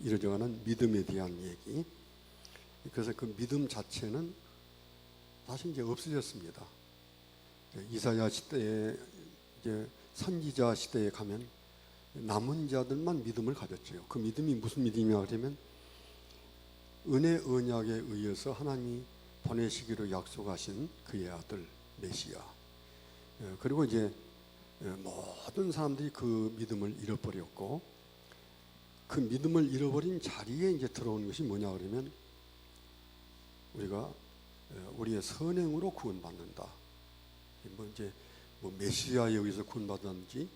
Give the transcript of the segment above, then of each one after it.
이루어져가는 믿음에 대한 얘기. 그래서 그 믿음 자체는 다시 이제 없어졌습니다. 이사야 시대에 이제 선지자 시대에 가면 남은 자들만 믿음을 가졌죠. 그 믿음이 무슨 믿음이냐 그러면 은혜 언약에 의해서 하나님이 보내시기로 약속하신 그의 아들 메시아. 그리고 이제 모든 사람들이 그 믿음을 잃어버렸고, 그 믿음을 잃어버린 자리에 이제 들어오는 것이 뭐냐 그러면 우리가 우리의 선행으로 구원받는다. 뭐 이제 메시아에 의해서 구원받는지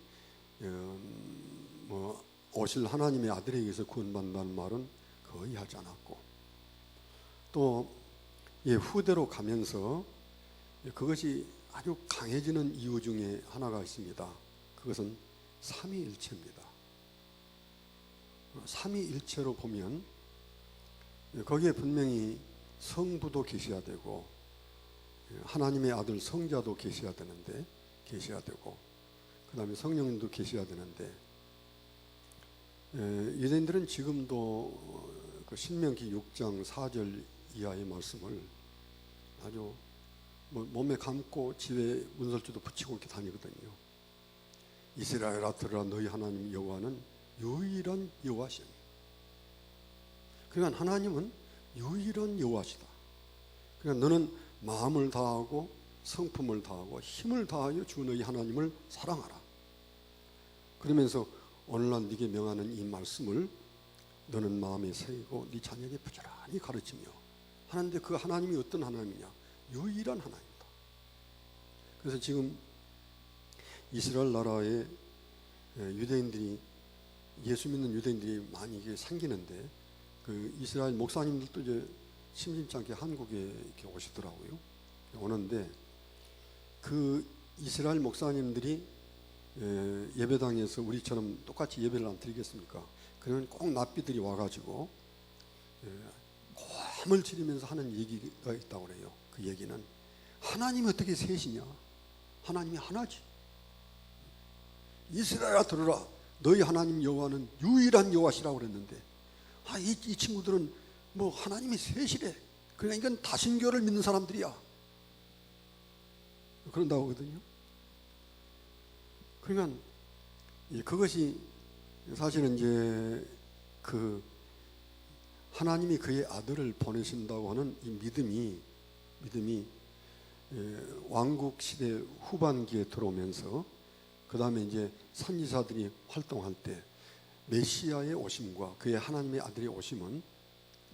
오실 하나님의 아들에 의해서 구원받는다는 말은 거의 하지 않았고, 또 후대로 가면서 그것이 아주 강해지는 이유 중에 하나가 있습니다. 그것은 삼위일체입니다. 삼위일체로 보면 거기에 분명히 성부도 계셔야 되고 하나님의 아들 성자도 계셔야 되고 그 다음에 성령님도 계셔야 되는데, 유대인들은 지금도 그 신명기 6장 4절 이하의 말씀을 아주 몸에 감고 집에 문설주도 붙이고 이렇게 다니거든요. 이스라엘아 들으라, 너희 하나님 여호와는 유일한 여호와시니. 그러니까 하나님은 유일한 여호와시다. 그러니까 너는 마음을 다하고 성품을 다하고 힘을 다하여 주 너희 하나님을 사랑하라. 그러면서 오늘날 네게 명하는 이 말씀을 너는 마음에 새기고 네 자녀에게 부지런히 가르치며 하는데, 그 하나님이 어떤 하나님이냐? 유일한 하나님이다. 그래서 지금 이스라엘 나라에 유대인들이, 예수 믿는 유대인들이 많이 이게 생기는데, 그 이스라엘 목사님들도 이제 심심찮게 한국에 이렇게 오시더라고요. 오는데 그 이스라엘 목사님들이 예배당에서 우리처럼 똑같이 예배를 안 드리겠습니까? 그러면 꼭 납비들이 와가지고 고함을 지르면서 하는 얘기가 있다고 그래요. 그 얘기는 하나님이 어떻게 셋이냐? 하나님이 하나지. 이스라엘아 들으라, 너희 하나님 여호와는 유일한 여호와시라고 그랬는데, 이 친구들은 뭐 하나님이 셋이래. 그러니까 이건 다신교를 믿는 사람들이야. 그런다고 하거든요. 그러니까 그것이 사실은 이제 그 하나님이 그의 아들을 보내신다고 하는 이 믿음이 왕국 시대 후반기에 들어오면서 그 다음에 이제 선지자들이 활동할 때 메시아의 오심과 그의 하나님의 아들의 오심은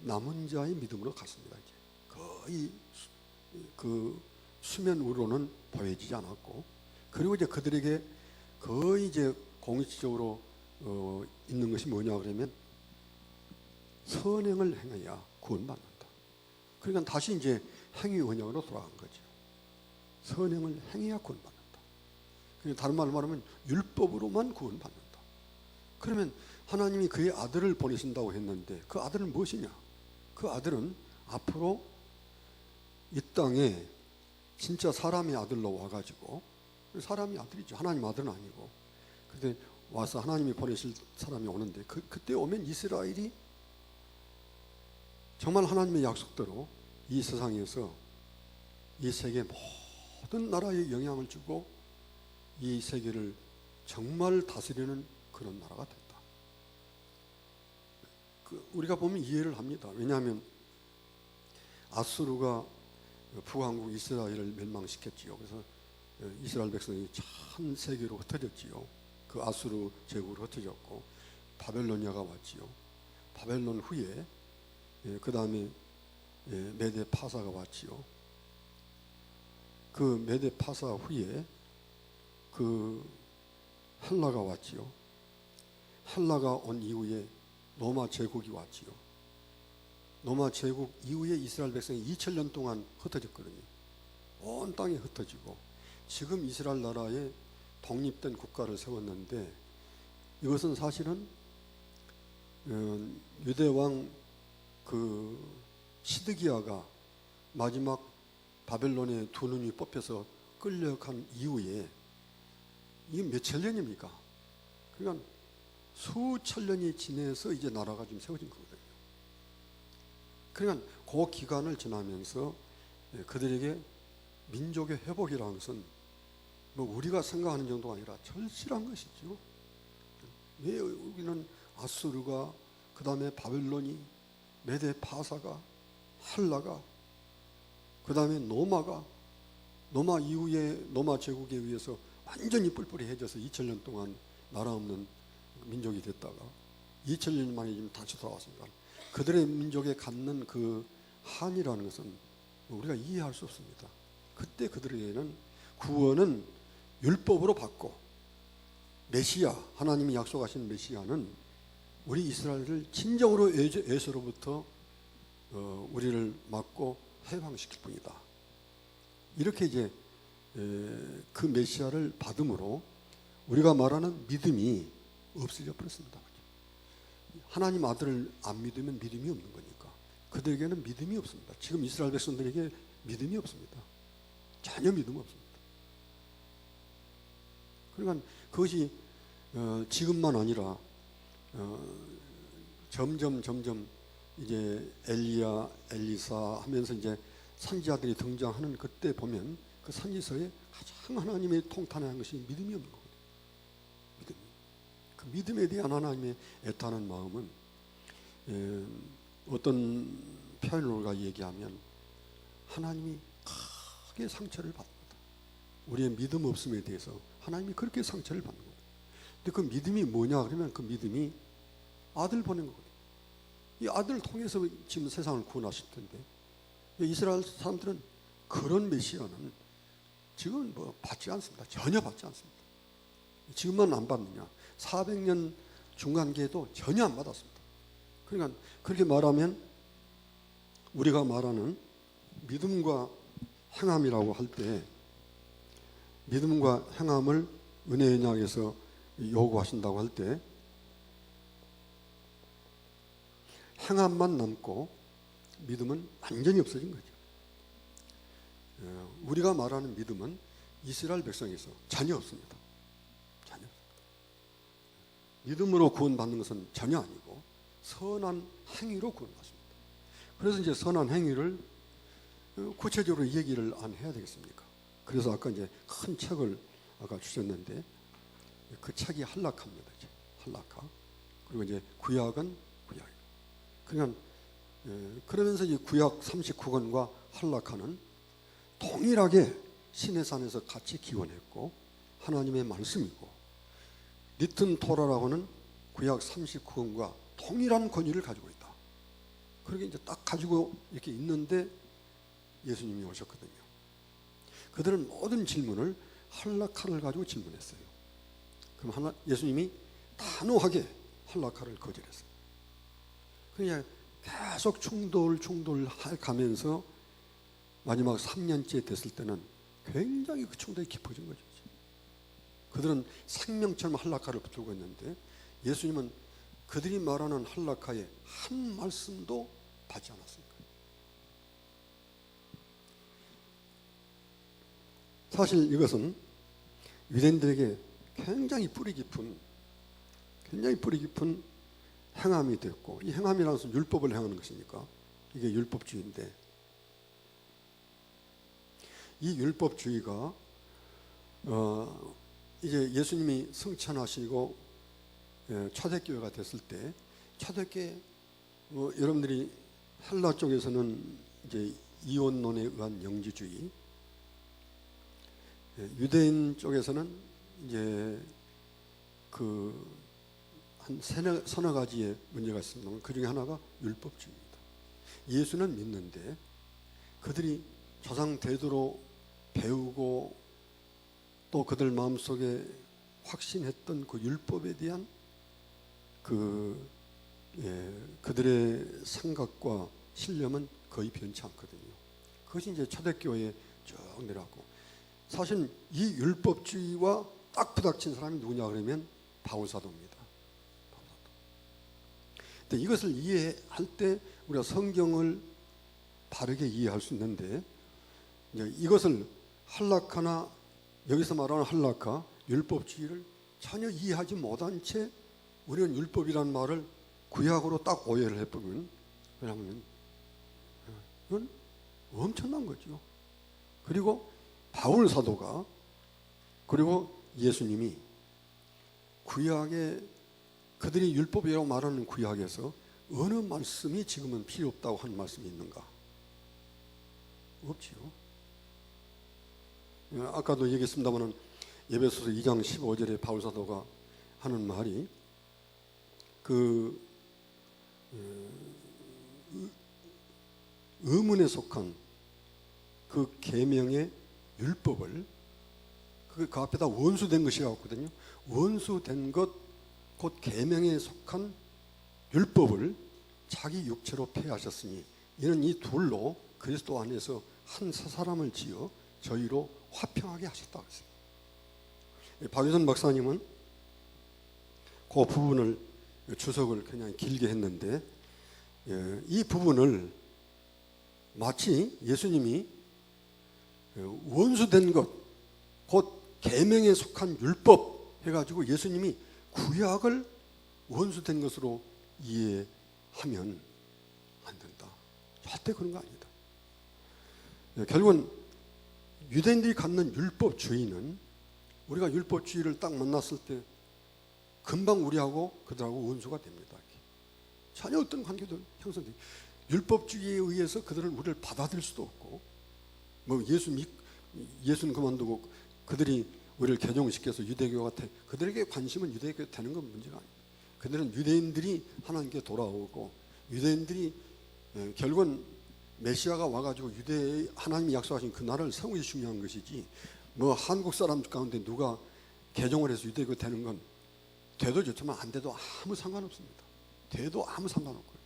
남은 자의 믿음으로 갔습니다. 이제 거의 그 수면 위로는 보여지지 않았고, 그리고 이제 그들에게 거의 이제 공식적으로 있는 것이 뭐냐 그러면 선행을 행해야 구원받는다. 그러니까 다시 이제 행위 원형으로 돌아간 거죠. 선행을 행해야 구원받는다. 그러니까 다른 말로 말하면 율법으로만 구원받는다. 그러면 하나님이 그의 아들을 보내신다고 했는데 그 아들은 무엇이냐? 그 아들은 앞으로 이 땅에 진짜 사람의 아들로 와가지고, 사람이 아들이죠. 하나님 아들은 아니고. 근데 와서 하나님이 보내실 사람이 오는데 그때 오면 이스라엘이 정말 하나님의 약속대로 이 세상에서 이 세계 모든 나라에 영향을 주고 이 세계를 정말 다스리는 그런 나라가 됐다. 우리가 보면 이해를 합니다. 왜냐하면 아수르가 북왕국 이스라엘을 멸망시켰지요. 그래서 이스라엘 백성이 전 세계로 흩어졌지요. 그 아수르 제국으로 흩어졌고 바벨로니아가 왔지요. 바벨론 후에 그 다음에 메데 파사가 왔지요. 그 메데 파사 후에 그 헬라가 왔지요. 헬라가 온 이후에 로마 제국이 왔지요. 로마 제국 이후에 이스라엘 백성이 2000년 동안 흩어졌거든요. 온 땅에 흩어지고 지금 이스라엘 나라에 독립된 국가를 세웠는데, 이것은 사실은 유대왕 그 시드기야가 마지막 바벨론의 두 눈이 뽑혀서 끌려간 이후에 이게 몇천 년입니까? 그러니까 수천 년이 지내서 이제 나라가 좀 세워진 거거든요. 그러니까 그 기간을 지나면서 그들에게 민족의 회복이라는 것은 뭐 우리가 생각하는 정도가 아니라 절실한 것이죠. 왜 우리는 아수르가, 그 다음에 바벨론이, 메데 파사가, 한라가, 그 다음에 노마 이후에 노마 제국에 의해서 완전히 뿔뿔이해져서 2000년 동안 나라 없는 민족이 됐다가 2000년 만에 지금 다시 돌아왔습니다. 그들의 민족에 갖는 그 한이라는 것은 우리가 이해할 수 없습니다. 그때 그들에게는 구원은 율법으로 받고, 메시아, 하나님이 약속하신 메시아는 우리 이스라엘을 진정으로 에서로부터 우리를 막고 해방시킬 뿐이다. 이렇게 이제 그 메시아를 받음으로 우리가 말하는 믿음이 없어져 버렸습니다. 하나님 아들을 안 믿으면 믿음이 없는 거니까 그들에게는 믿음이 없습니다. 지금 이스라엘 백성들에게 믿음이 없습니다. 전혀 믿음 없습니다. 그러니까 그것이 지금만 아니라 점점 이제 엘리야, 엘리사 하면서 이제 선지자들이 등장하는 그때 보면 그 선지서에 가장 하나님의 통탄한 것이 믿음이 없는 거거든요. 믿음. 그 믿음에 대한 하나님의 애타는 마음은 어떤 표현으로 얘기하면 하나님이 크게 상처를 받는다. 우리의 믿음 없음에 대해서 하나님이 그렇게 상처를 받는 거예요. 근데 그 믿음이 뭐냐 그러면 그 믿음이 아들 보낸 거거든요. 이 아들을 통해서 지금 세상을 구원하실 텐데 이스라엘 사람들은 그런 메시아는 지금 뭐 받지 않습니다. 전혀 받지 않습니다. 지금만 안 받느냐? 400년 중간기에도 전혀 안 받았습니다. 그러니까 그렇게 말하면 우리가 말하는 믿음과 행함이라고 할 때 믿음과 행함을 은혜 언약에서 요구하신다고 할 때 행함만 남고 믿음은 완전히 없어진 거죠. 우리가 말하는 믿음은 이스라엘 백성에서 전혀 없습니다. 전혀 없습니다. 믿음으로 구원받는 것은 전혀 아니고 선한 행위로 구원받습니다. 그래서 이제 선한 행위를 구체적으로 얘기를 안 해야 되겠습니까? 그래서 아까 이제 큰 책을 아까 주셨는데 그 책이 할라카입니다. 할라카. 그리고 이제 구약은 구약. 그러니까 그러면서 이 구약 39권과 할라카는 동일하게 시내산에서 같이 기원했고 하나님의 말씀이고 리튼 토라라고는 구약 39권과 동일한 권위를 가지고 있다. 그렇게 이제 딱 가지고 이렇게 있는데 예수님이 오셨거든요. 그들은 모든 질문을 할라카를 가지고 질문했어요. 그럼 예수님이 단호하게 할라카를 거절했어요. 그냥 계속 충돌하면서 마지막 3년째 됐을 때는 굉장히 그 충돌이 깊어진 거죠. 그들은 생명처럼 할라카를 붙들고 있는데 예수님은 그들이 말하는 할라카의 한 말씀도 받지 않았습니다. 사실 이것은 유대인들에게 굉장히 뿌리 깊은 행함이 됐고, 이 행함이라는 것은 율법을 행하는 것이니까 이게 율법주의인데, 이 율법주의가 이제 예수님이 승천하시고 초대교회가 됐을 때, 초대교회 여러분들이 헬라 쪽에서는 이제 이원론에 의한 영지주의, 유대인 쪽에서는 이제 한 서너 가지의 문제가 있습니다. 그 중에 하나가 율법주의입니다. 예수는 믿는데 그들이 조상 대대로 배우고 또 그들 마음속에 확신했던 그 율법에 대한 그들의 생각과 신념은 거의 변치 않거든요. 그것이 이제 초대교회에 쭉 내려왔고, 사실 이 율법주의와 딱 부닥친 사람이 누구냐 그러면 바울사도입니다. 근데 이것을 이해할 때 우리가 성경을 바르게 이해할 수 있는데, 이것을 할라카나 여기서 말하는 할라카 율법주의를 전혀 이해하지 못한 채 우리는 율법이라는 말을 구약으로 딱 오해를 해보면, 왜냐하면 이건 엄청난 거죠. 그리고 바울 사도가, 그리고 예수님이 구약에, 그들이 율법이라고 말하는 구약에서 어느 말씀이 지금은 필요 없다고 하는 말씀이 있는가? 없지요. 아까도 얘기했습니다만 에베소서 2장 15절에 바울 사도가 하는 말이, 의문에 속한 그 계명의 율법을, 그 앞에다 원수된 것이라고 했거든요. 원수된 것, 곧 계명에 속한 율법을 자기 육체로 폐하셨으니 이는 이 둘로 그리스도 안에서 한 새 사람을 지어 저희로 화평하게 하셨다고 했습니다. 박유선 박사님은 그 부분을, 주석을 그냥 길게 했는데, 이 부분을 마치 예수님이 원수된 것, 곧 계명에 속한 율법 해가지고 예수님이 구약을 원수된 것으로 이해하면 안 된다. 절대 그런 거 아니다. 결국은 유대인들이 갖는 율법주의는, 우리가 율법주의를 딱 만났을 때 금방 우리하고 그들하고 원수가 됩니다. 전혀 어떤 관계도 형성돼요. 율법주의에 의해서 그들을, 우리를 받아들일 수도 없고, 뭐 예수는 그만두고 그들이 우리를 개종시켜서 유대교가 그들에게 관심은 유대교가 되는 건 문제가 아닙니다. 그들은 유대인들이 하나님께 돌아오고, 유대인들이 결국은 메시아가 와가지고 하나님이 약속하신 그 나라를 세우는 것이 중요한 것이지, 뭐 한국 사람 가운데 누가 개종을 해서 유대교 되는 건 돼도 좋지만 안 돼도 아무 상관없습니다. 돼도 아무 상관없고요.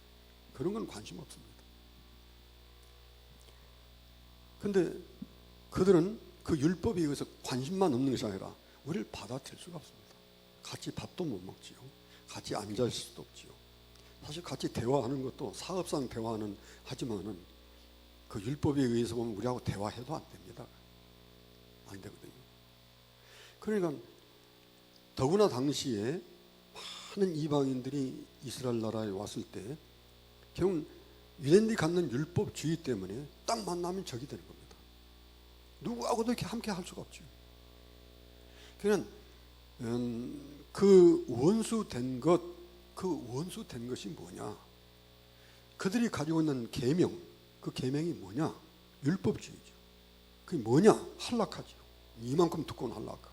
그런 건 관심 없습니다. 근데 그들은 그 율법에 의해서 관심만 없는 것이 아니라 우리를 받아들일 수가 없습니다. 같이 밥도 못 먹지요. 같이 앉아 있을 수도 없지요. 사실 같이 대화하는 것도 사업상 대화는 하지만은 그 율법에 의해서 보면 우리하고 대화해도 안 됩니다. 안 되거든요. 그러니까 더구나 당시에 많은 이방인들이 이스라엘 나라에 왔을 때 결국 유대인들이 갖는 율법주의 때문에 딱 만나면 적이 되는 겁니다. 누구하고도 이렇게 함께 할 수가 없죠. 그러니까 그 원수된 것이 뭐냐? 그들이 가지고 있는 계명, 그 계명이 뭐냐? 율법주의죠. 그게 뭐냐? 할라카죠. 이만큼 두꺼운 할라카.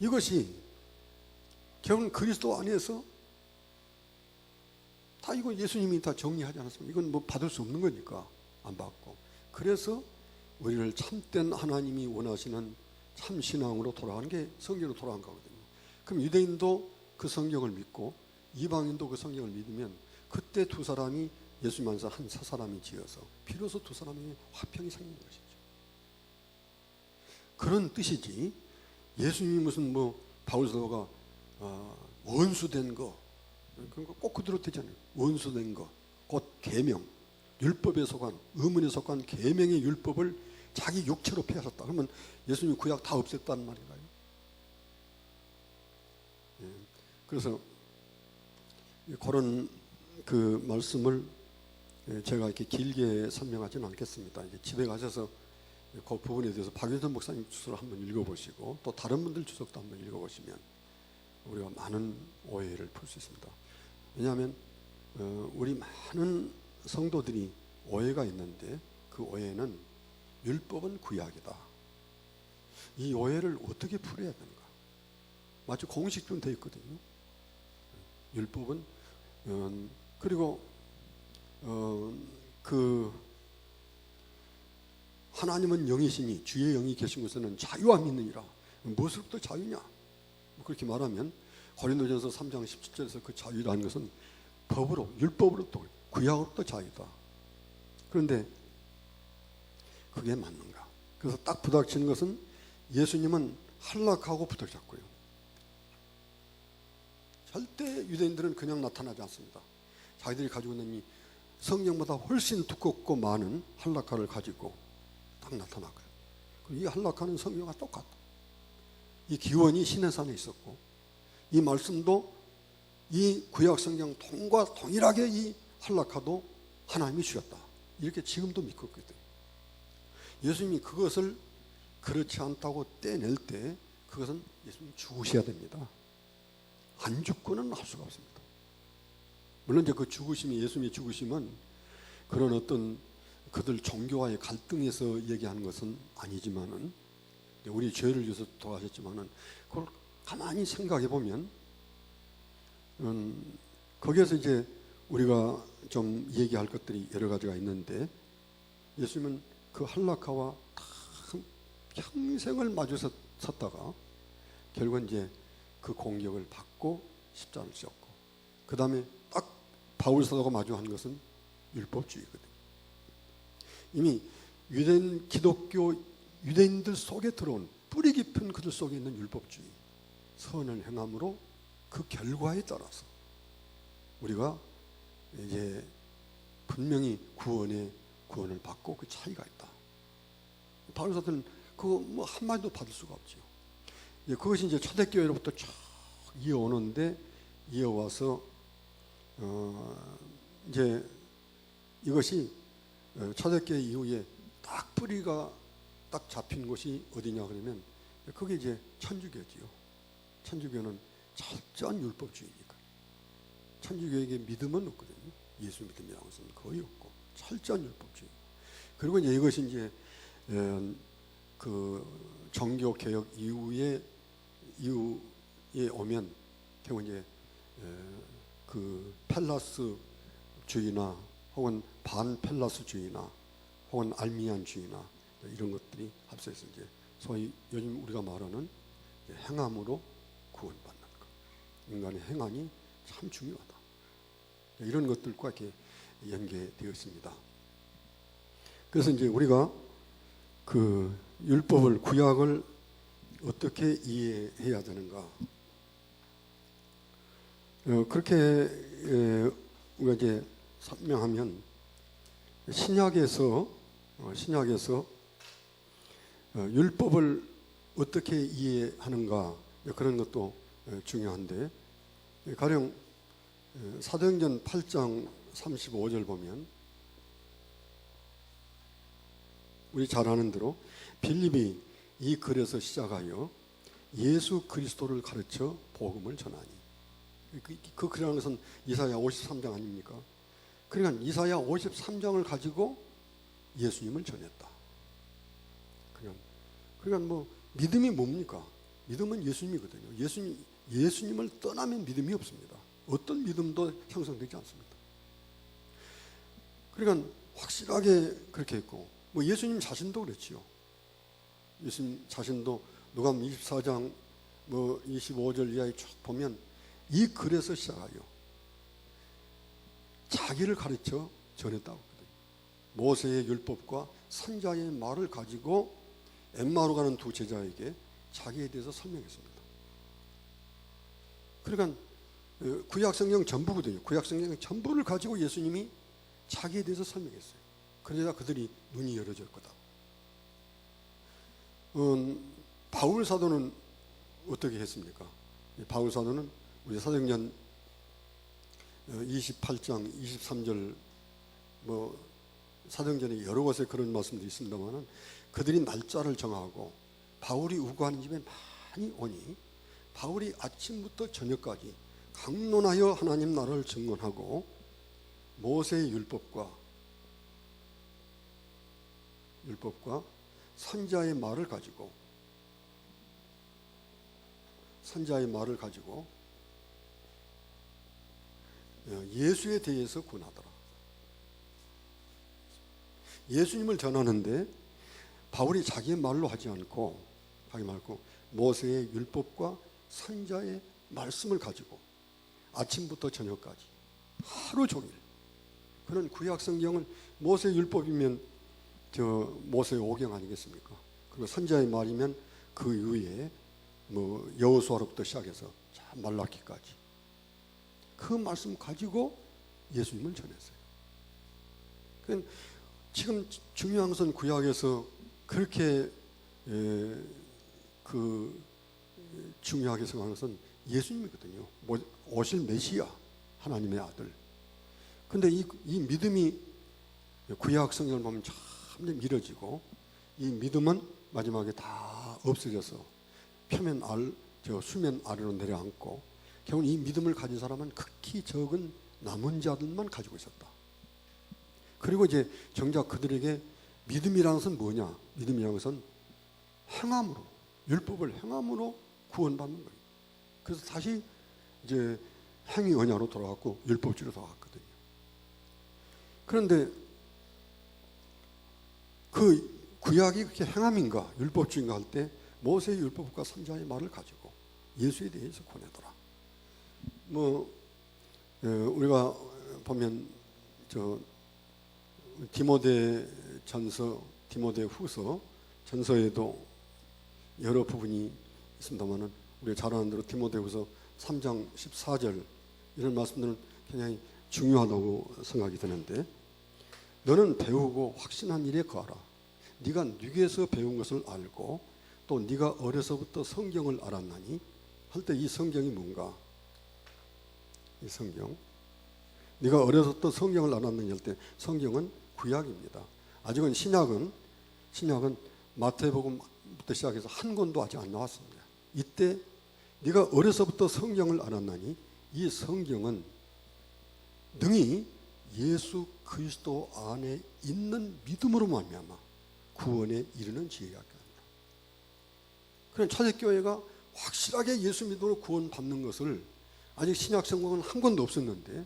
이것이 결국 그리스도 안에서 다, 이거 예수님이 다 정리하지 않았습니까? 이건 뭐 받을 수 없는 거니까 안 받고. 그래서 우리를 참된 하나님이 원하시는 참 신앙으로 돌아가는 게 성경으로 돌아간 거거든요. 그럼 유대인도 그 성경을 믿고 이방인도 그 성경을 믿으면 그때 두 사람이 예수님 안에서 한 세 사람이 지어서 비로소 두 사람에게 화평이 생기는 것이죠. 그런 뜻이지, 예수님이 무슨 뭐 바울 사도가 원수된 거, 그런 거 꼭 그대로 되잖아요. 원수된 거, 곧 계명, 율법에 속한, 의문에 속한 계명의 율법을 자기 육체로 폐하셨다. 그러면 예수님이 구약 다 없앴다는 말인가요? 그래서 그런 그 말씀을 제가 이렇게 길게 설명하지는 않겠습니다. 이제 집에 가셔서 그 부분에 대해서 박윤선 목사님 주석을 한번 읽어보시고 또 다른 분들 주석도 한번 읽어보시면 우리가 많은 오해를 풀 수 있습니다. 왜냐하면 우리 많은 성도들이 오해가 있는데 그 오해는 율법은 구약이다. 이 오해를 어떻게 풀어야 되는가? 마치 공식적으로 되어 있거든요. 율법은 그리고 그 하나님은 영이시니 주의 영이 계신 곳에는 자유와 믿느니라. 무엇으로부터 자유냐? 그렇게 말하면 고린도전서 3장 17절에서 그 자유라는 것은 법으로, 율법으로부터, 구약으로부터 자유다. 그런데 그게 맞는가? 그래서 딱 부닥치는 것은 예수님은 한락하고 부닥쳤고요. 절대 유대인들은 그냥 나타나지 않습니다. 자기들이 가지고 있는 이 성경보다 훨씬 두껍고 많은 한락화를 가지고 딱 나타나고요. 이 한락화는 성경과 똑같다. 이 기원이 시내산에 있었고 이 말씀도 이 구약 성경 통과 동일하게 이 할라카도 하나님이 주셨다. 이렇게 지금도 믿고 있거든요. 예수님이 그것을 그렇지 않다고 떼낼 때 그것은 예수님 죽으셔야 됩니다. 안 죽고는 할 수가 없습니다. 물론 이제 그 죽으심이, 예수님의 죽으심은 그런 어떤 그들 종교와의 갈등에서 얘기하는 것은 아니지만은, 우리 죄를 위해서 돌아가셨지만은 그걸 가만히 생각해 보면 거기에서 이제 우리가 좀 얘기할 것들이 여러 가지가 있는데, 예수님은 그 할라카와 평생을 마주서 섰다가 결국은 이제 그 공격을 받고 십자가를 졌고, 그 다음에 딱 바울 사도가 마주한 것은 율법주의거든요. 이미 유대인, 기독교 유대인들 속에 들어온 뿌리 깊은 그들 속에 있는 율법주의, 선을 행함으로 그 결과에 따라서 우리가 이제 분명히 구원을 받고 그 차이가 있다. 바울 사도는 그거 뭐 한마디도 받을 수가 없죠. 그것이 이제 초대교회로부터 쭉 이어오는데, 이어와서 이제 이것이 초대교회 이후에 딱 뿌리가 딱 잡힌 곳이 어디냐 그러면 그게 이제 천주교지요. 천주교는 철저한 율법주의니까. 천주교에게 믿음은 없거든요. 예수 믿음이라는 것은 거의 없고 철저한 율법주의. 그리고 이제 이것이 이제 그 종교 개혁 이후에 오면 결국 이제 그 펠라스주의나 혹은 반펠라스주의나 혹은 알미안주의나 이런 것들이 합쳐서 이제 소위 요즘 우리가 말하는 행함으로 구원받는 것, 인간의 행함이 참 중요하다. 이런 것들과 이렇게 연계되어 있습니다. 그래서 이제 우리가 그 율법을, 구약을 어떻게 이해해야 되는가? 그렇게 우리가 이제 설명하면 신약에서 율법을 어떻게 이해하는가, 그런 것도 중요한데, 가령 사도행전 8장 35절 보면 우리 잘 아는 대로 빌립이 이 글에서 시작하여 예수 그리스도를 가르쳐 복음을 전하니, 그 글이라는 것은 이사야 53장 아닙니까? 그러니까 이사야 53장을 가지고 예수님을 전했다. 그러니까 뭐 믿음이 뭡니까? 믿음은 예수님이거든요. 예수님을 떠나면 믿음이 없습니다. 어떤 믿음도 형성되지 않습니다. 그러니까 확실하게 그렇게 했고, 뭐 예수님 자신도 그랬지요. 예수님 자신도 누가복음 24장 뭐 25절 이하에 쭉 보면 이 글에서 시작하여 자기를 가르쳐 전했다고 하거든요. 모세의 율법과 선자의 말을 가지고 엠마오로 가는 두 제자에게 자기에 대해서 설명했습니다. 그러니까 구약 성경 전부거든요. 구약 성경 전부를 가지고 예수님이 자기에 대해서 설명했어요. 그러자 그들이 눈이 열어질 거다. 바울 사도는 어떻게 했습니까? 바울 사도는 우리 사도행전 28장 23절 뭐 사도행전에 여러 곳에 그런 말씀도 있습니다만은, 그들이 날짜를 정하고 바울이 우거하는 집에 많이 오니 바울이 아침부터 저녁까지 강론하여 하나님 나라를 증언하고 모세의 율법과 선자의 말을 가지고 예수에 대해서 권하더라. 예수님을 전하는데 바울이 자기의 말로 하지 않고 모세의 율법과 선자의 말씀을 가지고 아침부터 저녁까지 하루 종일, 그는 구약 성경은 모세의 율법이면 모세의 오경 아니겠습니까? 그리고 선자의 말이면 그 이후에 뭐 여호수아로부터 시작해서 말라기까지 그 말씀 가지고 예수님을 전했어요. 그러니까 지금 중요한 것은 구약에서 그렇게 중요하게 생각하는 것은 예수님이거든요. 오실 메시아, 하나님의 아들. 근데 이 믿음이 구약 성경을 보면 참 미뤄지고, 이 믿음은 마지막에 다 없어져서 수면 아래로 내려앉고, 결국 이 믿음을 가진 사람은 극히 적은 남은 자들만 가지고 있었다. 그리고 이제 정작 그들에게 믿음이라는 것은 뭐냐? 믿음이라는 것은 행함으로, 율법을 행함으로 구원받는 거예요. 그래서 다시 이제 행위 언약으로 돌아갔고 율법주의로 돌아갔거든요. 그런데 그 구약이 그렇게 행함인가 율법주의인가 할 때 모세의 율법과 선지자의 말을 가지고 예수에 대해서 권하더라. 우리가 보면 디모데전서, 디모데후서 전서에도 여러 부분이 있습니다만은 우리가 잘 아는 대로 디모데후서 3장 14절 이런 말씀들은 굉장히 중요하다고 생각이 드는데, 너는 배우고 확신한 일에 거하라. 네가 누구에서 배운 것을 알고 또 네가 어려서부터 성경을 알았나니 할 때 이 성경이 뭔가? 이 성경. 네가 어려서부터 성경을 알았느냐 할 때 성경은 구약입니다. 아직은 신약은 마태복음부터 시작해서 한 권도 아직 안 나왔습니다. 이때 네가 어려서부터 성경을 알았나니 이 성경은 능히 예수 그리스도 안에 있는 믿음으로 말미암아 구원에 이르는 지혜가 있다. 그럼 초대교회가 확실하게 예수 믿음으로 구원받는 것을 아직 신약 성경은 한 권도 없었는데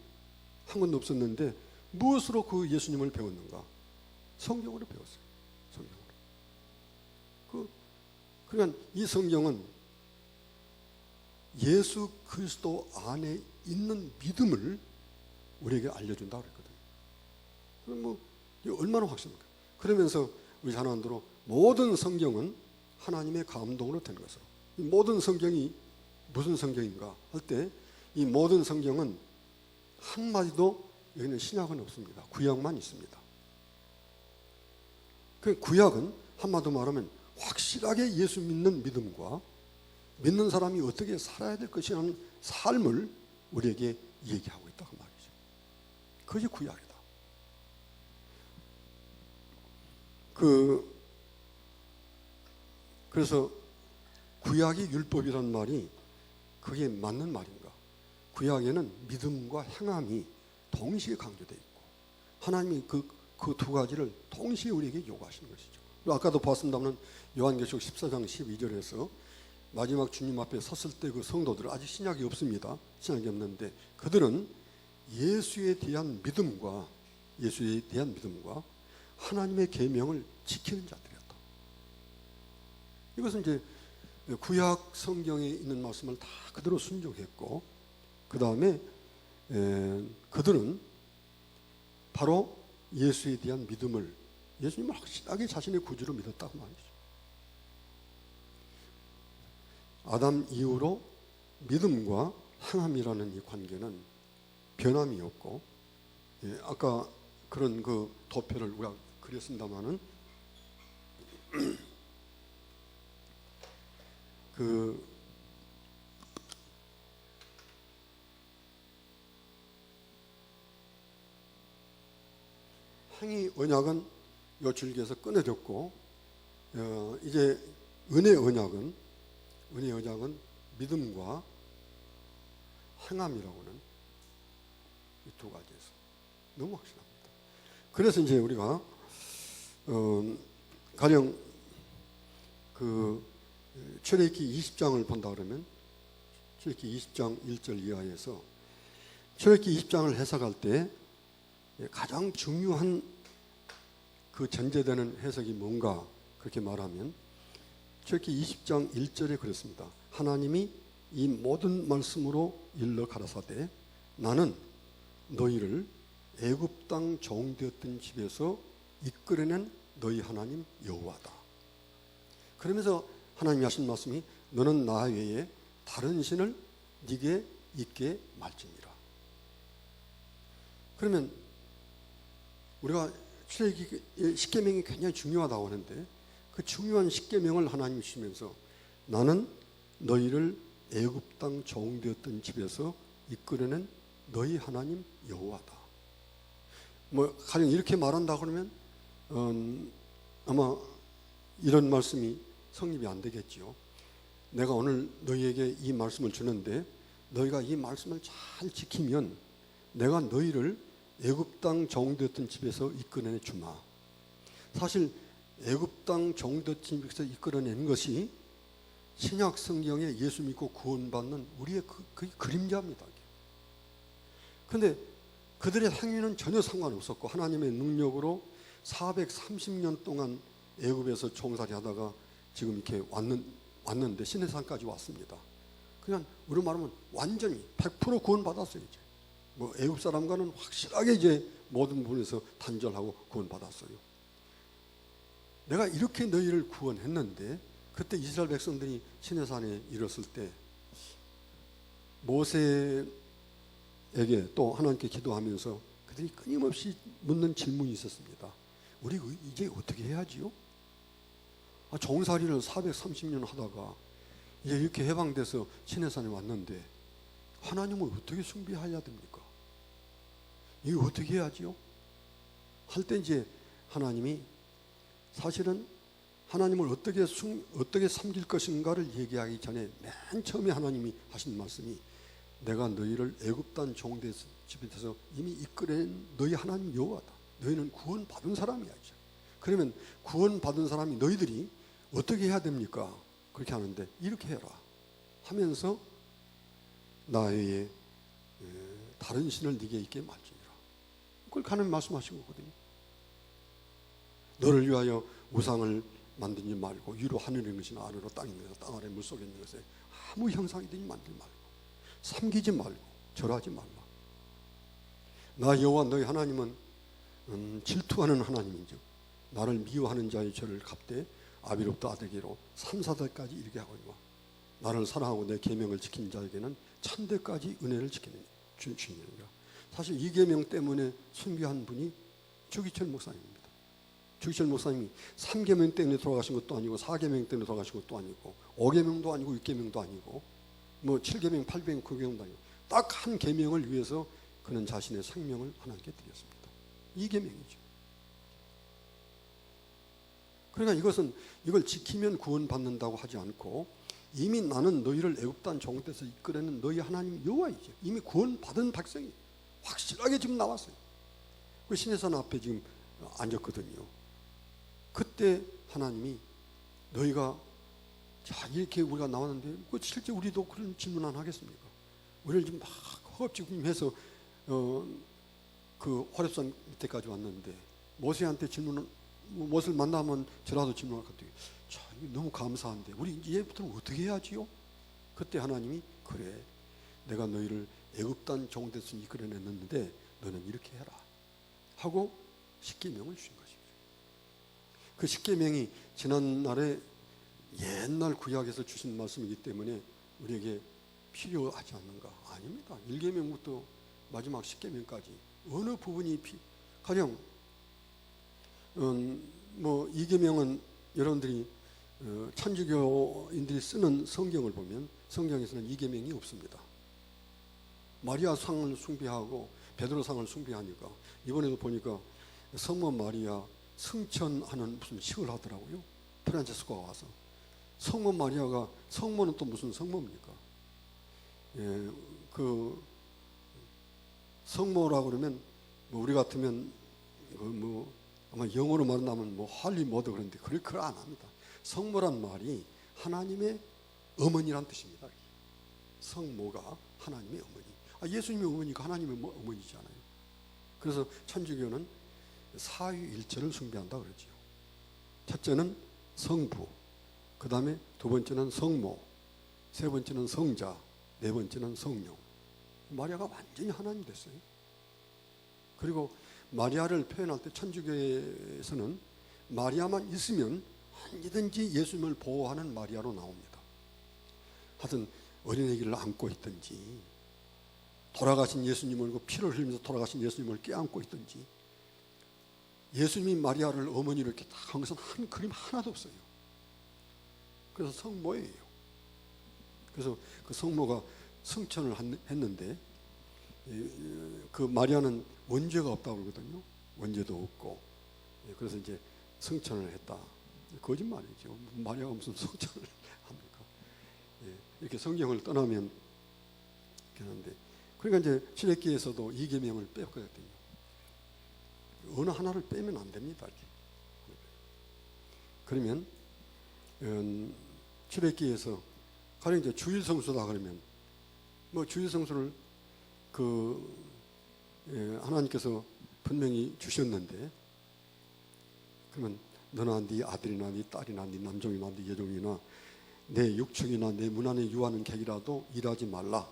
무엇으로 그 예수님을 배웠는가? 성경으로 배웠어요. 성경으로. 그러니까 이 성경은 예수 그리스도 안에 있는 믿음을 우리에게 알려준다고 그랬거든요. 그럼 얼마나 확실합니까? 그러면서 우리 자난대로 모든 성경은 하나님의 감동으로 된 것으로, 이 모든 성경이 무슨 성경인가 할 때 이 모든 성경은 한마디도 여기는 신약은 없습니다. 구약만 있습니다. 그 구약은 한마디로 말하면 확실하게 예수 믿는 믿음과 믿는 사람이 어떻게 살아야 될 것이라는 삶을 우리에게 얘기하고 있다고 말이죠. 그게 구약이다. 그래서 구약이 율법이라는 말이 그게 맞는 말인가? 구약에는 믿음과 행함이 동시에 강조되어 있고 하나님이 그 두 가지를 동시에 우리에게 요구하시는 것이죠. 아까도 봤습니다만 요한계시록 14장 12절에서 마지막 주님 앞에 섰을 때 그 성도들은 아직 신약이 없습니다. 신약이 없는데 그들은 예수에 대한 믿음과 하나님의 계명을 지키는 자들이었다. 이것은 이제 구약 성경에 있는 말씀을 다 그대로 순종했고, 그 다음에 그들은 바로 예수에 대한 믿음을, 예수님을 확실하게 자신의 구주로 믿었다고 말이죠. 아담 이후로 믿음과 행함이라는 이 관계는 변함이 없고, 아까 그런 그 도표를 우리가 그렸습니다마는 행위 언약은 요 줄기에서 끊어졌고, 이제 은혜 언약은 믿음과 행함이라고는 이 두 가지에서 너무 확실합니다. 그래서 이제 우리가 가령 출애굽기 20장을 본다 그러면 출애굽기 20장 1절 이하에서 출애굽기 20장을 해석할 때 가장 중요한 그 전제되는 해석이 뭔가 그렇게 말하면 출애굽기 20장 1절에 그랬습니다. 하나님이 이 모든 말씀으로 일러 가라사대 나는 너희를 애굽 땅 종되었던 집에서 이끌어낸 너희 하나님 여호와다. 그러면서 하나님이 하신 말씀이 너는 나 외에 다른 신을 네게 있게 말지니라. 그러면 우리가 출애굽기 십계명이 굉장히 중요하다고 하는데 그 중요한 십계명을 하나님이 주시면서 나는 너희를 애굽 땅 종되었던 집에서 이끌어낸 너희 하나님 여호와다. 뭐 가령 이렇게 말한다 그러면 아마 이런 말씀이 성립이 안 되겠지요. 내가 오늘 너희에게 이 말씀을 주는데 너희가 이 말씀을 잘 지키면 내가 너희를 애굽 땅 종되었던 집에서 이끌어내 주마. 사실 애굽 땅 종되었던 집에서 이끌어내는 것이 신약 성경에 예수 믿고 구원받는 우리의 그 그림자입니다. 그런데 그들의 행위는 전혀 상관없었고 하나님의 능력으로 430년 동안 애굽에서 종살이 하다가 지금 이렇게 왔는데 시내산까지 왔습니다. 그냥 우리 말하면 완전히 100% 구원받았어요. 이제 뭐 애굽 사람과는 확실하게 이제 모든 부분에서 단절하고 구원받았어요. 내가 이렇게 너희를 구원했는데 그때 이스라엘 백성들이 시내산에 이르렀을 때 모세에게 또 하나님께 기도하면서 그들이 끊임없이 묻는 질문이 있었습니다. 우리 이제 어떻게 해야지요? 종살이를 430년 하다가 이제 이렇게 해방돼서 시내산에 왔는데 하나님을 어떻게 숭배해야 됩니까? 이거 어떻게 해야지요? 할 때 이제 하나님이 사실은 하나님을 어떻게 섬길 것인가를 얘기하기 전에 맨 처음에 하나님이 하신 말씀이 내가 너희를 애굽 땅 종집에서 이미 이끌어낸 너희 하나님 여호와다. 너희는 구원받은 사람이야. 이제. 그러면 구원받은 사람이 너희들이 어떻게 해야 됩니까? 그렇게 하는데 이렇게 해라 하면서 나의 다른 신을 네게 있게 말지니라. 그걸 하나님 말씀하신 거거든요. 너를 위하여 우상을 만들지 말고 위로 하늘에 있는 것이나 아래로 땅에 있는 것이나 땅 아래 물속에 있는 것에 아무 형상이 되지 만들지 말고 섬기지 말고 절하지 말라. 나 여호와 너희 하나님은 질투하는 하나님이죠. 나를 미워하는 자의 죄를 갚되 아비로부터 아들에게로 3,4대까지 이르게 하거니와 나를 사랑하고 내 계명을 지키는 자에게는 천대까지 은혜를 지키는 주님이라. 사실 이 계명 때문에 순교한 분이 주기철 목사님입니다. 주기철 목사님이 3계명 때문에 돌아가신 것도 아니고 4계명 때문에 돌아가신 것도 아니고 5계명도 아니고 6계명도 아니고 뭐 7계명, 8계명, 9계명도 아니고 딱 한 계명을 위해서 그는 자신의 생명을 하나님께 드렸습니다. 이 계명이죠. 그러니까 이걸 지키면 구원받는다고 하지 않고 이미 나는 너희를 애굽 땅 종에서 이끌어낸 너희 하나님 여호와이죠. 이미 구원받은 백성이 확실하게 지금 나왔어요. 그 시내산 앞에 지금 앉았거든요. 그때 하나님이 너희가 자 이렇게 우리가 나왔는데 실제 우리도 그런 질문 안 하겠습니까? 우리를 지금 막 허겁지겁해서 그 호렙산 밑에까지 왔는데 모세한테 모세를 만나면 저라도 질문할 것 같아요. 자, 이거 너무 감사한데 우리 이제부터는 어떻게 해야지요? 그때 하나님이 그래 내가 너희를 애굽 땅 종에서 이끌어냈는데 너는 이렇게 해라 하고 십계명을 주신 것이죠. 그 십계명이 지난날에 옛날 구약에서 주신 말씀이기 때문에 우리에게 필요하지 않는가? 아닙니다. 1계명부터 마지막 10계명까지 어느 부분이 가령 뭐 2계명은 여러분들이 천주교인들이 쓰는 성경을 보면 성경에서는 2계명이 없습니다. 마리아 상을 숭배하고 베드로 상을 숭배하니까 이번에도 보니까 성모 마리아 승천하는 무슨 식을 하더라고요. 프란체스코가 와서 성모 마리아가 성모는 또 무슨 성모입니까? 예, 그 성모라고 그러면 뭐 우리 같으면 뭐 아마 영어로 말한다면 뭐 할리 모드 그런데 그걸 안 합니다. 성모란 말이 하나님의 어머니란 뜻입니다. 성모가 하나님의 어머니. 예수님의 어머니가 하나님의 어머니잖아요. 그래서 천주교는 사위일체를 숭배한다 그러죠. 첫째는 성부, 그 다음에 두 번째는 성모, 세 번째는 성자, 네 번째는 성령. 마리아가 완전히 하나님 됐어요. 그리고 마리아를 표현할 때 천주교에서는 마리아만 있으면 언제든지 예수님을 보호하는 마리아로 나옵니다. 하여튼 어린아기를 안고 있든지 돌아가신 예수님을 피를 흘리면서 돌아가신 예수님을 껴안고 있든지 예수님이 마리아를 어머니로 이렇게 딱 한 것은 한 그림 하나도 없어요. 그래서 성모예요. 그래서 그 성모가 성천을 했는데 그 마리아는 원죄가 없다고 그러거든요. 원죄도 없고. 그래서 이제 성천을 했다. 거짓말이죠. 마리아가 무슨 성천을 합니까? 이렇게 성경을 떠나면 그런데 그러니까 이제 출애굽기에서도 이 계명을 뺐거든요. 어느 하나를 빼면 안 됩니다. 이렇게. 그러면 출애굽기에서 가령 이제 주일 성수다 그러면 뭐 주일 성수를 하나님께서 분명히 주셨는데 그러면 너나 네 아들이나 네 딸이나 네 남종이나 네 여종이나 내 육축이나 내 문 안에 유하는 객이라도 일하지 말라.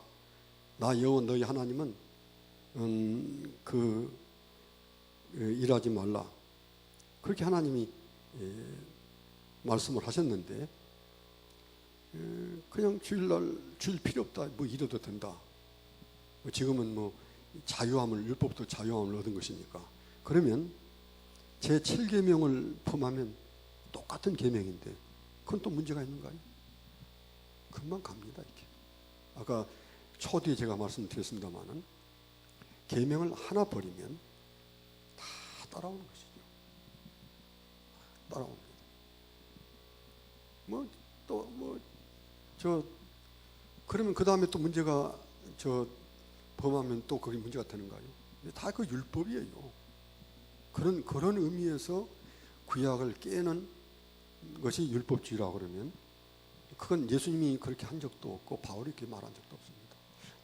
나 여호와 너희 하나님은 일하지 말라. 그렇게 하나님이 말씀을 하셨는데 그냥 주일날 주일 필요 없다. 뭐 일해도 된다. 지금은 뭐 자유함을 율법도 자유함을 얻은 것이니까. 그러면 제 7계명을 품하면 똑같은 계명인데 그건 또 문제가 있는가요? 금방 갑니다. 이렇게. 아까 초뒤에 제가 말씀드렸습니다마는 계명을 하나 버리면 다 따라오는 것이죠. 따라옵니다. 그러면 그 다음에 또 문제가 범하면 또 그게 문제가 되는가요? 다 그 율법이에요. 그런 의미에서 구약을 깨는 것이 율법주의라고 그러면 그건 예수님이 그렇게 한 적도 없고 바울이 그렇게 말한 적도 없습니다.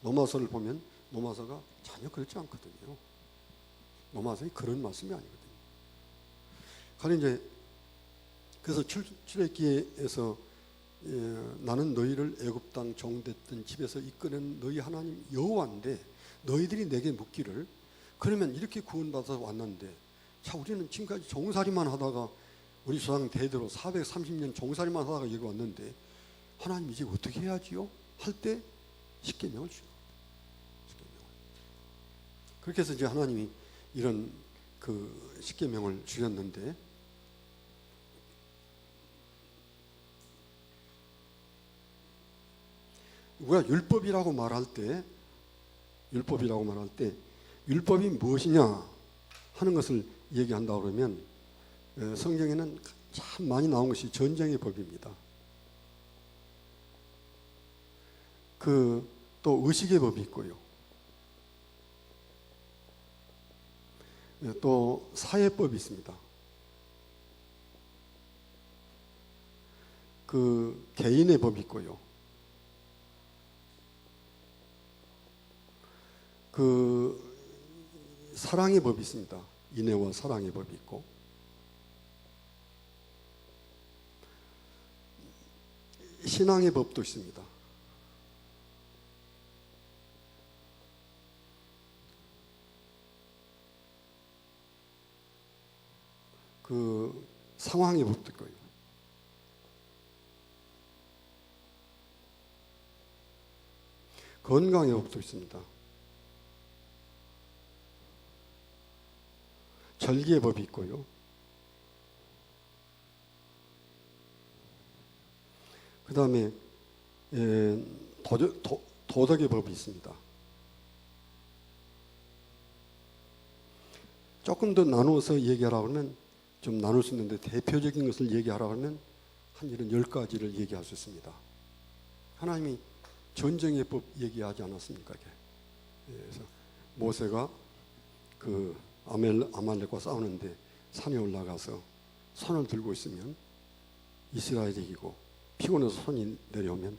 로마서를 보면 로마서가 전혀 그렇지 않거든요. 로마서에 그런 말씀이 아니거든요. 그래서 출애굽기에서 나는 너희를 애굽 땅 종됐던 집에서 이끌어낸 너희 하나님 여호와인데 너희들이 내게 묻기를 그러면 이렇게 구원받아서 왔는데 자 우리는 지금까지 종살이만 하다가 우리 조상 대대로 430년 종살이만 하다가 여기 왔는데 하나님 이제 어떻게 해야지요? 할 때 십계명을 주요. 그렇게 해서 이제 하나님이 이런 그 십계명을 주셨는데 우리가 율법이라고 말할 때 율법이 무엇이냐 하는 것을 얘기한다 그러면 성경에는 참 많이 나온 것이 전쟁의 법입니다. 또 의식의 법이 있고요. 또 사회법이 있습니다. 개인의 법이 있고요. 사랑의 법이 있습니다. 인애와 사랑의 법이 있고 신앙의 법도 있습니다. 상황의 법도 있고요. 건강의 법도 있습니다. 절기의 법이 있고요. 그 다음에 도덕의 법이 있습니다. 조금 더 나누어서 얘기하라고 하면 좀 나눌 수 있는데 대표적인 것을 얘기하라고 하면 한 이런 10가지를 얘기할 수 있습니다. 하나님이 전쟁의 법 얘기하지 않았습니까? 그래서 모세가 아말렉과 싸우는데 산에 올라가서 손을 들고 있으면 이스라엘이 이기고 피곤해서 손이 내려오면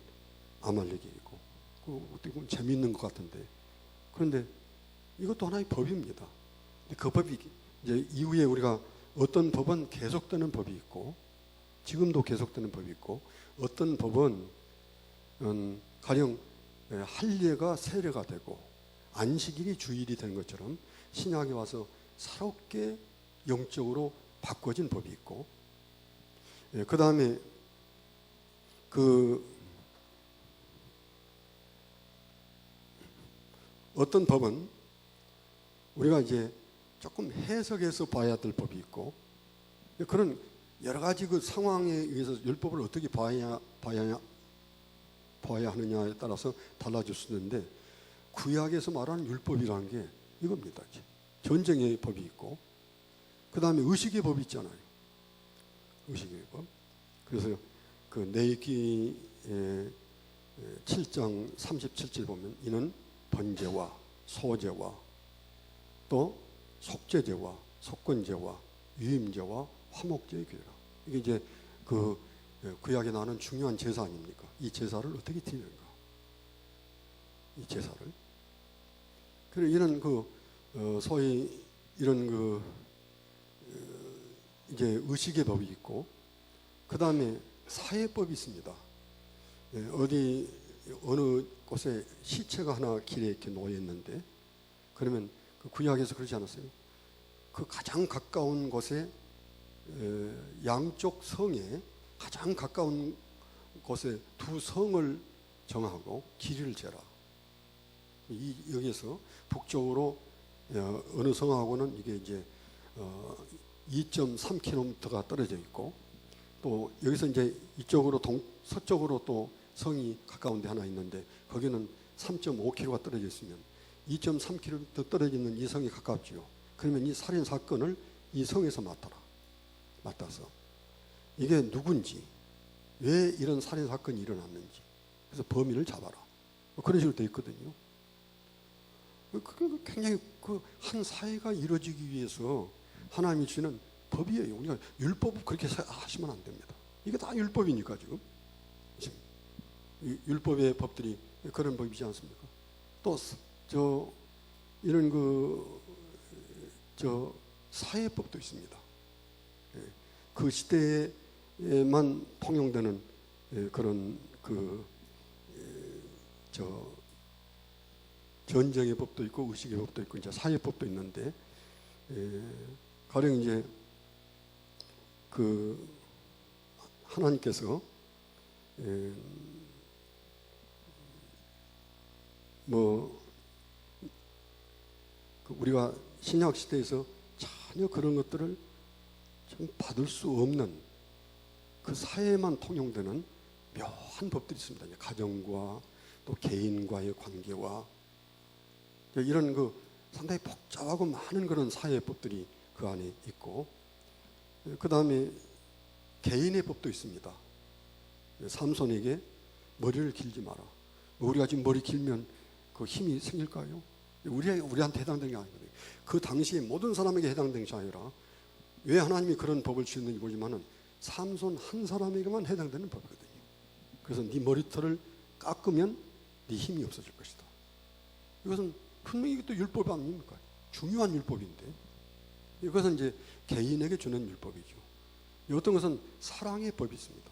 아말렉이 이기고 어떻게 보면 재미있는 것 같은데 그런데 이것도 하나의 법입니다. 그 법이 이제 이후에 우리가 어떤 법은 계속되는 법이 있고 지금도 계속되는 법이 있고 어떤 법은 가령 할례가 세례가 되고 안식일이 주일이 된 것처럼 신약에 와서 새롭게 영적으로 바꿔진 법이 있고 그 다음에 어떤 법은 우리가 이제 조금 해석해서 봐야 될 법이 있고 그런 여러 가지 그 상황에 의해서 율법을 어떻게 봐야 보아야 하느냐에 따라서 달라질 수 있는데 구약에서 말하는 율법이라는 게 이겁니다. 전쟁의 법이 있고 그 다음에 의식의 법이 있잖아요. 의식의 법. 그래서 그 레위기 7장 37절 보면 이는 번제와 소제와 또 속죄제와 속건제와 유임제와 화목제의 규례라. 이게 이제 그 구약에 나오는 중요한 제사 아닙니까? 이 제사를 어떻게 드리는가? 이 제사를. 그래 이런 소위 이런 이제 의식의 법이 있고 그 다음에 사회법이 있습니다. 어느 곳에 시체가 하나 길에 이렇게 놓여 있는데 그러면 그 구약에서 그러지 않았어요? 그 가장 가까운 곳에 양쪽 성에 가장 가까운 곳에 두 성을 정하고 길이를 재라. 여기에서 북쪽으로 어느 성하고는 이게 이제 2.3km가 떨어져 있고 또 여기서 이제 이쪽으로 서쪽으로 또 성이 가까운 데 하나 있는데 거기는 3.5km가 떨어져 있으면 2.3km 떨어져 있는 이 성이 가깝지요. 그러면 이 살인 사건을 이 성에서 맡아서 이게 누군지 왜 이런 살인 사건이 일어났는지 그래서 범인을 잡아라. 그런 식으로 되어 있거든요. 굉장히 한 사회가 이루어지기 위해서 하나님이 주시는 법이에요. 우리가 율법 그렇게 하시면 안 됩니다. 이게 다 율법이니까 지금 율법의 법들이 그런 법이지 않습니까? 또 이런 사회법도 있습니다. 그 시대에만 통용되는 그런 전쟁의 법도 있고 의식의 법도 있고 이제 사회법도 있는데 가령 이제 하나님께서 우리가 신약 시대에서 전혀 그런 것들을 좀 받을 수 없는 그 사회에만 통용되는 묘한 법들이 있습니다. 가정과 또 개인과의 관계와 이런 상당히 복잡하고 많은 그런 사회법들이 그 안에 있고 그 다음에 개인의 법도 있습니다. 삼손에게 머리를 길지 마라. 우리가 지금 머리 길면 그 힘이 생길까요? 우리한테 해당되는 게 아니거든요. 그 당시에 모든 사람에게 해당된 것이 아니라 왜 하나님이 그런 법을 주셨는지 모르지만은 삼손 한 사람에게만 해당되는 법이거든요. 그래서 네 머리털을 깎으면 네 힘이 없어질 것이다. 이것은 분명히 또 율법 아닙니까? 중요한 율법인데 이것은 이제 개인에게 주는 율법이죠. 어떤 것은 사랑의 법이 있습니다.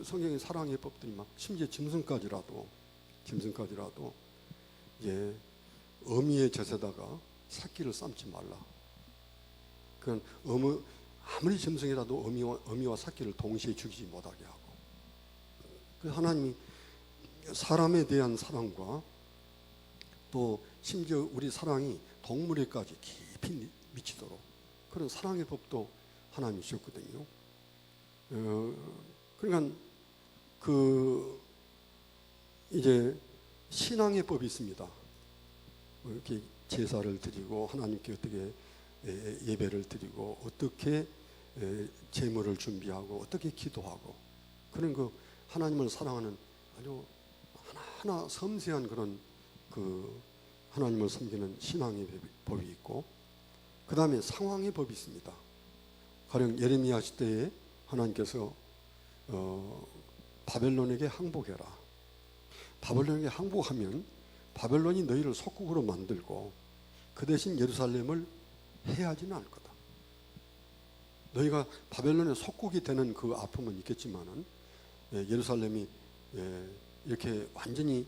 성경에 사랑의 법들이 막 심지어 짐승까지라도 이제 어미의 젖에다가 새끼를 삶지 말라. 그건 아무리 짐승이라도 어미와 새끼를 동시에 죽이지 못하게 하고 그래서 하나님이 사람에 대한 사랑과 또 심지어 우리 사랑이 동물에까지 깊이 미치도록 그런 사랑의 법도 하나님이 주셨거든요. 그러니까 이제 신앙의 법이 있습니다. 이렇게 제사를 드리고 하나님께 어떻게 예배를 드리고 어떻게 제물을 준비하고 어떻게 기도하고 그런 하나님을 사랑하는 아주 하나하나 섬세한 그런 하나님을 섬기는 신앙의 법이 있고 그 다음에 상황의 법이 있습니다. 가령 예레미야 시대에 하나님께서 바벨론에게 항복해라. 바벨론에게 항복하면 바벨론이 너희를 속국으로 만들고 그 대신 예루살렘을 해하지는 않을 거다. 너희가 바벨론의 속국이 되는 그 아픔은 있겠지만은 예루살렘이 이렇게 완전히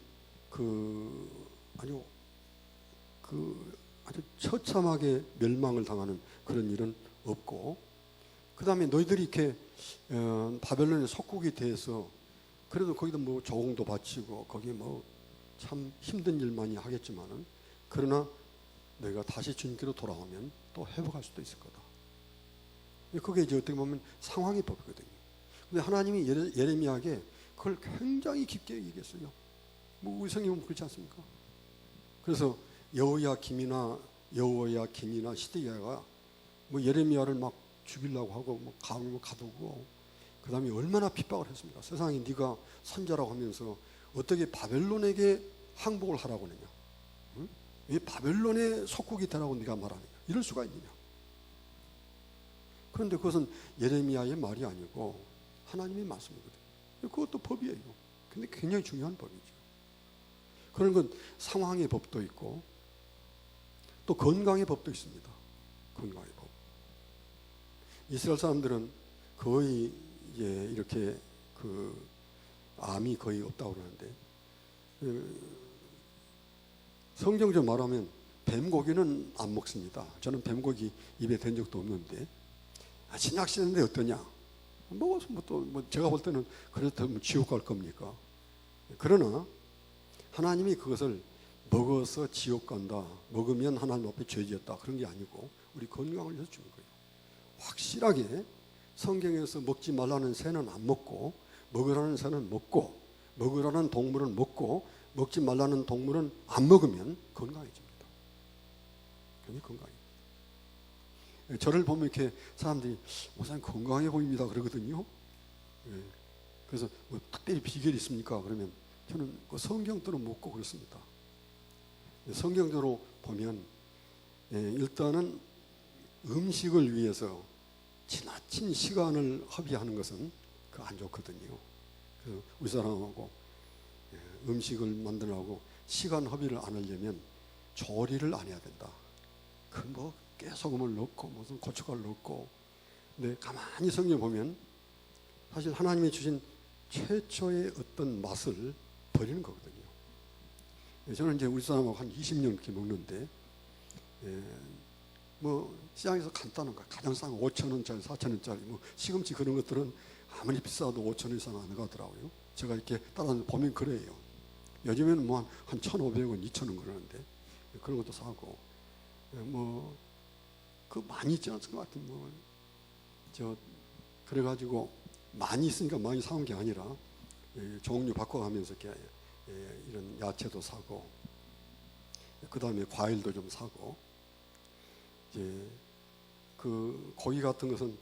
아주 처참하게 멸망을 당하는 그런 일은 없고 그 다음에 너희들이 이렇게 바벨론의 속국이 돼서 그래도 거기도 조공도 바치고 거기에 참 힘든 일 많이 하겠지만은 그러나 너희가 다시 주님께로 돌아오면 또 회복할 수도 있을 거다. 그게 이제 어떻게 보면 상황의 법이거든요. 근데 하나님이 예레미야에게 그걸 굉장히 깊게 얘기했어요. 뭐 우리 성경은 그렇지 않습니까? 그래서 여호야김이나 시드기야가 뭐 예레미야를 막 죽이려고 하고 뭐 가두고 그 다음에 얼마나 핍박을 했습니까? 세상에 네가 선자라고 하면서 어떻게 바벨론에게 항복을 하라고 하느냐? 응? 왜 바벨론의 속국이 되라고 네가 말하느냐? 이럴 수가 있느냐? 그런데 그것은 예레미야의 말이 아니고 하나님의 말씀이거든요. 그것도 법이에요. 근데 굉장히 중요한 법이죠. 그런 건 상황의 법도 있고 또 건강의 법도 있습니다. 건강의 법. 이스라엘 사람들은 거의 이제 이렇게 그 암이 거의 없다고 그러는데 성경적으로 말하면 뱀고기는 안 먹습니다. 저는 뱀고기 입에 댄 적도 없는데 신약 시대인데 어떠냐? 먹어서 뭐 제가 볼 때는 그렇다면 지옥 갈 겁니까? 그러나 하나님이 그것을 먹어서 지옥 간다, 먹으면 하나님 앞에 죄지었다 그런 게 아니고 우리 건강을 위해서 주는 거예요. 확실하게 성경에서 먹지 말라는 새는 안 먹고 먹으라는 새는 먹고 먹으라는 동물은 먹고 먹지 말라는 동물은 안 먹으면 건강해집니다. 굉장히 건강해요. 저를 보면 이렇게 사람들이 목사님 건강해 보입니다 그러거든요. 그래서 뭐 특별히 비결이 있습니까? 그러면 저는 그 성경대로 묻고 그렇습니다. 성경대로 보면 일단은 음식을 위해서 지나친 시간을 허비하는 것은 그 안 좋거든요. 그래서 우리 사람하고 음식을 만들라고 시간 허비를 안 하려면 조리를 안 해야 된다. 그 뭐 깨소금을 넣고 무슨 고춧가루 넣고 근데 가만히 성경 보면 사실 하나님이 주신 최초의 어떤 맛을 버리는 거거든요. 저는 이제 우리 사람하고 한 20년 이렇게 먹는데 뭐 시장에서 간단한 거 가장 싼 5,000원짜리 4,000원짜리 뭐 시금치 그런 것들은 아무리 비싸도 5,000원 이상 안 가더라고요. 제가 이렇게 따라서 보면 그래요. 요즘에는 뭐 한 1,500원, 2,000원 그러는데 그런 것도 사고 뭐 그 많이 있지 않습니까? 뭐 저 그래가지고 많이 있으니까 많이 사온 게 아니라 종류 바꿔가면서 이렇게 이런 야채도 사고 그 다음에 과일도 좀 사고 이제 그 고기 같은 것은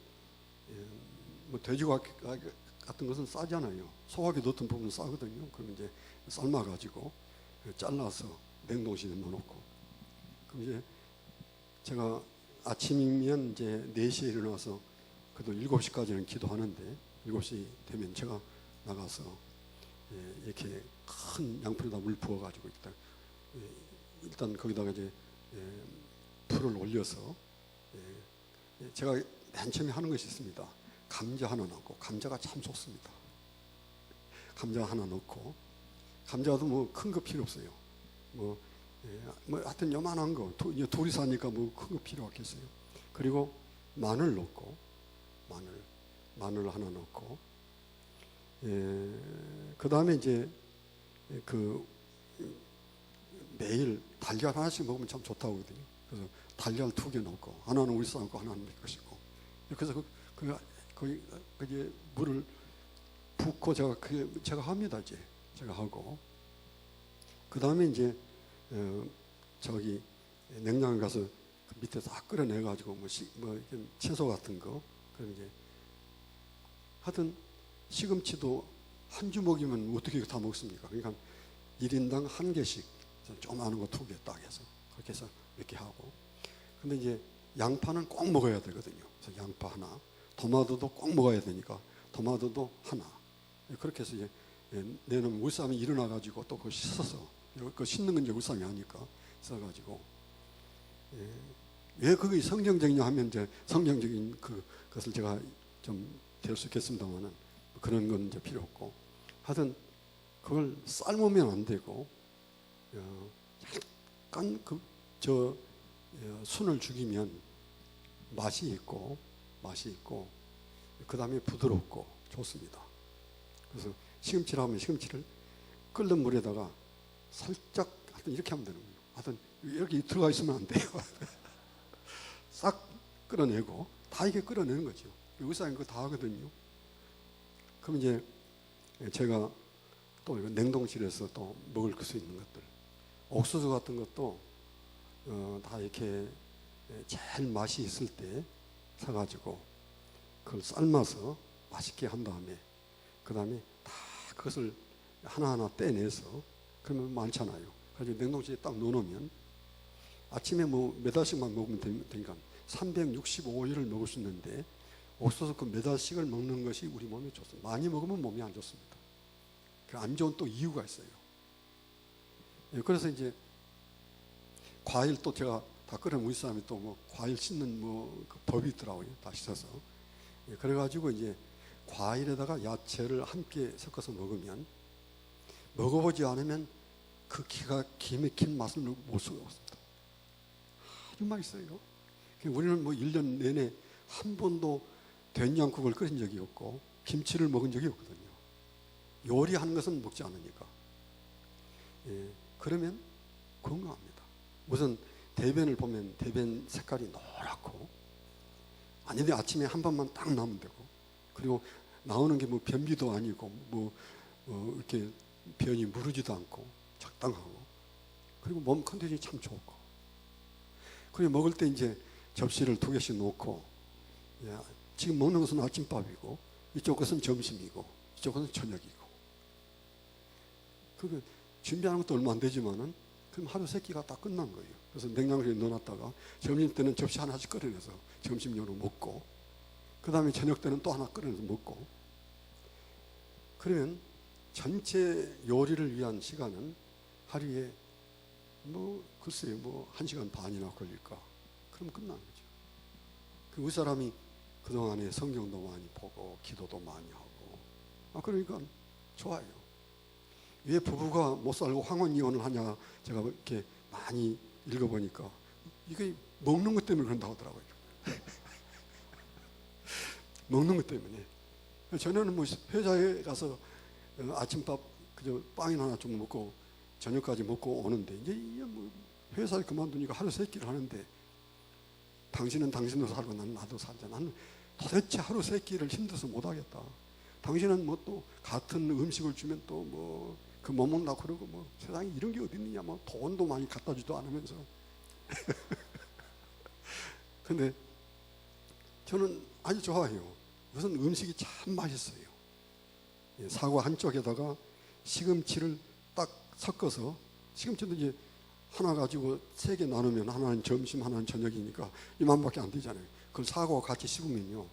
뭐 돼지고기 같은 것은 싸잖아요. 소고기 넣던 부분은 싸거든요. 그럼 이제 삶아가지고 잘라서 냉동실에 넣어놓고 그럼 이제 제가 아침이면 이제 4시에 일어나서 그래도 7시까지는 기도하는데 7시 되면 제가 나가서 이렇게 큰 양푼에다 물 부어가지고 일단 거기다가 이제 불을 올려서 제가 맨 처음에 하는 것이 있습니다. 감자 하나 넣고 감자가 참 좋습니다. 감자 하나 넣고 감자도 뭐 큰 거 필요 없어요. 뭐 하여튼 요만한 거 둘이 사니까 뭐 큰 거 필요 없겠어요. 그리고 마늘 넣고 마늘 하나 넣고 그 다음에 이제 그 매일 달걀 하나씩 먹으면 참 좋다고 하거든요. 그래서 달걀 2개 넣고 하나는 우리 사람 거 하나는 내 것이고 그래서 그 이제 물을 붓고 제가 합니다. 이제 제가 하고 그 다음에 이제 저기 냉장고에 가서 그 밑에 싹 끓여내가지고 뭐 채소 같은 거 그럼 이제 하여튼 시금치도 한 주먹이면 어떻게 다 먹습니까? 그러니까 1인당 1개씩 조그마한 거 2개 딱 해서 그렇게 해서 이렇게 하고 근데 이제 양파는 꼭 먹어야 되거든요. 그래서 양파 하나 토마토도 꼭 먹어야 되니까 토마토도 하나 그렇게 해서 이제 내는 우리 사람이 일어나가지고 또 그거 씻어서 그 씻는 건 이제 우리 사람이 하니까 써가지고 왜 그게 성경적이냐 하면 이제 성경적인 그것을 제가 좀 될 수 있겠습니다만은 그런 건 이제 필요 없고 하여튼 그걸 삶으면 안 되고 약간 순을 죽이면 맛이 있고 그 다음에 부드럽고 좋습니다. 그래서 시금치를 하면 시금치를 끓는 물에다가 살짝 하여튼 이렇게 하면 되는 거예요. 하여튼 이렇게 들어가 있으면 안 돼요. 싹 끌어내고 다 이게 끌어내는 거죠. 의사인 거 다 하거든요. 그럼 이제 제가 또 이거 냉동실에서 또 먹을 수 있는 것들, 옥수수 같은 것도 다 이렇게 제일 맛이 있을 때 사가지고 그걸 삶아서 맛있게 한 다음에 그 다음에 다 그것을 하나하나 떼내서 그러면 많잖아요. 그래서 냉동실에 딱 넣어놓으면 아침에 뭐 몇 알씩만 먹으면 되니까 365일을 먹을 수 있는데 옥수수 그 몇 알씩을 먹는 것이 우리 몸에 좋습니다. 많이 먹으면 몸이 안 좋습니다. 그 안 좋은 또 이유가 있어요. 그래서 이제 과일 또 제가 다 끓여면 우리 사람이 또 뭐 과일 씻는 그 법이 있더라고요. 다 씻어서. 그래가지고 이제 과일에다가 야채를 함께 섞어서 먹으면 먹어보지 않으면 그 기가 막힌 맛을 못 수가 없습니다. 아주 맛있어요. 우리는 뭐 1년 내내 한 번도 된장국을 끓인 적이 없고 김치를 먹은 적이 없거든요. 요리하는 것은 먹지 않으니까. 그러면 건강합니다. 우선 대변을 보면 대변 색깔이 노랗고 아닌데 아침에 한 번만 딱 나오면 되고 그리고 나오는 게 뭐 변비도 아니고 이렇게 변이 무르지도 않고 적당하고 그리고 몸 컨디션이 참 좋고 그리고 먹을 때 이제 접시를 2개씩 놓고 지금 먹는 것은 아침밥이고 이쪽 것은 점심이고 이쪽 것은 저녁이고 그게 준비하는 것도 얼마 안 되지만은 그럼 하루 3끼가 다 끝난 거예요. 그래서 냉장고에 넣어놨다가 점심 때는 접시 하나씩 끓여내서 점심용으로 먹고 그 다음에 저녁 때는 또 하나 끓여내서 먹고 그러면 전체 요리를 위한 시간은 하루에 글쎄요 1시간 반이나 걸릴까 그럼 끝난 거죠. 우리 사람이 그동안에 성경도 많이 보고 기도도 많이 하고 그러니까 좋아요. 왜 부부가 못 살고 황혼 이혼을 하냐 제가 이렇게 많이 읽어보니까 이게 먹는 것 때문에 그런다고 하더라고요. 먹는 것 때문에. 전에는 회사에 가서 아침밥 그저 빵이나 하나 좀 먹고 저녁까지 먹고 오는데 이제 회사를 그만두니까 하루 3끼를 하는데 당신은 당신도 살고 나는 나도 살자. 나는 도대체 하루 3끼를 힘들어서 못하겠다. 당신은 또 같은 음식을 주면 또 그 못 먹나 그러고 세상에 이런 게 어디 있느냐 돈도 많이 갖다 주도 않으면서 근데 저는 아주 좋아해요. 우선 음식이 참 맛있어요. 사과 한쪽에다가 시금치를 딱 섞어서 시금치도 이제 하나 가지고 3개 나누면 하나는 점심 하나는 저녁이니까 이만밖에 안 되잖아요. 그걸 사과와 같이 씹으면요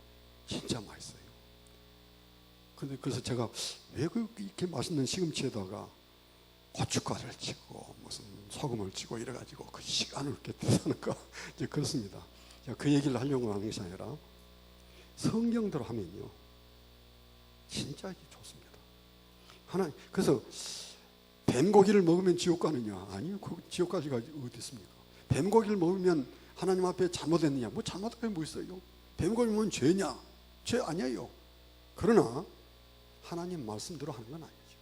진짜 맛있어요. 근데 그래서 제가 왜 이렇게 맛있는 시금치에다가 고춧가루를 치고 무슨 소금을 치고 이래가지고 그 시간을 이렇게 대사는가 이제 그렇습니다. 제가 그 얘기를 하려고 하는 것이 아니라 성경대로 하면요 진짜 좋습니다. 그래서 뱀고기를 먹으면 지옥 가느냐? 아니요, 지옥 가기가 어디 있습니까? 뱀고기를 먹으면 하나님 앞에 잘못했느냐? 잘못한 게 뭐 있어요? 뱀고기 먹으면 죄냐? 죄 아니에요. 그러나 하나님 말씀대로 하는 건 아니죠.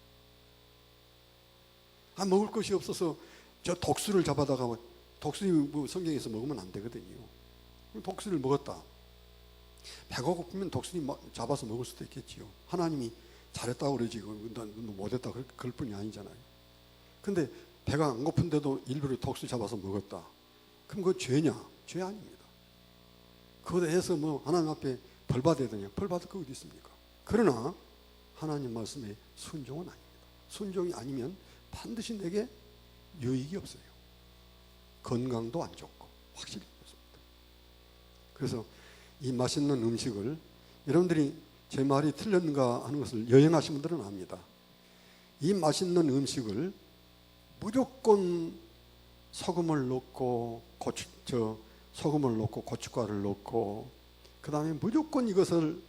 먹을 것이 없어서 저 독수리를 잡아다가 독수리 성경에서 먹으면 안 되거든요. 독수리를 먹었다. 배가 고프면 독수리 잡아서 먹을 수도 있겠지요. 하나님이 잘했다고 그러지 못했다 그럴 뿐이 아니잖아요. 근데 배가 안 고픈데도 일부러 독수리 잡아서 먹었다. 그럼 그거 죄냐? 죄 아닙니다. 그거에 대해서 하나님 앞에 벌 받아야 되냐? 벌 받을 거 어디 있습니까? 그러나 하나님 말씀에 순종은 아닙니다. 순종이 아니면 반드시 내게 유익이 없어요. 건강도 안 좋고 확실히 그렇습니다. 그래서 이 맛있는 음식을 여러분들이 제 말이 틀렸는가 하는 것을 여행하신 분들은 압니다. 이 맛있는 음식을 무조건 소금을 넣고 소금을 넣고 고춧가루를 넣고 그 다음에 무조건 이것을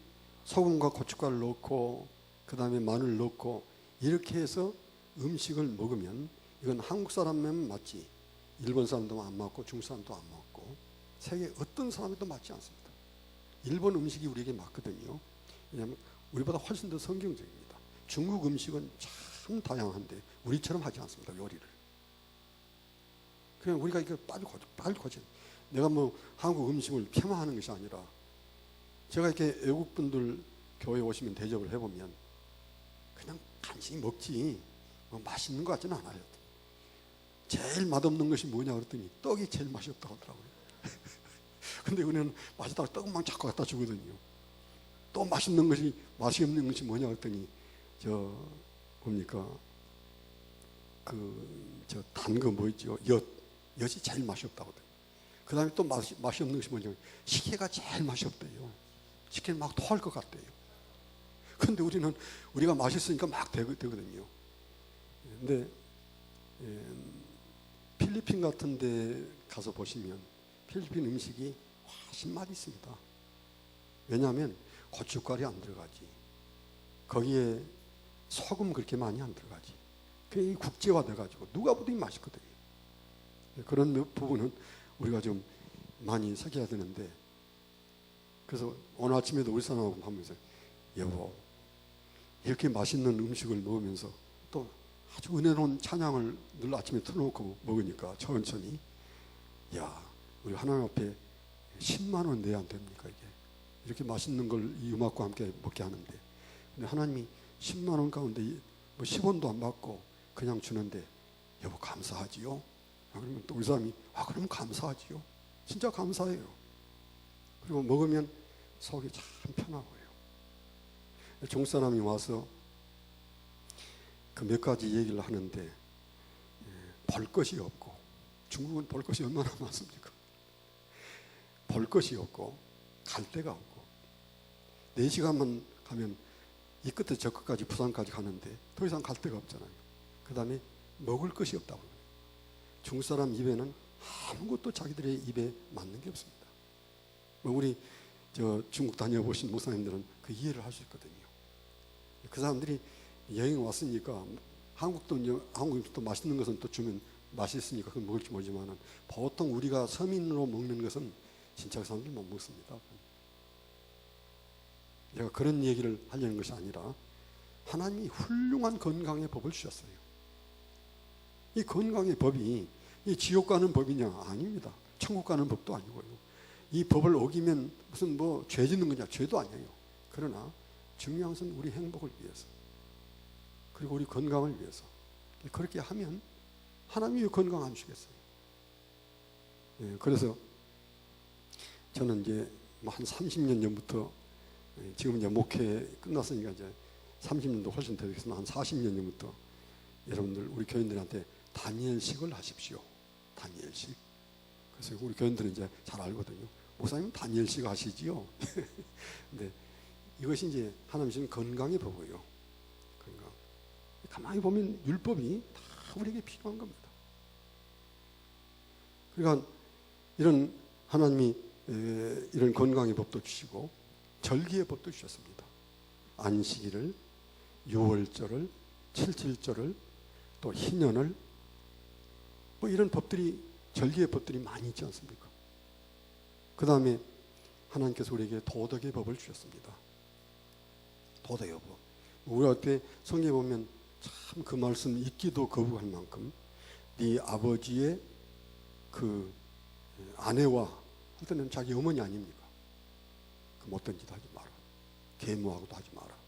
소금과 고춧가루를 넣고 그 다음에 마늘 넣고 이렇게 해서 음식을 먹으면 이건 한국 사람만 맞지 일본 사람도 안 맞고 중국 사람도 안 맞고 세계 어떤 사람도 맞지 않습니다. 일본 음식이 우리에게 맞거든요. 왜냐하면 우리보다 훨씬 더 성경적입니다. 중국 음식은 참 다양한데 우리처럼 하지 않습니다. 요리를. 그냥 우리가 이거 빨리 고쳐. 내가 한국 음식을 폄하하는 것이 아니라 제가 이렇게 외국 분들 교회 오시면 대접을 해보면 그냥 간신히 먹지 뭐 맛있는 것 같지는 않아요. 제일 맛없는 것이 뭐냐 그랬더니 떡이 제일 맛이 없다고 하더라고요. 근데 우리는 맛있다고 떡만 자꾸 갖다 주거든요. 또 맛있는 것이 맛이 없는 것이 뭐냐 그랬더니 뭡니까 저 단 거 뭐 있죠? 엿이 제일 맛이 없다고 하더라고요. 그 다음에 또 맛이 없는 것이 뭐냐, 식혜가 제일 맛이 없대요. 식혜는 막 토할 것 같대요. 근데 우리가 맛있으니까 막 되거든요. 근데 필리핀 같은 데 가서 보시면 필리핀 음식이 훨씬 맛있습니다. 왜냐하면 고춧가루 안 들어가지, 거기에 소금 그렇게 많이 안 들어가지. 그게 국제화 돼가지고 누가 보든 맛있거든요. 그런 부분은 우리가 좀 많이 새겨야 되는데, 그래서 오늘 아침에도 우리 사람하고 하면서 여보, 이렇게 맛있는 음식을 먹으면서 또 아주 은혜로운 찬양을 늘 아침에 틀어놓고 먹으니까 천천히, 야, 우리 하나님 앞에 10만 원 내야 안 됩니까? 이렇게 맛있는 걸 이 음악과 함께 먹게 하는데, 근데 하나님이 10만 원 가운데 뭐 10원도 안 받고 그냥 주는데 여보 감사하지요? 그러면 또 우리 사람이 그럼 감사하지요? 진짜 감사해요. 그리고 먹으면 속이 참 편하고요. 종사람이 와서 그 몇 가지 얘기를 하는데, 볼 것이 없고, 중국은 볼 것이 얼마나 많습니까? 볼 것이 없고 갈 데가 없고, 4시간만 가면 이 끝에 저 끝까지 부산까지 가는데 더 이상 갈 데가 없잖아요. 그 다음에 먹을 것이 없다고. 중국 사람 입에는 아무것도 자기들의 입에 맞는 게 없습니다. 우리 중국 다녀보신 목사님들은 그 이해를 할 수 있거든요. 그 사람들이 여행 왔으니까 한국 음식도 맛있는 것은 또 주면 맛있으니까 그건 먹을지 모르지만, 보통 우리가 서민으로 먹는 것은 진짜 그 사람들 못 먹습니다. 제가 그런 얘기를 하려는 것이 아니라, 하나님이 훌륭한 건강의 법을 주셨어요. 이 건강의 법이 이 지옥 가는 법이냐? 아닙니다. 천국 가는 법도 아니고요. 이 법을 어기면 무슨 뭐 죄 짓는 거냐? 죄도 아니에요. 그러나 중요한 것은 우리 행복을 위해서, 그리고 우리 건강을 위해서. 그렇게 하면 하나님이 건강 안 주겠어요. 그래서 저는 이제 한 30년 전부터, 지금 이제 목회 끝났으니까 이제 30년도 훨씬 되겠지만 한 40년 전부터 여러분들 우리 교인들한테 다니엘식을 하십시오. 다니엘식. 그래서 우리 교인들은 이제 잘 알거든요. 목사님 다니엘식 하시지요. 근데 이것이 이제 하나님 주신 건강의 법이에요. 건강. 가만히 보면 율법이 다 우리에게 필요한 겁니다. 그러니까 이런 하나님이 이런 건강의 법도 주시고 절기의 법도 주셨습니다. 안식일을, 유월절을, 칠칠절을, 또 희년을, 뭐 이런 법들이, 절기의 법들이 많이 있지 않습니까? 그 다음에 하나님께서 우리에게 도덕의 법을 주셨습니다. 도덕의 법. 우리가 때 성경에 보면 참 그 말씀 읽기도 거부할 만큼, 네 아버지의 그 아내와 할 때는 자기 어머니 아닙니까? 그 못된 짓 하지 마라. 계모하고도 하지 마라.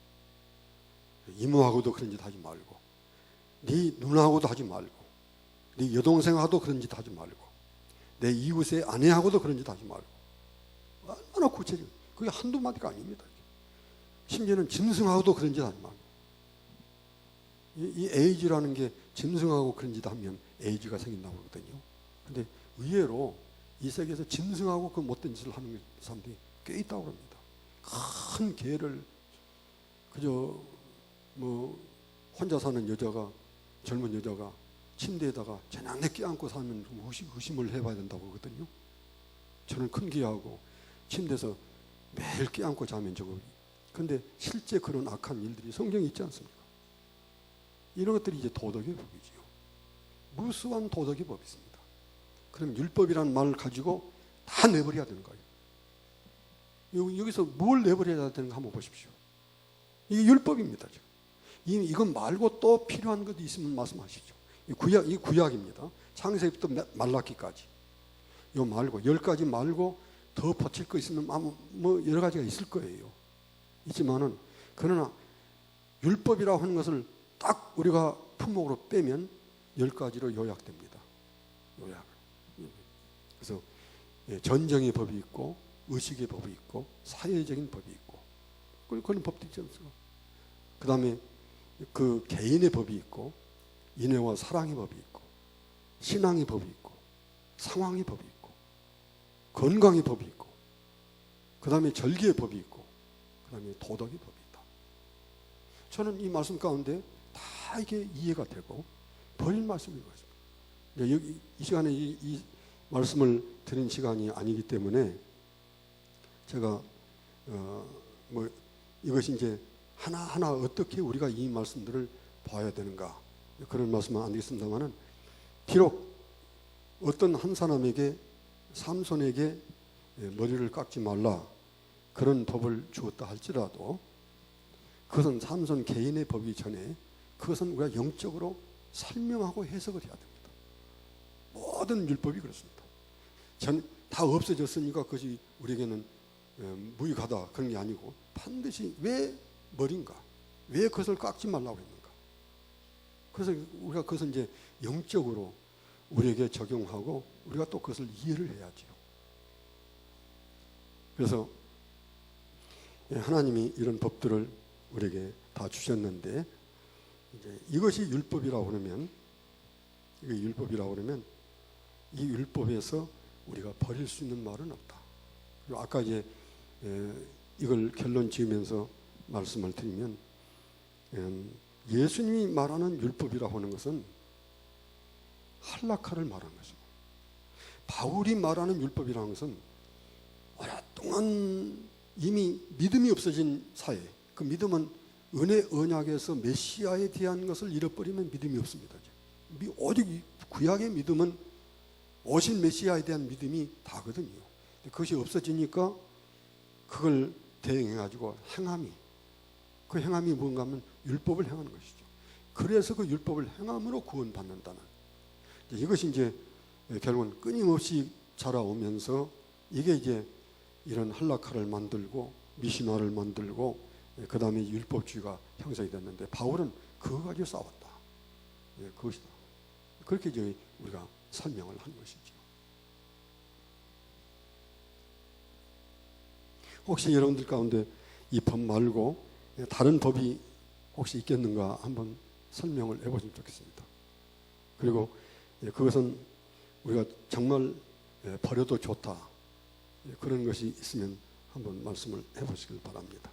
이모하고도 그런 짓 하지 말고, 네 누나하고도 하지 말고, 네 여동생하고도 그런 짓 하지 말고, 내 이웃의 아내하고도 그런 짓 하지 말고. 얼마나 구체적. 그게 한두 마디가 아닙니다. 심지어는 짐승하고도 그런 짓 하지 말고. 이 에이즈라는 게 짐승하고 그런 짓 하면 에이즈가 생긴다고 그러거든요. 근데 의외로 이 세계에서 짐승하고 그 못된 짓을 하는 사람들이 꽤 있다고 합니다. 큰 개를 그저 뭐 혼자 사는 여자가, 젊은 여자가 침대에다가 저녁내 껴안고 사면 의심을 해봐야 된다고 그러거든요. 저는 큰 개하고 침대에서 매일 껴안고 자면 저거. 근데 실제 그런 악한 일들이 성경에 있지 않습니까? 이런 것들이 이제 도덕의 법이지요. 무수한 도덕의 법이 있습니다. 그럼 율법이라는 말을 가지고 다 내버려야 되는 거예요. 여기서 뭘 내버려야 되는가 한번 보십시오. 이게 율법입니다. 이건 말고 또 필요한 것이 있으면 말씀하시죠. 이 구약입니다. 창세기부터 말라기까지. 이거 말고 10가지 말고 더 고칠 거 있으면 뭐 여러 가지가 있을 거예요. 있지만은, 그러나 율법이라고 하는 것을 딱 우리가 품목으로 빼면 10가지로 요약됩니다. 요약. 그래서 전쟁의 법이 있고 의식의 법이 있고 사회적인 법이 있고 그런 법도 있지 않습니까? 그 다음에 그 개인의 법이 있고 인애와 사랑의 법이 있고 신앙의 법이 있고 상황의 법이 있고 건강의 법이 있고 그 다음에 절기의 법이 있고 그 다음에 도덕의 법이 있다. 저는 이 말씀 가운데 다 이게 이해가 되고 버릴 말씀인 것입니다. 여기 이 시간에 이 말씀을 드린 시간이 아니기 때문에 제가 뭐 이것이 이제 하나하나 어떻게 우리가 이 말씀들을 봐야 되는가 그런 말씀은 안 되겠습니다만은 비록 어떤 한 사람에게 삼손에게 머리를 깎지 말라 그런 법을 주었다 할지라도 그것은 삼손 개인의 법이기 전에 그것은 우리가 영적으로 설명하고 해석을 해야 됩니다. 모든 율법이 그렇습니다. 다 없어졌으니까 그것이 우리에게는 무익하다 그런 게 아니고 반드시 왜 머리인가? 왜 그것을 깎지 말라고 했는가? 그래서 우리가 그것을 이제 영적으로 우리에게 적용하고 우리가 또 그것을 이해를 해야죠. 그래서 하나님이 이런 법들을 우리에게 다 주셨는데 이제 이것이 율법이라고 그러면 이게 율법이라고 그러면 이 율법에서 우리가 버릴 수 있는 말은 없다. 그리고 아까 이제 이걸 결론 지으면서 말씀을 드리면 예수님이 말하는 율법이라고 하는 것은 할라카를 말하는 것입니다. 바울이 말하는 율법이라는 것은 오랫동안 이미 믿음이 없어진 사회, 그 믿음은 은혜 언약에서 메시아에 대한 것을 잃어버리면 믿음이 없습니다. 오직 구약의 믿음은 오신 메시아에 대한 믿음이 다거든요. 그것이 없어지니까 그걸 대행해가지고 행함이, 그 행함이 뭔가 하면 율법을 행하는 것이죠. 그래서 그 율법을 행함으로 구원받는다는, 이것이 이제 결국은 끊임없이 자라오면서 이게 이제 이런 할라카를 만들고 미시나를 만들고 그 다음에 율법주의가 형성이 됐는데 바울은 그거 가지고 싸웠다. 그것이다. 그렇게 이제 우리가 설명을 한 것이죠. 혹시 여러분들 가운데 이 법 말고 다른 법이 혹시 있겠는가 한번 설명을 해보시면 좋겠습니다. 그리고 그것은 우리가 정말 버려도 좋다. 그런 것이 있으면 한번 말씀을 해보시길 바랍니다.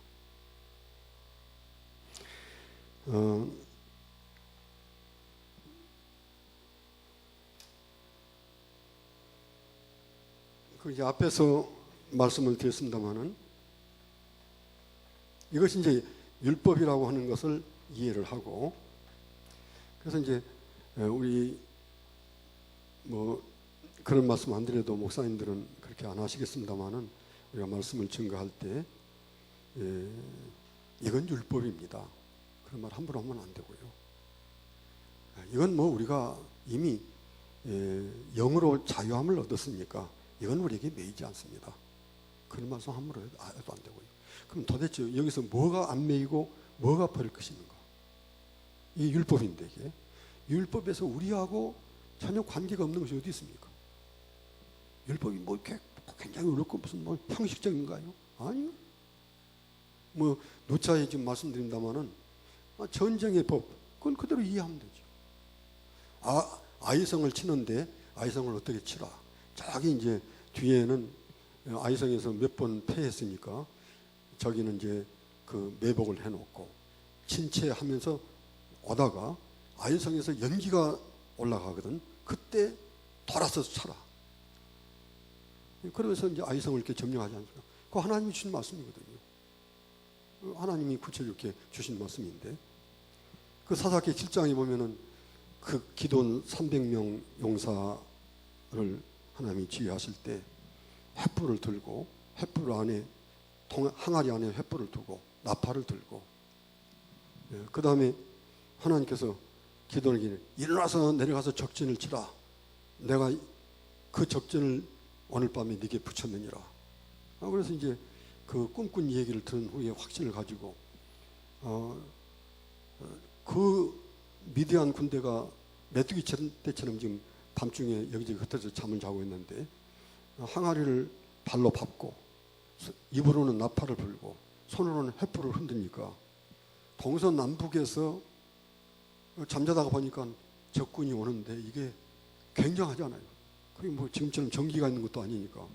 그 이제 앞에서 말씀을 드렸습니다만은 이것이 이제 율법이라고 하는 것을 이해를 하고, 그래서 이제 우리 뭐 그런 말씀 안 드려도 목사님들은 그렇게 안 하시겠습니다만은 우리가 말씀을 증거할 때 이건 율법입니다. 그런 말 함부로 하면 안 되고요. 이건 뭐 우리가 이미 영으로 자유함을 얻었으니까 이건 우리에게 매이지 않습니다. 그런 말씀 함부로 해도 안 되고요. 그럼 도대체 여기서 뭐가 안 매이고 뭐가 버릴 것인가? 이 율법인데 이게 율법에서 우리하고 전혀 관계가 없는 것이 어디 있습니까? 율법이 뭐 이렇게 굉장히 어렵고 무슨 뭐 형식적인가요? 아니요. 뭐 누차에 지금 말씀드린다마는 전쟁의 법 그건 그대로 이해하면 되죠. 아이성을 치는데 아이성을 어떻게 치라? 저기 이제 뒤에는 아이성에서 몇 번 패했으니까 저기는 이제 그 매복을 해놓고 친체하면서 오다가 아이성에서 연기가 올라가거든. 그때 돌아서 쳐라. 그러면서 이제 아이성을 이렇게 점령하지 않습니까? 그거 하나님이 주신 말씀이거든요. 하나님이 구체적으로 이렇게 주신 말씀인데 그 사사기 7장에 보면은 그 기돈 300명 용사를 하나님이 지휘하실 때 횃불을 들고 횃불 안에 항아리 안에 횃불을 두고 나팔을 들고 그 다음에 하나님께서 기도하기를 일어나서 내려가서 적진을 치라. 내가 그 적진을 오늘 밤에 네게 붙였느니라. 그래서 이제 그 꿈꾼 얘기를 들은 후에 확신을 가지고 그 미디안 군대가 메뚜기 때처럼 지금 밤중에 여기저기 흩어져 잠을 자고 있는데 항아리를 발로 밟고 입으로는 나팔을 불고 손으로는 횃불을 흔드니까 동서남북에서 잠자다가 보니까 적군이 오는데 이게 굉장하잖아요. 그게 뭐 지금처럼 전기가 있는 것도 아니니까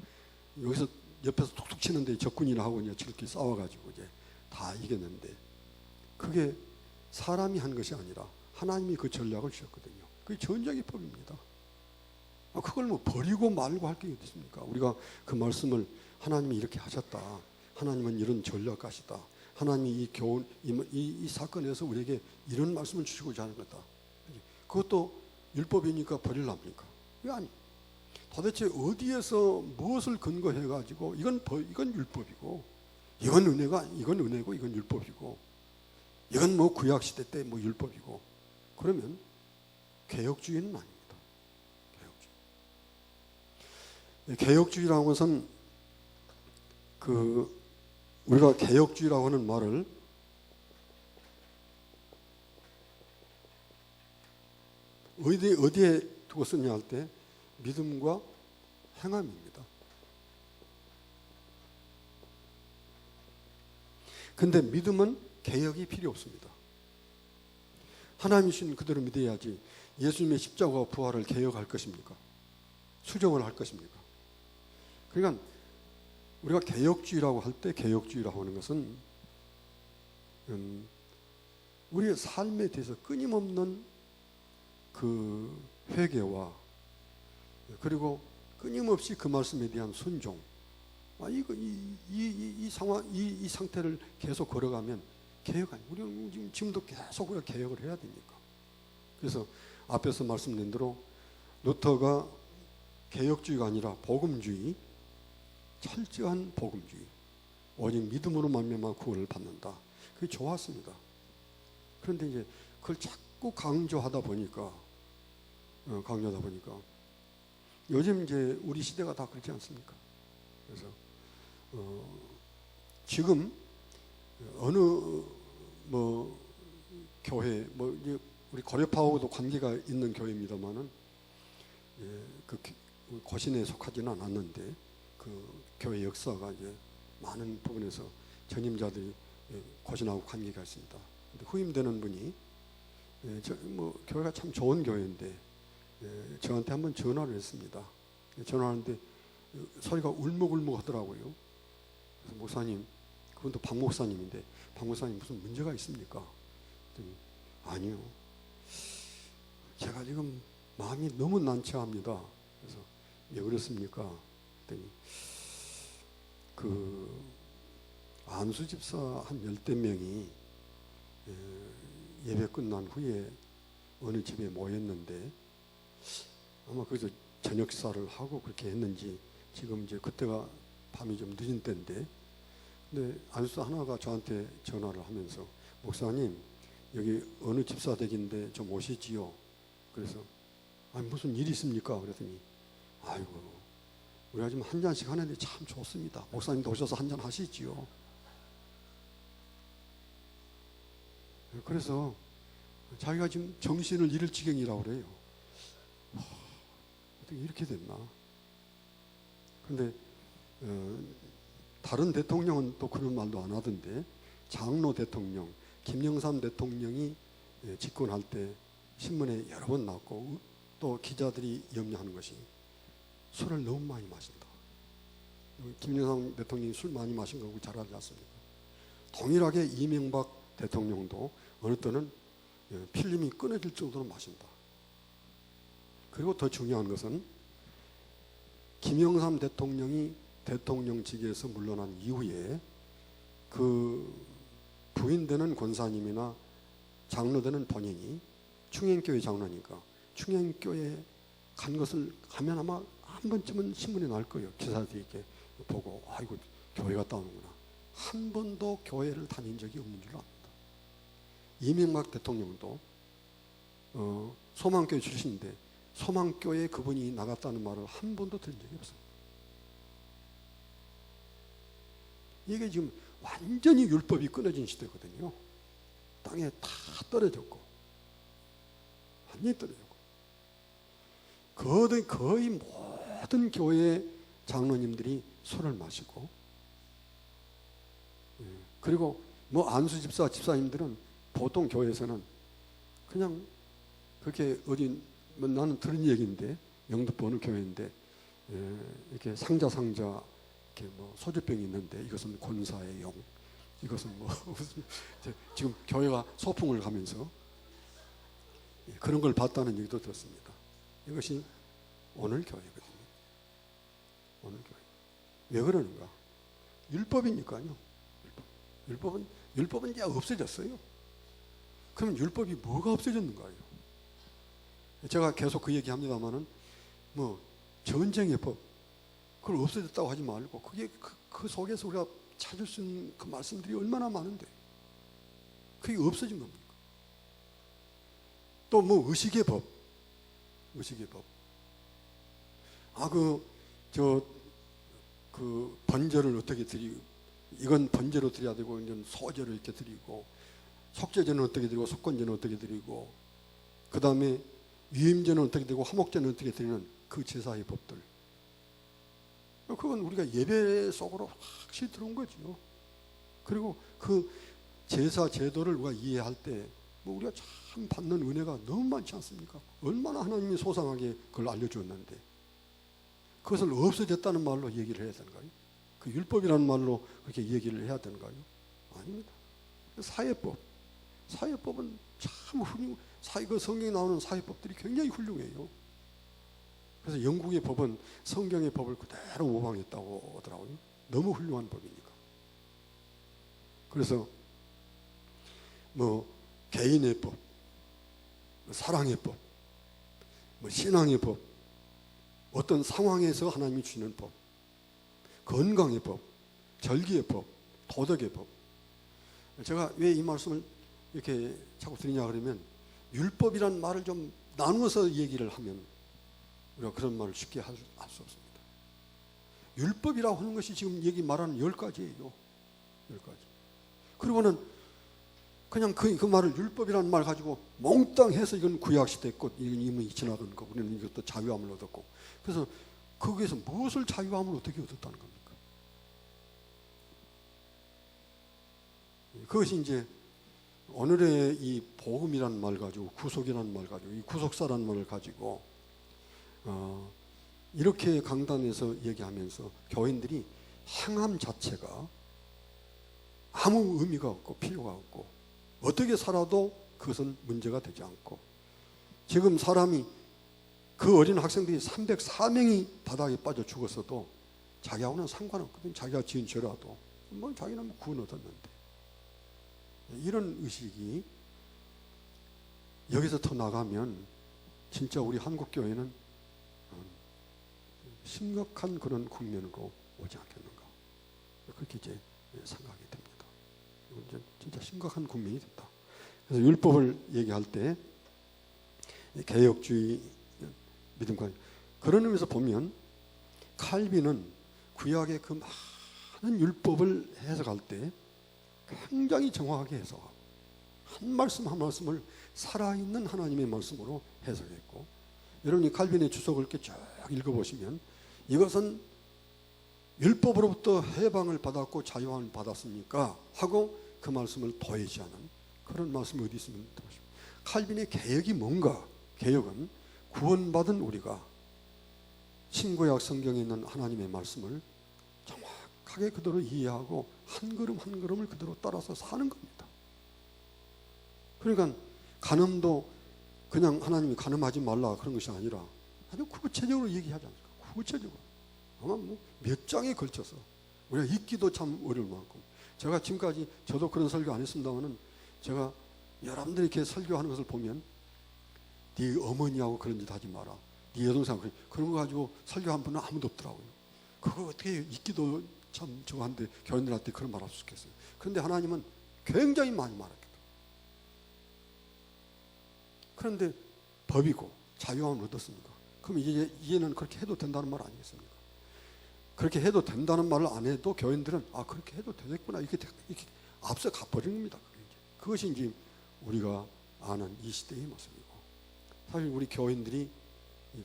여기서 옆에서 툭툭 치는데 적군이라 하고 이제 저렇게 싸워가지고 이제 다 이겼는데 그게 사람이 한 것이 아니라 하나님이 그 전략을 주셨거든요. 그게 전쟁의 법입니다. 그걸 뭐 버리고 말고 할 게 어디 있습니까? 우리가 그 말씀을 하나님이 이렇게 하셨다. 하나님은 이런 전략가시다. 하나님이 이 교훈, 이 사건에서 우리에게 이런 말씀을 주시고자 하는 거다. 그것도 율법이니까 버리랍니까? 왜 아니? 도대체 어디에서 무엇을 근거해 가지고 이건 율법이고 이건 은혜고 이건 율법이고 이건 뭐 구약 시대 때 뭐 율법이고 그러면 개혁주의는 아닙니다. 개혁주의라는 것은 우리가 개혁주의라고 하는 말을 어디에 두고 쓰냐 할 때 믿음과 행함입니다. 근데 믿음은 개혁이 필요 없습니다. 하나님이신 그대로 믿어야지 예수님의 십자가와 부활을 개혁할 것입니까? 수정을 할 것입니까? 그러니까 우리가 개혁주의라고 할 때 개혁주의라고 하는 것은 우리의 삶에 대해서 끊임없는 그 회개와 그리고 끊임없이 그 말씀에 대한 순종. 이 상황, 이 상태를 계속 걸어가면 개혁 아니에요. 우리는 지금도 계속 우리가 개혁을 해야 되니까. 그래서 앞에서 말씀드린 대로 루터가 개혁주의가 아니라 복음주의, 철저한 복음주의, 오직 믿음으로 말미암아 구원을 받는다. 그게 좋았습니다. 그런데 이제 그걸 자꾸 강조하다 보니까 요즘 이제 우리 시대가 다 그렇지 않습니까? 그래서 지금 어느 뭐 교회 뭐 이제 우리 고려파하고도 관계가 있는 교회입니다만은 그 고신에 속하지는 않았는데 그 교회 역사가 이제 많은 부분에서 전임자들이 고신하고 관계가 있습니다. 근데 후임되는 분이 뭐 교회가 참 좋은 교회인데 저한테 한번 전화를 했습니다. 전화하는데 소리가 울먹울먹 하더라고요. 그래서 목사님, 그분도 박 목사님인데 박 목사님 무슨 문제가 있습니까? 그랬더니 아니요. 제가 지금 마음이 너무 난처합니다. 그래서 왜 그렇습니까? 그랬더니 그 안수 집사 한 10대 명이 예배 끝난 후에 어느 집에 모였는데 아마 거기서 저녁 식사를 하고 그렇게 했는지 지금 이제 그때가 밤이 좀 늦은 때인데 근데 안수 하나가 저한테 전화를 하면서 목사님 여기 어느 집사 댁인데 좀 오시지요. 그래서 아니 무슨 일이 있습니까? 그랬더니 아이고 우리가 지금 한 잔씩 하는데 참 좋습니다. 목사님도 오셔서 한 잔 하시지요. 그래서 자기가 지금 정신을 잃을 지경이라고 그래요. 어떻게 이렇게 됐나? 근데 다른 대통령은 또 그런 말도 안 하던데 장로 대통령, 김영삼 대통령이 집권할 때 신문에 여러 번 나왔고 또 기자들이 염려하는 것이 술을 너무 많이 마신다. 김영삼 대통령이 술 많이 마신 거 잘 알지 않습니까? 동일하게 이명박 대통령도 어느 때는 필름이 끊어질 정도로 마신다. 그리고 더 중요한 것은 김영삼 대통령이 대통령직에서 물러난 이후에 그 부인되는 권사님이나 장로되는 본인이 충행교회 장로니까 충행교회 간 것을 가면 아마 한 번쯤은 신문에 날 거예요. 기사들이 이렇게 보고 아이고 교회 갔다 오는구나. 한 번도 교회를 다닌 적이 없는 줄로 압니다. 이명박 대통령도 소망교회 출신인데 소망교회 그분이 나갔다는 말을 한 번도 들은 적이 없어요. 이게 지금 완전히 율법이 끊어진 시대거든요. 땅에 다 떨어졌고 완전히 떨어졌고 거의 모든 교회 장로님들이 술을 마시고 그리고 뭐 안수 집사님들은 보통 교회에서는 그냥 그렇게 어디 뭐 나는 들은 얘기인데 영등포 어느 교회인데 이렇게 상자 이렇게 뭐 소주병이 있는데 이것은 권사의 용, 이것은 뭐 지금 교회가 소풍을 가면서 그런 걸 봤다는 얘기도 들었습니다. 이것이 오늘 교회거든요. 오늘 교회. 왜 그러는가? 율법이니까요. 율법은 이제 없어졌어요. 그럼 율법이 뭐가 없어졌는가요? 제가 계속 그 얘기 합니다만은 뭐 전쟁의 법 그걸 없어졌다고 하지 말고 그게 그 속에서 우리가 찾을 수 있는 그 말씀들이 얼마나 많은데 그게 없어진 겁니까? 또 뭐 의식의 법. 그 번제를 어떻게 드리고 이건 번제로 드려야 되고 이제 소제로 이렇게 드리고 속죄제는 어떻게 드리고 속건제는 어떻게 드리고 그 다음에 위임제는 어떻게 되고 화목제는 어떻게 드리는 그 제사의 법들. 그건 우리가 예배 속으로 확실히 들어온 거죠. 그리고 그 제사 제도를 우리가 이해할 때 뭐 우리가 참 받는 은혜가 너무 많지 않습니까? 얼마나 하나님이 소상하게 그걸 알려주었는데 그것을 없어졌다는 말로 얘기를 해야 되는가요? 그 율법이라는 말로 그렇게 얘기를 해야 되는가요? 아닙니다. 사회법은 참 그 성경에 나오는 사회법들이 굉장히 훌륭해요. 그래서 영국의 법은 성경의 법을 그대로 모방했다고 하더라고요. 너무 훌륭한 법이니까. 그래서 뭐 개인의 법, 사랑의 법, 뭐 신앙의 법, 어떤 상황에서 하나님이 주시는 법, 건강의 법, 절기의 법, 도덕의 법. 제가 왜 이 말씀을 이렇게 자꾸 드리냐 그러면 율법이란 말을 좀 나누어서 얘기를 하면 우리가 그런 말을 쉽게 할 수 없습니다. 율법이라고 하는 것이 지금 얘기 말하는 10가지예요. 10가지. 그리고는 그냥 그 말을 율법이라는 말 가지고 몽땅 해서 이건 구약시대 것, 이건 이미 지나간 거, 우리는 이것도 자유함을 얻었고. 그래서 거기에서 무엇을 자유함을 어떻게 얻었다는 겁니까? 그것이 이제 오늘의 이 복음이라는 말 가지고 구속이라는 말 가지고 이 구속사라는 말을 가지고 이렇게 강단에서 얘기하면서 교인들이 행함 자체가 아무 의미가 없고 필요가 없고 어떻게 살아도 그것은 문제가 되지 않고 지금 사람이 그 어린 학생들이 304명이 바닥에 빠져 죽었어도 자기하고는 상관없거든. 자기가 지은 죄라도 뭐 자기는 구원 얻었는데 이런 의식이 여기서 더 나가면 진짜 우리 한국교회는 심각한 그런 국면으로 오지 않겠는가 그렇게 이제 생각이 됩니다. 이건 진짜 심각한 국면이 됐다. 그래서 율법을 얘기할 때 개혁주의 믿음과 그런 의미에서 보면 칼빈은 구약의 그 많은 율법을 해석할 때 굉장히 정확하게 해석하고 한 말씀 한 말씀을 살아있는 하나님의 말씀으로 해석했고 여러분이 칼빈의 주석을 이렇게 쭉 읽어보시면 이것은 율법으로부터 해방을 받았고 자유함을 받았습니까? 하고 그 말씀을 도외시하는 그런 말씀이 어디 있으면 칼빈의 개혁이 뭔가? 개혁은 구원받은 우리가 신구약 성경에 있는 하나님의 말씀을 정확하게 그대로 이해하고 한 걸음 한 걸음을 그대로 따라서 사는 겁니다. 그러니까 간음도 그냥 하나님이 간음하지 말라 그런 것이 아니라 아주 구체적으로 얘기하지 않습니까? 구체적으로 아마 뭐 몇 장에 걸쳐서 우리가 읽기도 참 어려울 만큼 제가 지금까지 저도 그런 설교 안 했습니다만은 제가 여러분들이 이렇게 설교하는 것을 보면 네 어머니하고 그런 짓 하지 마라. 네 여동생 그런 거 가지고 설교한 분은 아무도 없더라고요. 그거 어떻게 읽기도 참 저한테 교인들한테 그런 말 할 수 있겠어요. 그런데 하나님은 굉장히 많이 말했거든. 그런데 법이고 자유함을 얻었습니까? 그럼 이제는 그렇게 해도 된다는 말 아니겠습니까? 그렇게 해도 된다는 말을 안 해도 교인들은 아 그렇게 해도 되겠구나 이렇게 앞서 가버리는 겁니다. 그것이 이제 우리가 아는 이 시대의 모습이고, 사실 우리 교인들이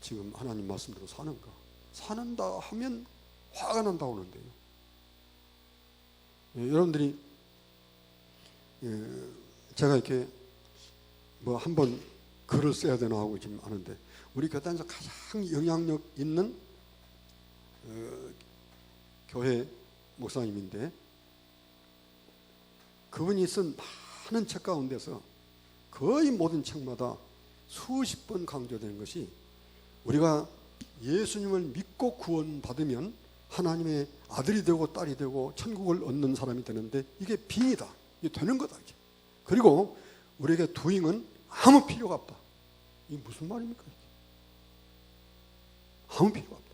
지금 하나님 말씀대로 사는가? 사는다 하면 화가 난다고 하는데요. 여러분들이 제가 이렇게 뭐 한번 글을 써야 되나 하고 지금 하는데, 우리 교단에서 가장 영향력 있는 교회 목사님인데, 그분이 쓴 많은 책 가운데서 거의 모든 책마다 수십 번 강조되는 것이, 우리가 예수님을 믿고 구원받으면 하나님의 아들이 되고 딸이 되고 천국을 얻는 사람이 되는데, 이게 빙이다, 이게 되는 거다. 그리고 우리에게 도잉은 아무 필요가 없다. 이게 무슨 말입니까? 아무 필요가 없다.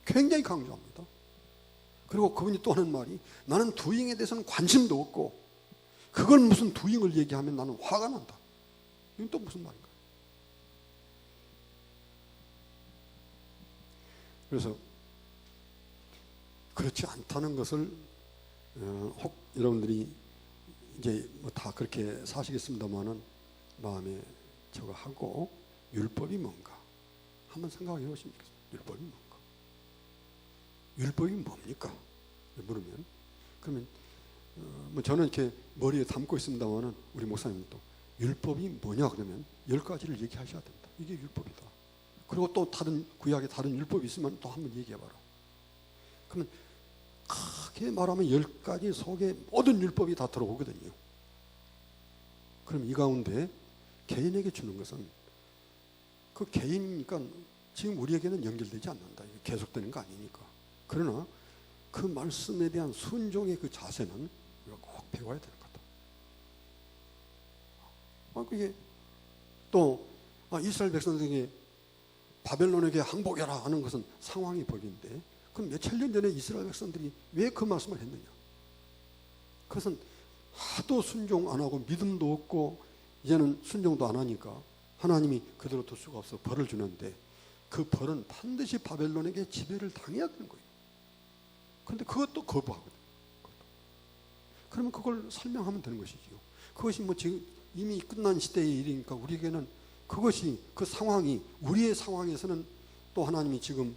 굉장히 강조합니다. 그리고 그분이 또 하는 말이, 나는 도잉에 대해서는 관심도 없고, 그걸 무슨 도잉을 얘기하면 나는 화가 난다. 이건 또 무슨 말인가? 그래서 그렇지 않다는 것을 혹 여러분들이 이제 뭐 다 그렇게 사시겠습니다만은 마음에 저거 하고, 율법이 뭔가 한번 생각해 보시면 좋겠습니다. 율법이 뭔가? 율법이 뭡니까? 물으면, 그러면 뭐 저는 이렇게 머리에 담고 있습니다만은 우리 목사님도 율법이 뭐냐 그러면 10가지를 얘기하셔야 된다. 이게 율법이다. 그리고 또 다른 구약에 다른 율법이 있으면 또 한번 얘기해봐라. 그러면 크게 말하면 10가지 속에 모든 율법이 다 들어오거든요. 그럼 이 가운데 개인에게 주는 것은, 그 개인이니까 지금 우리에게는 연결되지 않는다. 이게 계속되는 거 아니니까. 그러나 그 말씀에 대한 순종의 그 자세는 우리가 꼭 배워야 되는 거다. 그게 또 이스라엘 백성에게 바벨론에게 항복해라 하는 것은 상황의 법인데, 그럼 몇천 년 전에 이스라엘 백성들이 왜 그 말씀을 했느냐? 그것은 하도 순종 안 하고 믿음도 없고 이제는 순종도 안 하니까 하나님이 그대로 둘 수가 없어 벌을 주는데, 그 벌은 반드시 바벨론에게 지배를 당해야 되는 거예요. 그런데 그것도 거부하거든요. 그러면 그걸 설명하면 되는 것이지요. 그것이 뭐 지금 이미 끝난 시대의 일이니까 우리에게는 그것이, 그 상황이, 우리의 상황에서는 또 하나님이 지금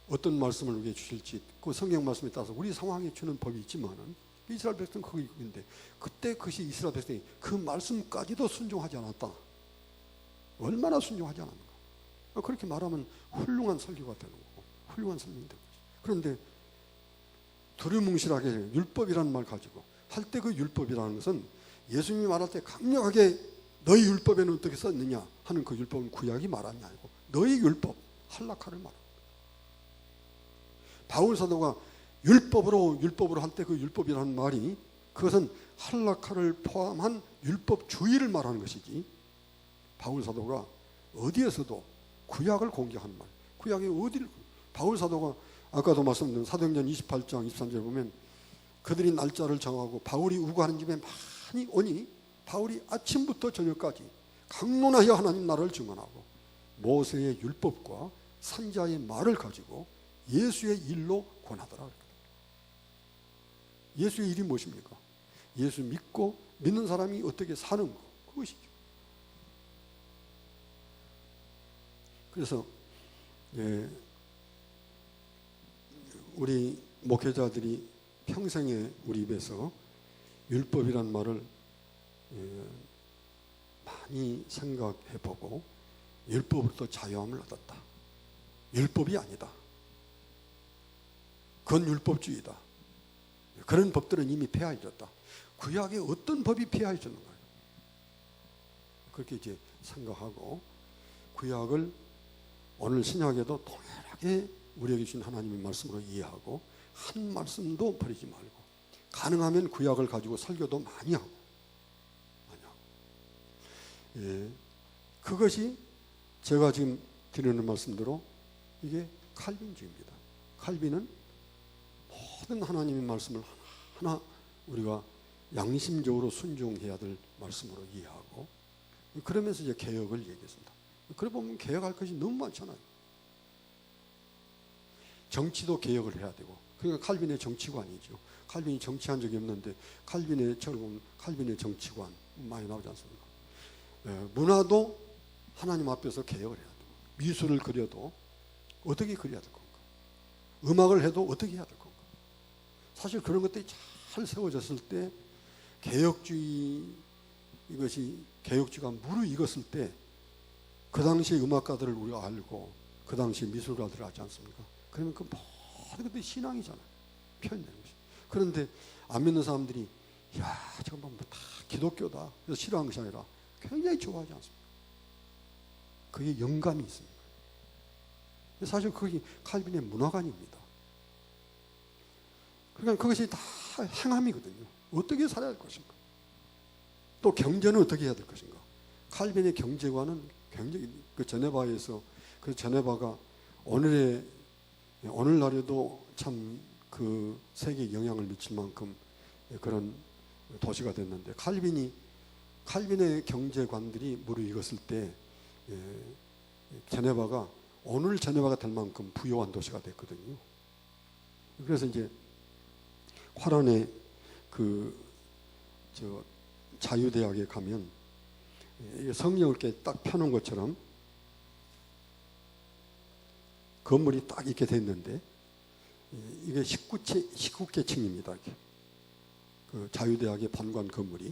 어떤 말씀을 우리에게 주실지 그 성경 말씀에 따라서 우리 상황에 주는 법이 있지만은, 이스라엘 백성은 그거 있는데, 그때 그것이 이스라엘 백성이 그 말씀까지도 순종하지 않았다. 얼마나 순종하지 않았는가. 그렇게 말하면 훌륭한 설교가 되는 거고, 훌륭한 설명이 되는 거지. 그런데 두루뭉실하게 율법이라는 말 가지고 할 때, 그 율법이라는 것은 예수님이 말할 때 강력하게 너희 율법에는 어떻게 썼느냐 하는 그 율법은 구약이 말하는 게 아니고 너희 율법, 할라카를 말합니다. 바울 사도가 율법으로 할 때 그 율법이라는 말이, 그것은 할라카를 포함한 율법주의를 말하는 것이지, 바울 사도가 어디에서도 구약을 공격하는 말, 구약의 어디를, 바울 사도가 아까도 말씀드린 사도행전 28장 23절에 보면 그들이 날짜를 정하고 바울이 우고하는 집에 많이 오니 바울이 아침부터 저녁까지 강론하여 하나님 나라를 증언하고 모세의 율법과 선지자의 말을 가지고 예수의 일로 권하더라. 예수의 일이 무엇입니까? 예수 믿고 믿는 사람이 어떻게 사는 것, 그것이죠. 그래서 우리 목회자들이 평생에 우리 입에서 율법이란 말을 많이 생각해보고 율법으로부터 자유함을 얻었다. 율법이 아니다. 그건 율법주의다. 그런 법들은 이미 폐하해졌다. 구약에 어떤 법이 폐하해졌는가요? 그렇게 이제 생각하고 구약을 오늘 신약에도 동일하게 우리에게 주신 하나님의 말씀으로 이해하고 한 말씀도 버리지 말고 가능하면 구약을 가지고 설교도 많이 하고 그것이 제가 지금 드리는 말씀대로 이게 칼빈주의입니다. 칼빈은 모든 하나님의 말씀을 하나하나 우리가 양심적으로 순종해야 될 말씀으로 이해하고 그러면서 이제 개혁을 얘기했습니다. 그래 보면 개혁할 것이 너무 많잖아요. 정치도 개혁을 해야 되고, 그러니까 칼빈의 정치관이죠. 칼빈이 정치한 적이 없는데 칼빈의 저를 보면 칼빈의 정치관 많이 나오지 않습니까? 문화도 하나님 앞에서 개혁을 해야 돼요. 미술을 그려도 어떻게 그려야 될 건가? 음악을 해도 어떻게 해야 될 건가? 사실 그런 것들이 잘 세워졌을 때 개혁주의, 이것이 개혁주의가 무르익었을 때 그 당시의 음악가들을 우리가 알고 그 당시 미술가들을 알지 않습니까? 그러면 그 모든 것들이 신앙이잖아요. 표현되는 것이. 그런데 안 믿는 사람들이 야 저건 뭐 다 기독교다. 그래서 싫어하는 것이 아니라 굉장히 좋아하지 않습니까? 그게 영감이 있습니다. 사실 그게 칼빈의 문화관입니다. 그러니까 그것이 다 행함이거든요. 어떻게 살아야 할 것인가? 또 경제는 어떻게 해야 될 것인가? 칼빈의 경제관은 굉장히 그 제네바에서 그 제네바가 오늘날에도 참 그 세계에 영향을 미칠 만큼 그런 도시가 됐는데 칼빈의 경제관들이 무르익었을 때 제네바가 오늘 제네바가 될 만큼 부유한 도시가 됐거든요. 그래서 이제 화란의 자유대학에 가면 성경을 이렇게 딱 펴놓은 것처럼 건물이 딱 이렇게 됐는데 이게 19개 층입니다. 이렇게. 그 자유대학의 본관 건물이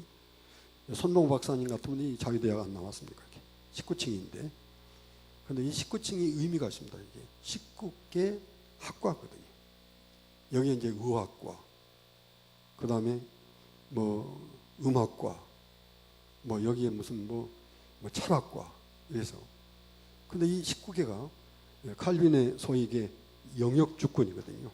손봉 박사님 같으면 이 자유대학 안 나왔습니까? 19층인데 그런데 이 19층이 의미가 있습니다. 이게 19개 학과거든요. 여기에 이제 의학과, 그 다음에 뭐 음악과, 뭐 여기에 무슨 뭐 철학과 이래서. 근데 이 19개가 칼빈의 소위 이게 영역 주권이거든요.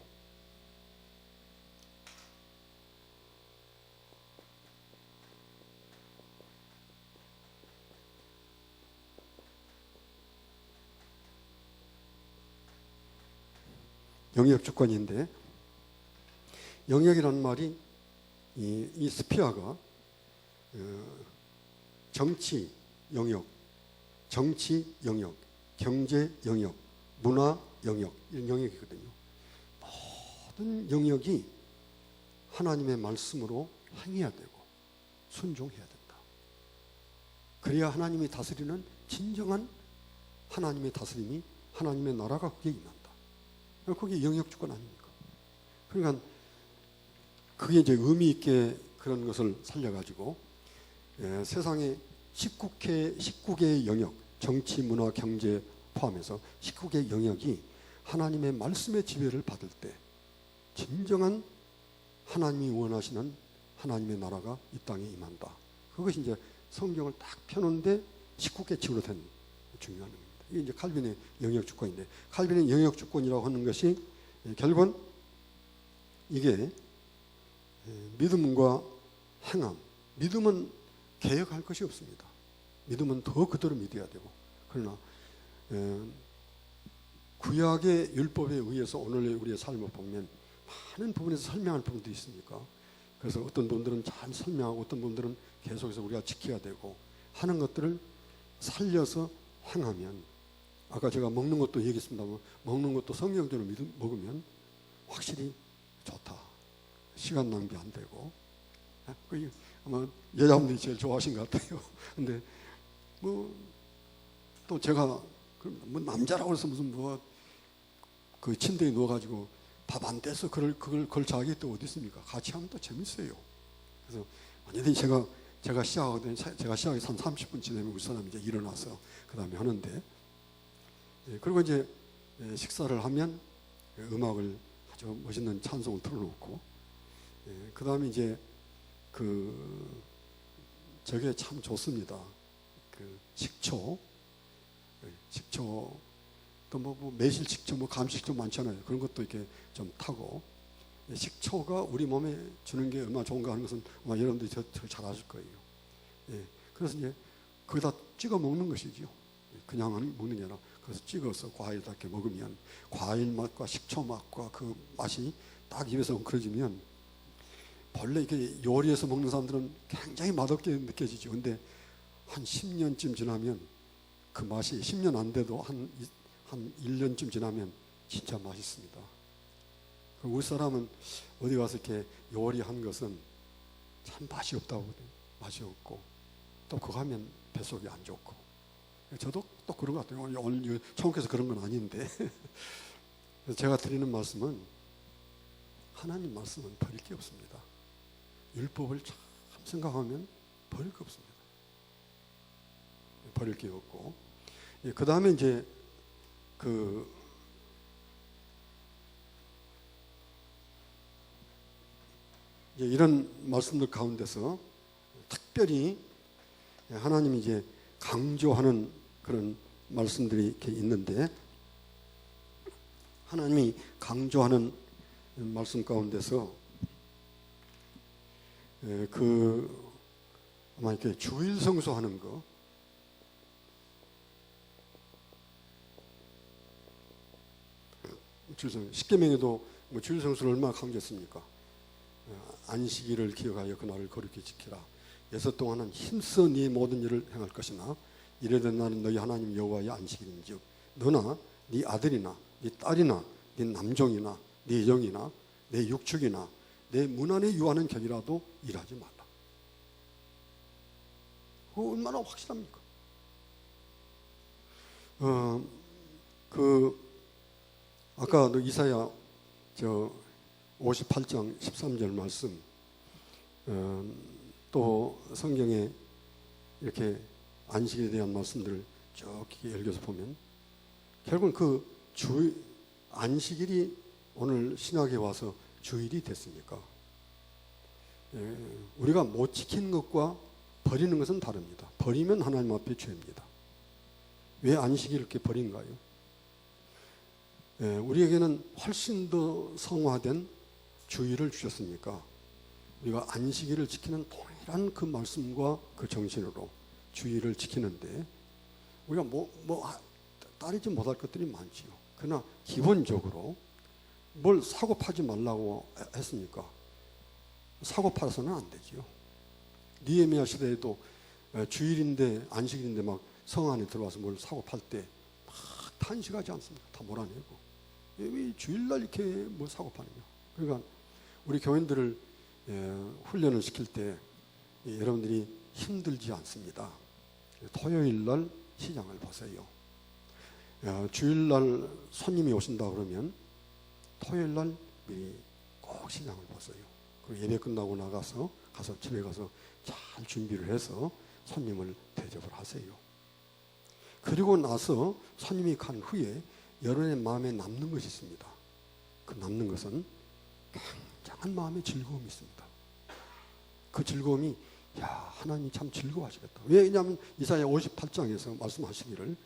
영역 주권인데 영역이라는 말이 이 스피어가 정치 영역, 경제 영역, 문화 영역 이런 영역이거든요. 모든 영역이 하나님의 말씀으로 행해야 되고 순종해야 된다. 그래야 하나님이 다스리는 진정한 하나님의 다스림이 하나님의 나라가 거기에 임한다. 그게 영역 주권 아닙니까? 그러니까 그게 이제 의미 있게 그런 것을 살려가지고 세상에 19개의 영역, 정치, 문화, 경제 포함해서 19개의 영역이 하나님의 말씀의 지배를 받을 때 진정한 하나님이 원하시는 하나님의 나라가 이 땅에 임한다. 그것이 이제 성경을 딱 펴놓은데 19개 층으로 된 중요한 겁니다. 이게 이제 칼빈의 영역 주권인데 칼빈의 영역 주권이라고 하는 것이 결국은 이게 믿음과 행함. 믿음은 개혁할 것이 없습니다. 믿음은 더 그대로 믿어야 되고 그러나 구약의 율법에 의해서 오늘 우리의 삶을 보면 많은 부분에서 설명할 부분도 있으니까 그래서 어떤 분들은 잘 설명하고 어떤 분들은 계속해서 우리가 지켜야 되고 하는 것들을 살려서 행하면 아까 제가 먹는 것도 얘기했습니다만 먹는 것도 성경대로 먹으면 확실히 좋다. 시간 낭비 안 되고 그게 아마 여자분들이 제일 좋아하신 것 같아요. 근데 뭐 또 제가 뭐 남자라고 해서 무슨 뭐 그 침대에 누워가지고 밥 안 떼서 그걸 자기 또 어디 있습니까? 같이 하면 또 재밌어요. 그래서 완전히 제가 시작하기 한 30분 지나면 우리 사람이 이제 일어나서 그 다음에 하는데 그리고 이제 식사를 하면 음악을 아주 멋있는 찬송을 틀어놓고 그 다음에 이제 저게 참 좋습니다. 식초 또 뭐 매실 식초, 뭐 감식초 많잖아요. 그런 것도 이렇게 좀 타고 식초가 우리 몸에 주는 게 얼마나 좋은가 하는 것은 아마 여러분들이 잘 아실 거예요. 그래서 이제 거기다 찍어 먹는 것이죠. 그냥 먹는 게 아니라 그래서 찍어서 과일에다 이렇게 먹으면 과일 맛과 식초 맛과 그 맛이 딱 입에서 엉클어지면 본래 이렇게 요리해서 먹는 사람들은 굉장히 맛없게 느껴지죠. 근데 한 10년쯤 지나면 그 맛이 10년 안 돼도 한 1년쯤 지나면 진짜 맛있습니다. 우리 사람은 어디 가서 이렇게 요리한 것은 참 맛이 없다고 하거든요. 맛이 없고 또 그거 하면 뱃속이 안 좋고. 저도 또 그런 것 같아요. 오늘 천국에서 그런 건 아닌데 제가 드리는 말씀은 하나님 말씀은 버릴 게 없습니다. 율법을 참 생각하면 버릴 게 없습니다. 버릴 게 없고, 그 다음에 이제 이제 이런 말씀들 가운데서 특별히 하나님이 이제 강조하는 그런 말씀들이 이렇게 있는데, 하나님이 강조하는 말씀 가운데서 아마 이렇게 주일 성수하는 거, 십계명에도 뭐 주일 성수를 얼마나 강조했습니까? 안식일을 기억하여 그날을 거룩히 지키라. 여섯 동안은 힘써 네 모든 일을 행할 것이나 이르던 날은 너희 하나님 여호와의 안식일인즉 너나 네 아들이나 네 딸이나 네 남종이나 네 여종이나 내 육축이나 내 문 안에 유하는 격이라도 일하지 말라. 그거 얼마나 확실합니까? 아까 이사야 58장 13절 말씀, 또 성경에 이렇게 안식에 대한 말씀들을 쭉 읽어서 보면 결국은 그 안식일이 오늘 신약에 와서 주일이 됐습니까? 우리가 못 지키는 것과 버리는 것은 다릅니다. 버리면 하나님 앞에 죄입니다. 왜 안식일을 이렇게 버린가요? 우리에게는 훨씬 더 성화된 주일을 주셨으니까 우리가 안식일을 지키는 동일한 그 말씀과 그 정신으로 주일을 지키는데, 우리가 따르지 못할 것들이 많지요. 그러나 기본적으로 뭘 사고 파지 말라고 했습니까? 사고 팔아서는 안 되지요. 느헤미야 시대에도 주일인데 안식일인데 막 성 안에 들어와서 뭘 사고 팔 때 막 탄식하지 않습니까? 다 몰아내고. 왜 주일날 이렇게 뭐 사고 파느냐. 그러니까 우리 교인들을 훈련을 시킬 때 여러분들이 힘들지 않습니다. 토요일날 시장을 보세요. 주일날 손님이 오신다 그러면 토요일날 미리 꼭 시장을 보세요. 그리고 예배 끝나고 가서 집에 가서 잘 준비를 해서 손님을 대접을 하세요. 그리고 나서 손님이 간 후에 여러분의 마음에 남는 것이 있습니다. 그 남는 것은 굉장한 마음의 즐거움이 있습니다. 그 즐거움이 하나님이 참 즐거워하시겠다. 왜냐하면 이사야 58장에서 말씀하시기를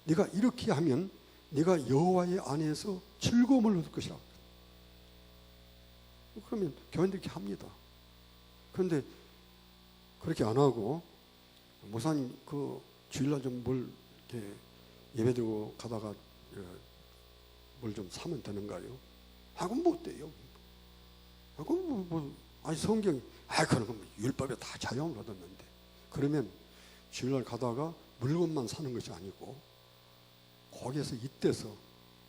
네가 이렇게 하면 네가 여호와의 안에서 즐거움을 얻을 것이라. 그러면 교인들이 이렇게 합니다. 그런데 그렇게 안 하고 목사님 그 주일날 좀 뭘 이렇게 예배드리고 가다가 뭘 좀 사면 되는가요? 그건 못 돼요. 그건 아니 성경이 그런 건 율법에 다 자유함을 얻었는데, 그러면 주일날 가다가 물건만 사는 것이 아니고 거기에서 이때서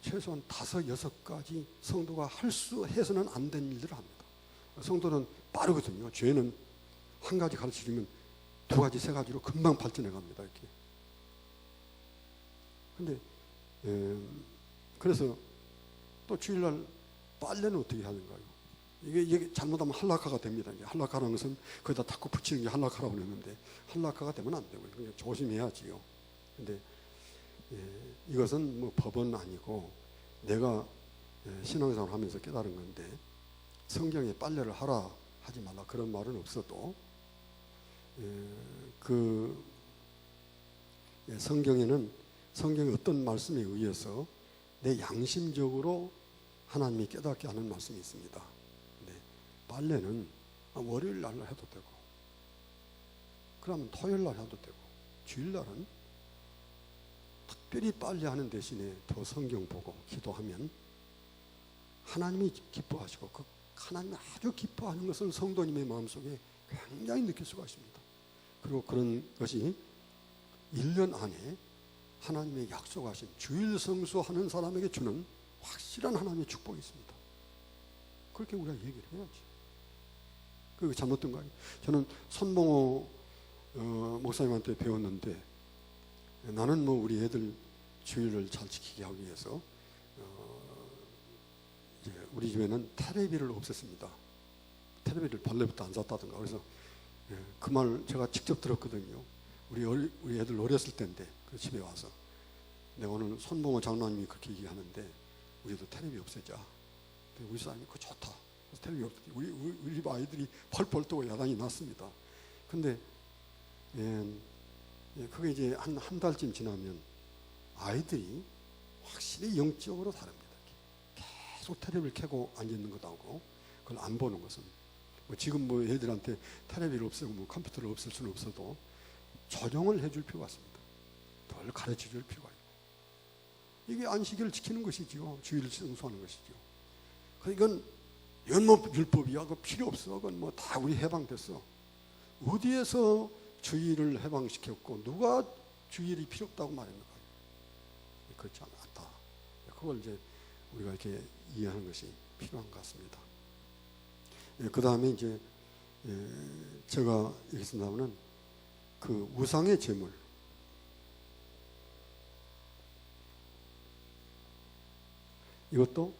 최소한 5, 6가지 성도가 해서는 안 되는 일들을 합니다. 성도는 빠르거든요. 죄는 한 가지 가르쳐주면 2가지, 3가지로 금방 발전해 갑니다. 이렇게. 근데 그래서 또 주일날 빨래는 어떻게 하는가요? 이게 잘못하면 할라카가 됩니다. 이제 할라카라는 것은 거기다 닦고 붙이는 게 할라카라고 그러는데 할라카가 되면 안 되고요. 그냥 조심해야지요. 근데 이것은 뭐 법은 아니고 내가 신앙생활을 하면서 깨달은 건데, 성경에 빨래를 하라 하지 말라 그런 말은 없어도 성경의 어떤 말씀에 의해서 내 양심적으로 하나님이 깨닫게 하는 말씀이 있습니다. 근데 빨래는 월요일 날 해도 되고, 그러면 토요일 날 해도 되고, 주일 날은 특별히 빨래하는 대신에 더 성경 보고 기도하면 하나님이 기뻐하시고, 그 하나님이 아주 기뻐하는 것을 성도님의 마음속에 굉장히 느낄 수가 있습니다. 그리고 그런 것이 1년 안에 하나님의 약속하신 주일 성수하는 사람에게 주는 확실한 하나님의 축복이 있습니다. 그렇게 우리가 얘기를 해야지. 그게 잘못된 거 아니에요. 저는 손봉호 목사님한테 배웠는데 나는 뭐 우리 애들 주의를 잘 지키게 하기 위해서 이제 우리 집에는 테레비를 없앴습니다. 테레비를 본래부터 안 샀다든가. 그래서 그 말 제가 직접 들었거든요. 우리 애들 어렸을 때인데 그 집에 와서 내가 오늘 손봉호 장로님이 그렇게 얘기하는데 우리도 테레비 없애자. 우리 사람이 그거 좋다. 그래서 테레비 없애자. 우리 집 아이들이 펄펄 뜨고 야단이 났습니다. 근데 그게 이제 한 달쯤 지나면 아이들이 확실히 영적으로 다릅니다. 계속 테레비를 켜고 앉아있는 것하고 그걸 안 보는 것은 지금 뭐 애들한테 테레비를 없애고 뭐 컴퓨터를 없앨 수는 없어도 조정을 해줄 필요가 있습니다. 덜 가르쳐 줄 필요가 있고 이게 안식일을 지키는 것이죠. 주의를 성수하는 것이죠. 이건 율법이야. 그거 필요 없어. 그건 뭐 다 우리 해방됐어. 어디에서 주의를 해방시켰고 누가 주의를 필요 없다고 말했는가? 그렇지 않다. 그걸 이제 우리가 이렇게 이해하는 것이 필요한 것 같습니다. 그 다음에 이제 제가 여기서 나오는 그 우상의 제물. 이것도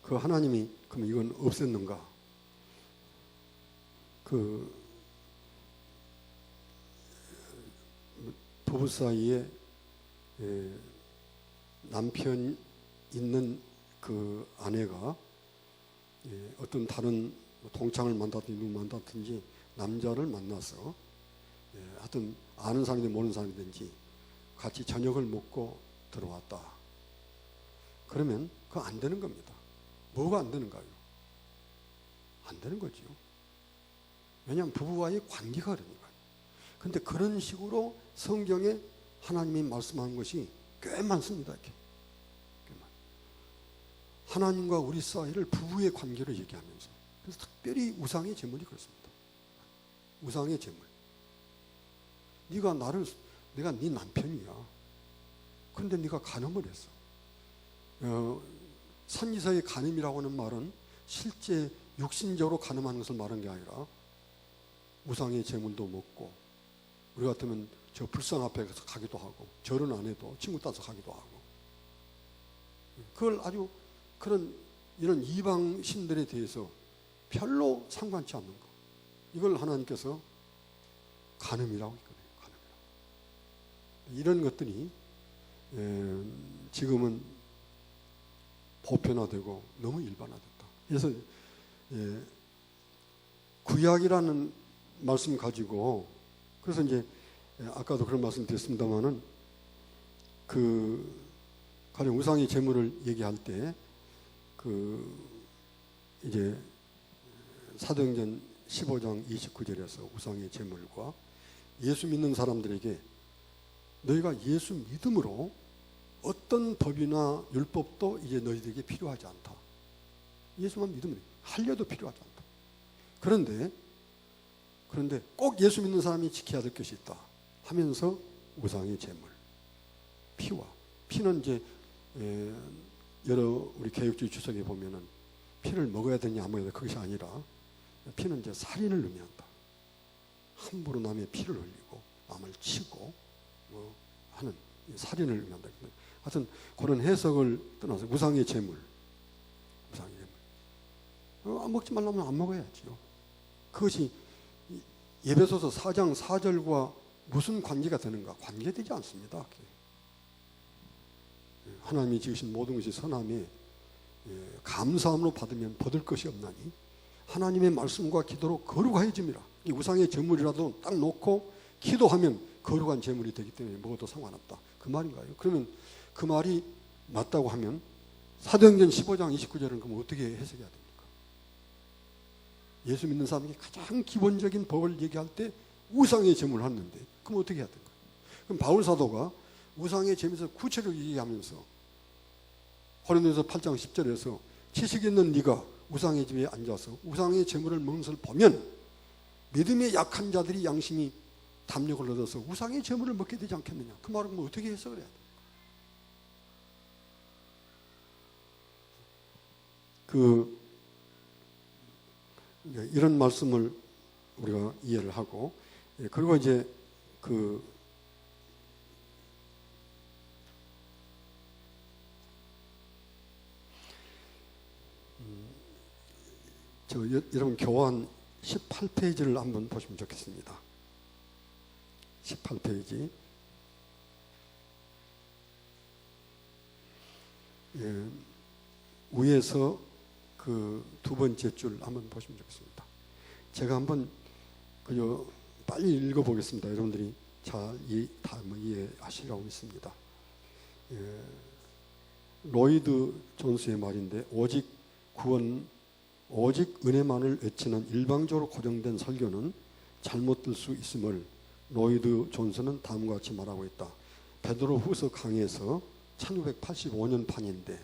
그 하나님이 그럼 이건 없앴는가? 그 부부 사이에 남편 있는 그 아내가 어떤 다른 동창을 만났든지 누구 만났든지 남자를 만나서 하여튼 아는 사람이든 모르는 사람이든지 같이 저녁을 먹고 들어왔다. 그러면 그거 안 되는 겁니다. 뭐가 안 되는가요? 안 되는 거죠. 왜냐하면 부부와의 관계가 그러니까요. 그런데 그런 식으로 성경에 하나님이 말씀하는 것이 꽤 많습니다. 이렇게. 하나님과 우리 사이를 부부의 관계로 얘기하면서 그래서 특별히 우상의 제물이 그렇습니다. 우상의 제물. 네가 내가 네 남편이야. 그런데 네가 간음을 했어. 산이서의 간음이라고 하는 말은 실제 육신적으로 간음하는 것을 말한 게 아니라 우상의 제물도 먹고 우리 같으면 저 불상 앞에 가서 가기도 하고 절은 안 해도 친구 따서 가기도 하고 그걸 아주 이런 이방 신들에 대해서 별로 상관치 않는 거. 이걸 하나님께서 간음이라고 했거든요. 간음이라고. 이런 것들이 지금은 보편화되고 너무 일반화됐다. 그래서 구약이라는 말씀 가지고 그래서 이제 아까도 그런 말씀 드렸습니다마는 가령 우상의 제물을 얘기할 때 이제 사도행전 15장 29절에서 우상의 제물과 예수 믿는 사람들에게 너희가 예수 믿음으로 어떤 법이나 율법도 이제 너희들에게 필요하지 않다. 예수만 믿으면 할례도 필요하지 않다. 그런데 꼭 예수 믿는 사람이 지켜야 될 것이 있다 하면서 우상의 제물, 피는 이제 여러 우리 개혁주의 주석에 보면은 피를 먹어야 되냐 안 먹어야 되냐 그것이 아니라 피는 이제 살인을 의미한다. 함부로 남의 피를 흘리고 남을 치고 뭐 하는 살인을 의미한다. 하여튼 그런 해석을 떠나서 우상의 제물. 안 먹지 말라면 안 먹어야지요. 그것이 에베소서 4장 4절과 무슨 관계가 되는가? 관계되지 않습니다. 하나님이 지으신 모든 것이 선함에 감사함으로 받으면 받을 것이 없나니 하나님의 말씀과 기도로 거룩해짐이라. 이 우상의 제물이라도 딱 놓고 기도하면 거룩한 제물이 되기 때문에 먹어도 상관없다. 그 말인가요? 그러면 그 말이 맞다고 하면 사도행전 15장 29절은 그럼 어떻게 해석해야 됩니까? 예수 믿는 사람에게 가장 기본적인 법을 얘기할 때 우상의 제물을 하는데 그럼 어떻게 해야 될까요? 그럼 바울 사도가 우상의 제물에서 구체적으로 얘기하면서 고린도서 8장 10절에서 지식 있는 네가 우상의 집에 앉아서 우상의 제물을 먹는 것을 보면 믿음의 약한 자들이 양심이 담력을 얻어서 우상의 제물을 먹게 되지 않겠느냐. 그 말은 뭐 어떻게 해석을 해야 됩니까? 이런 말씀을 우리가 이해를 하고 그리고 이제 여러분 교환 18페이지를 한번 보시면 좋겠습니다. 18페이지. 위에서 그 두 번째 줄 한번 보시면 좋겠습니다. 제가 한번 그저 빨리 읽어보겠습니다. 여러분들이 잘 이해하시라고 믿습니다. 로이드 존스의 말인데, 오직 은혜만을 외치는 일방적으로 고정된 설교는 잘못될 수 있음을 로이드 존스는 다음과 같이 말하고 있다. 베드로후서 강에서 1985년 판인데,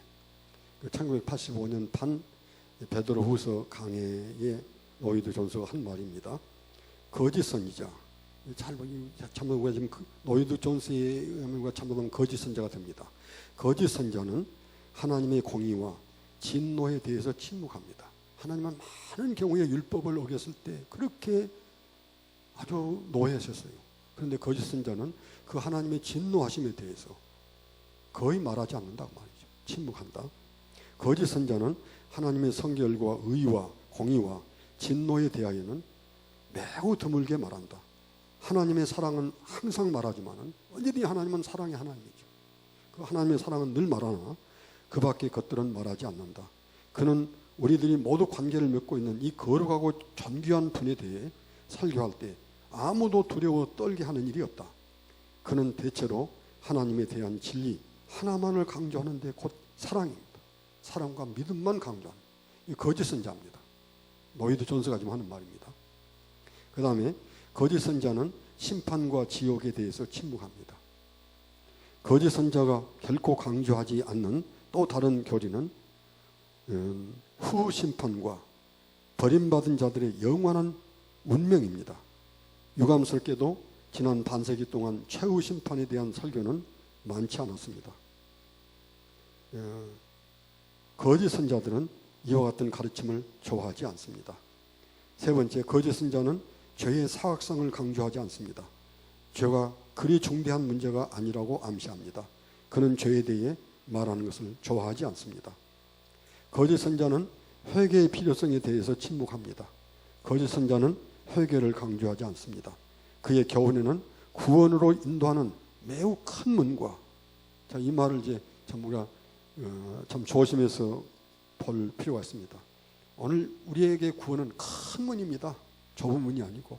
1985년 판 베드로후서 강해에 로이드 존스가 한 말입니다. 거짓 선지자, 잘못하면 지금 로이드 존스의 말과 잘못하면 거짓 선지자가 됩니다. 거짓 선지자는 하나님의 공의와 진노에 대해서 침묵합니다. 하나님은 많은 경우에 율법을 어겼을 때 그렇게 아주 노예하셨어요. 그런데 거짓 선지자는 그 하나님의 진노하심에 대해서 거의 말하지 않는다고 말이죠. 침묵한다. 거짓 선지자는 하나님의 성결과 의와 공의와 진노에 대하여는 매우 드물게 말한다. 하나님의 사랑은 항상 말하지만 언제든지 하나님은 사랑의 하나님이죠. 그 하나님의 사랑은 늘 말하나 그 밖의 것들은 말하지 않는다. 그는 우리들이 모두 관계를 맺고 있는 이 거룩하고 존귀한 분에 대해 설교할 때 아무도 두려워 떨게 하는 일이 없다. 그는 대체로 하나님에 대한 진리 하나만을 강조하는데 곧 사랑입니다. 사랑과 믿음만 강조하는 이 거짓 선지자입니다. 로이드 존스가 지금 하는 말입니다. 그 다음에 거짓 선지자는 심판과 지옥에 대해서 침묵합니다. 거짓 선지자가 결코 강조하지 않는 또 다른 교리는 후 심판과 버림받은 자들의 영원한 운명입니다. 유감스럽게도 지난 반세기 동안 최후 심판에 대한 설교는 많지 않았습니다. 거짓 선지자들은 이와 같은 가르침을 좋아하지 않습니다. 세 번째, 거짓 선지자는 죄의 사악성을 강조하지 않습니다. 죄가 그리 중대한 문제가 아니라고 암시합니다. 그는 죄에 대해 말하는 것을 좋아하지 않습니다. 거짓 선지자는 회개의 필요성에 대해서 침묵합니다. 거짓 선지자는 회개를 강조하지 않습니다. 그의 교훈에는 구원으로 인도하는 매우 큰 문과, 자, 이 말을 이제 참 우리가 참 조심해서 볼 필요가 있습니다. 오늘 우리에게 구원은 큰 문입니다. 좁은 문이 아니고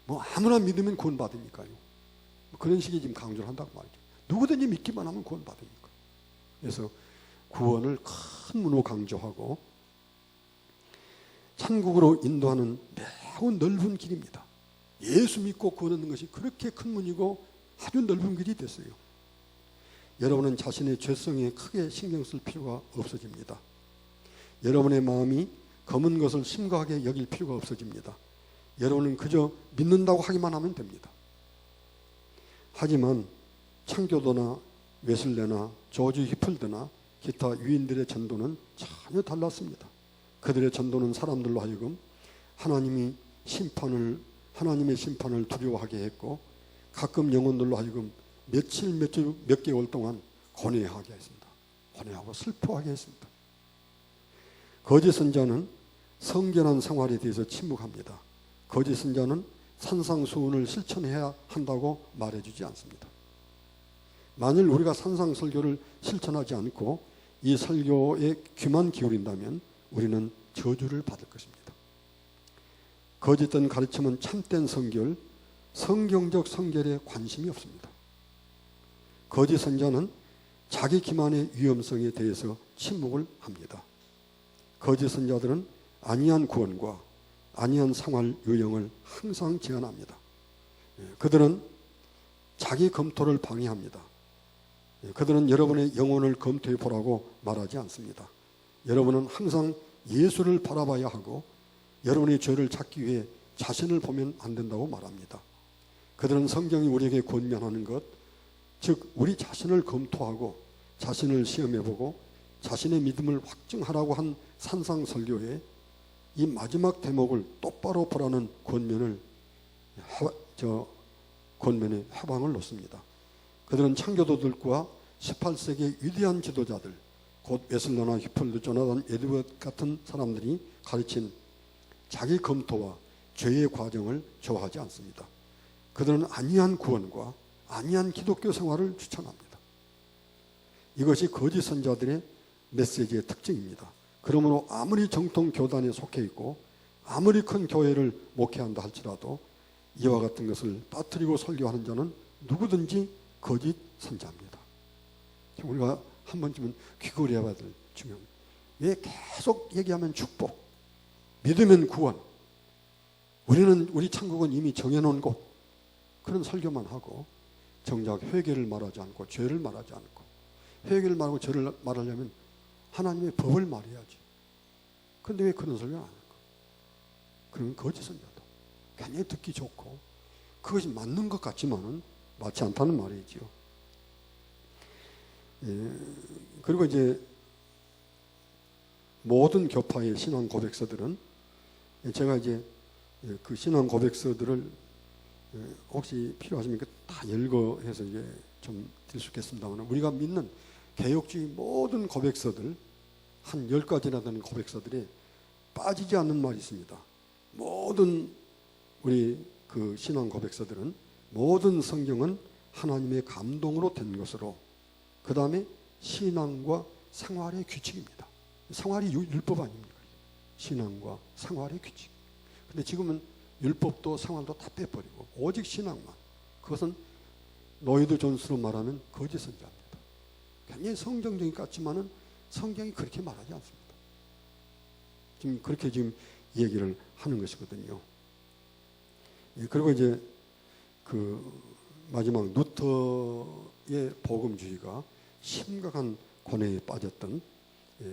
뭐 아무나 믿으면 구원 받으니까요. 그런 식의 지금 강조를 한다고 말이죠. 누구든지 믿기만 하면 구원 받으니까. 그래서 구원을 큰 문으로 강조하고 천국으로 인도하는 매우 넓은 길입니다. 예수 믿고 구원 얻는 것이 그렇게 큰 문이고 아주 넓은 길이 됐어요. 여러분은 자신의 죄성에 크게 신경 쓸 필요가 없어집니다. 여러분의 마음이 검은 것을 심각하게 여길 필요가 없어집니다. 여러분은 그저 믿는다고 하기만 하면 됩니다. 하지만 창교도나 웨슬레나 조지 히플드나 기타 유인들의 전도는 전혀 달랐습니다. 그들의 전도는 사람들로 하여금 하나님의 심판을 두려워하게 했고, 가끔 영혼들로 하여금 몇 개월 동안 고뇌하게 했습니다. 고뇌하고 슬퍼하게 했습니다. 거짓 선지자는 성결한 생활에 대해서 침묵합니다. 거짓 선지자는 산상수훈을 실천해야 한다고 말해주지 않습니다. 만일 우리가 산상설교를 실천하지 않고 이 설교에 귀만 기울인다면 우리는 저주를 받을 것입니다. 거짓된 가르침은 참된 성결, 성경적 성결에 관심이 없습니다. 거짓 선지자는 자기 기만의 위험성에 대해서 침묵을 합니다. 거짓 선지자들은 아니한 구원과 아니한 생활 요령을 항상 제안합니다. 그들은 자기 검토를 방해합니다. 그들은 여러분의 영혼을 검토해 보라고 말하지 않습니다. 여러분은 항상 예수를 바라봐야 하고 여러분의 죄를 찾기 위해 자신을 보면 안 된다고 말합니다. 그들은 성경이 우리에게 권면하는 것, 즉 우리 자신을 검토하고 자신을 시험해보고 자신의 믿음을 확증하라고 한 산상설교에 이 마지막 대목을 똑바로 보라는 권면을 저 권면에 회방을 놓습니다. 그들은 창조도들과 18세기의 위대한 지도자들, 곧 웨슬러나 히폴드, 조나단 에드워드 같은 사람들이 가르친 자기 검토와 죄의 과정을 좋아하지 않습니다. 그들은 안이한 구원과 안이한 기독교 생활을 추천합니다. 이것이 거짓 선자들의 메시지의 특징입니다. 그러므로 아무리 정통 교단에 속해 있고 아무리 큰 교회를 목회한다 할지라도 이와 같은 것을 빠뜨리고 설교하는 자는 누구든지 거짓 선자입니다. 우리가 한 번쯤은 귀걸이해 봐야 될 중요한, 왜 계속 얘기하면 축복, 믿으면 구원, 우리 천국은 이미 정해놓은 곳, 그런 설교만 하고 정작 회개를 말하지 않고 죄를 말하지 않고, 회개를 말하고 죄를 말하려면 하나님의 법을 말해야지. 그런데 왜 그런 설교를 안 할까? 그러면 거짓 선자다. 굉장히 듣기 좋고 그것이 맞는 것 같지만은 맞지 않다는 말이지요. 예, 그리고 이제 모든 교파의 신앙 고백서들은, 제가 이제 그 신앙 고백서들을 혹시 필요하십니까? 다 열거해서 이게 좀 드릴 수 있겠습니다만, 우리가 믿는 개혁주의 모든 고백서들, 한 10가지나 되는 고백서들이 빠지지 않는 말이 있습니다. 모든 우리 그 신앙 고백서들은 모든 성경은 하나님의 감동으로 된 것으로, 그 다음에 신앙과 생활의 규칙입니다. 생활이 율법 아닙니까? 신앙과 생활의 규칙. 근데 지금은 율법도 생활도 다 빼버리고 오직 신앙만, 그것은 로이드 존스로 말하면 거짓 선자입니다. 굉장히 성경적인 것 같지만은 성경이 그렇게 말하지 않습니다. 지금 그렇게 지금 얘기를 하는 것이거든요. 그리고 이제 그 마지막 루터의 복음주의가 심각한 고뇌에 빠졌던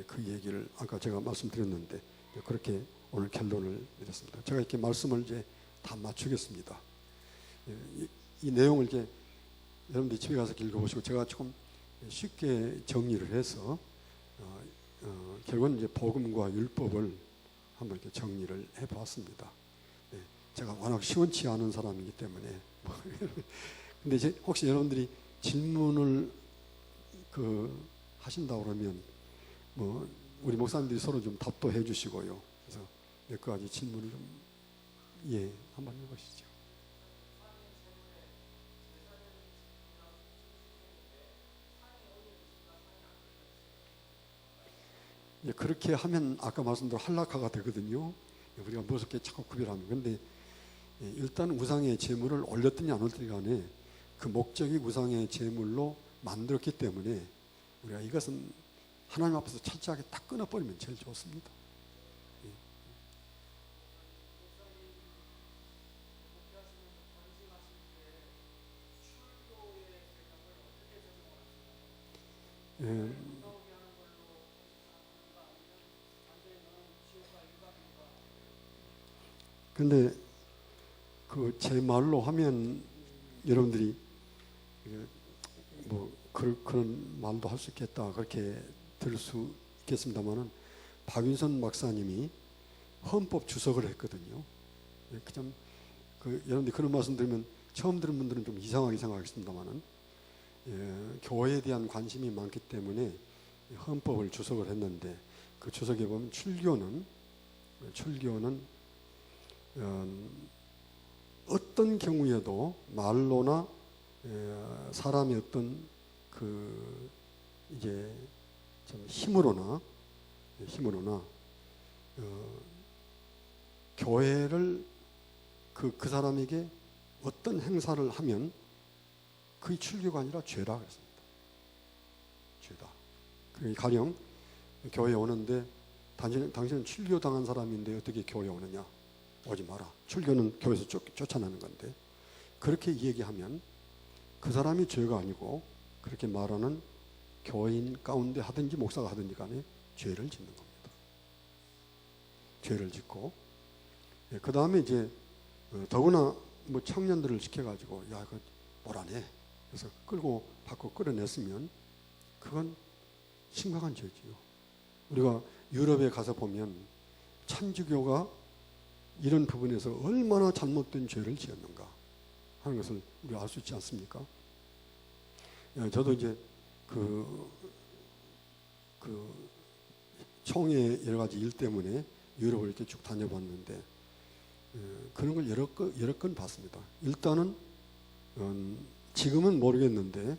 그 얘기를 아까 제가 말씀드렸는데, 그렇게 오늘 결론을 내렸습니다. 제가 이렇게 말씀을 이제 다 맞추겠습니다. 이 내용을 이제 여러분들이 집에 가서 읽어보시고, 제가 조금 쉽게 정리를 해서 결국은 이제 복음과 율법을 한번 이렇게 정리를 해보았습니다. 제가 워낙 시원치 않은 사람이기 때문에. 근데 이제 혹시 여러분들이 질문을 하신다 그러면 뭐 우리 목사님들이 서로 좀 답도 해주시고요. 그래서 몇 가지 질문을 좀 한번 해보시죠. 그렇게 하면 아까 말씀대로 할라카가 되거든요. 우리가 무섭게 자꾸 구별하면. 근데 일단 우상의 제물을 올렸더니 안 올렸더니 간에 그 목적이 우상의 제물로 만들었기 때문에 우리가 이것은 하나님 앞에서 철저하게 딱 끊어버리면 제일 좋습니다. 근데 제 말로 하면 여러분들이 뭐 그런 말도 할 수 있겠다, 그렇게 들을 수 있겠습니다만은, 박윤선 박사님이 헌법 주석을 했거든요. 여러분들이 그런 말씀 들으면 처음 들은 분들은 좀 이상하게 생각하겠습니다만은, 교회에 대한 관심이 많기 때문에 헌법을 주석을 했는데, 그 주석에 보면 출교는 어떤 경우에도 말로나 사람의 어떤 이제 좀 힘으로나 교회를 그 사람에게 어떤 행사를 하면 그게 출교가 아니라 죄라 그랬습니다. 죄다. 가령 교회에 오는데 당신은 출교당한 사람인데 어떻게 교회에 오느냐? 오지 마라. 출교는 교회에서 쫓아내는 건데, 그렇게 얘기하면 그 사람이 죄가 아니고 그렇게 말하는 교인 가운데 하든지 목사가 하든지 간에 죄를 짓는 겁니다. 죄를 짓고, 그 다음에 이제 더구나 뭐 청년들을 시켜가지고 이거 뭐라네, 그래서 끌고 밖으로 끌어냈으면 그건 심각한 죄지요. 우리가 유럽에 가서 보면 천주교가 이런 부분에서 얼마나 잘못된 죄를 지었는가. 하는 것을 우리가 알 수 있지 않습니까? 저도 이제 그 총회 여러 가지 일 때문에 유럽을 이렇게 쭉 다녀봤는데 그런 걸 여러 건 봤습니다. 일단은 지금은 모르겠는데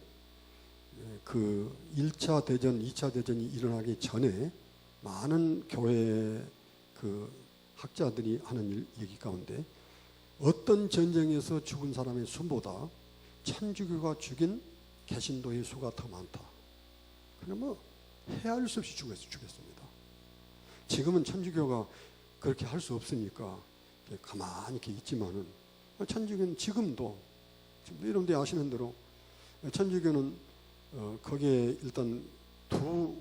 그 1차 대전, 2차 대전이 일어나기 전에 많은 교회 그 학자들이 하는 얘기 가운데 어떤 전쟁에서 죽은 사람의 수보다 천주교가 죽인 개신도의 수가 더 많다. 그냥 뭐 헤아릴 수 없이 죽였습니다. 지금은 천주교가 그렇게 할 수 없으니까 가만히 이렇게 있지만은 천주교는 지금도 여러분들이 아시는 대로 천주교는 거기에 일단 두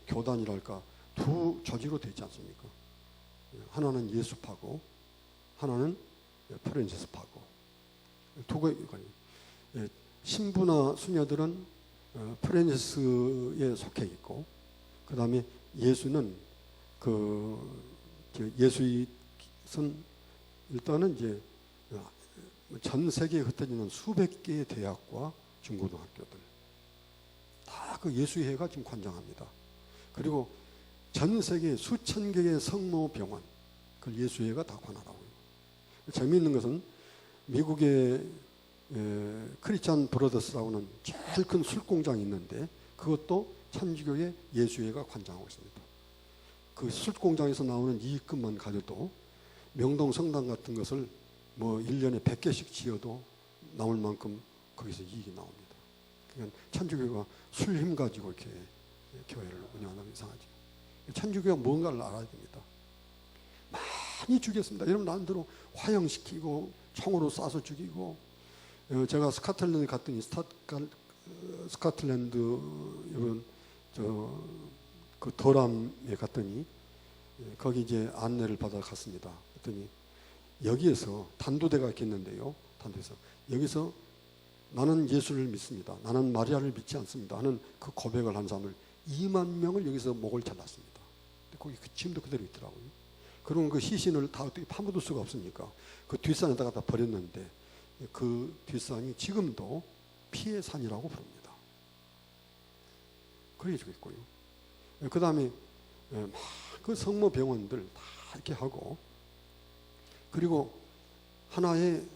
교단이랄까 두 조직으로 되어 있지 않습니까? 하나는 예수파고 하나는 프란시스파고 두 가지가 신부나 수녀들은 프란시스에 속해 있고 그 다음에 예수는 예수잇은 일단은 이제 전 세계에 흩어지는 수백 개의 대학과 중고등학교들 다 그 예수회가 지금 관장합니다. 그리고 전 세계 수천 개의 성모병원 그걸 예수회가 다 관할하고요. 재미있는 것은 미국의 크리스찬 브러더스라고는 제일 큰 술공장이 있는데 그것도 천주교의 예수회가 관장하고 있습니다. 그 술공장에서 나오는 이익금만 가져도 명동 성당 같은 것을 뭐 1년에 100개씩 지어도 나올 만큼 거기서 이익이 나옵니다. 그러니까 천주교가 술 힘 가지고 이렇게 교회를 운영한다면 이상하죠. 천주교가 뭔가를 알아야 됩니다. 많이 죽였습니다. 여러분 나름대로 화형시키고 총으로 쏴서 죽이고 제가 스코틀랜드 갔더니 스코틀랜드 여러분 그 더람에 갔더니 거기 이제 안내를 받아 갔습니다. 그랬더니 여기에서 단도대가 있겠는데요. 단도에서 여기서 나는 예수를 믿습니다. 나는 마리아를 믿지 않습니다. 하는 그 고백을 한 사람을 2만 명을 여기서 목을 잘랐습니다. 거기 지금도 그대로 있더라고요. 그런 그 시신을 다 어떻게 파묻을 수가 없으니까 그 뒷산에다가 다 버렸는데 그 뒷산이 지금도 피의 산이라고 부릅니다. 그렇게 죽였고요. 그 다음에 그 성모 병원들 다 이렇게 하고 그리고 하나의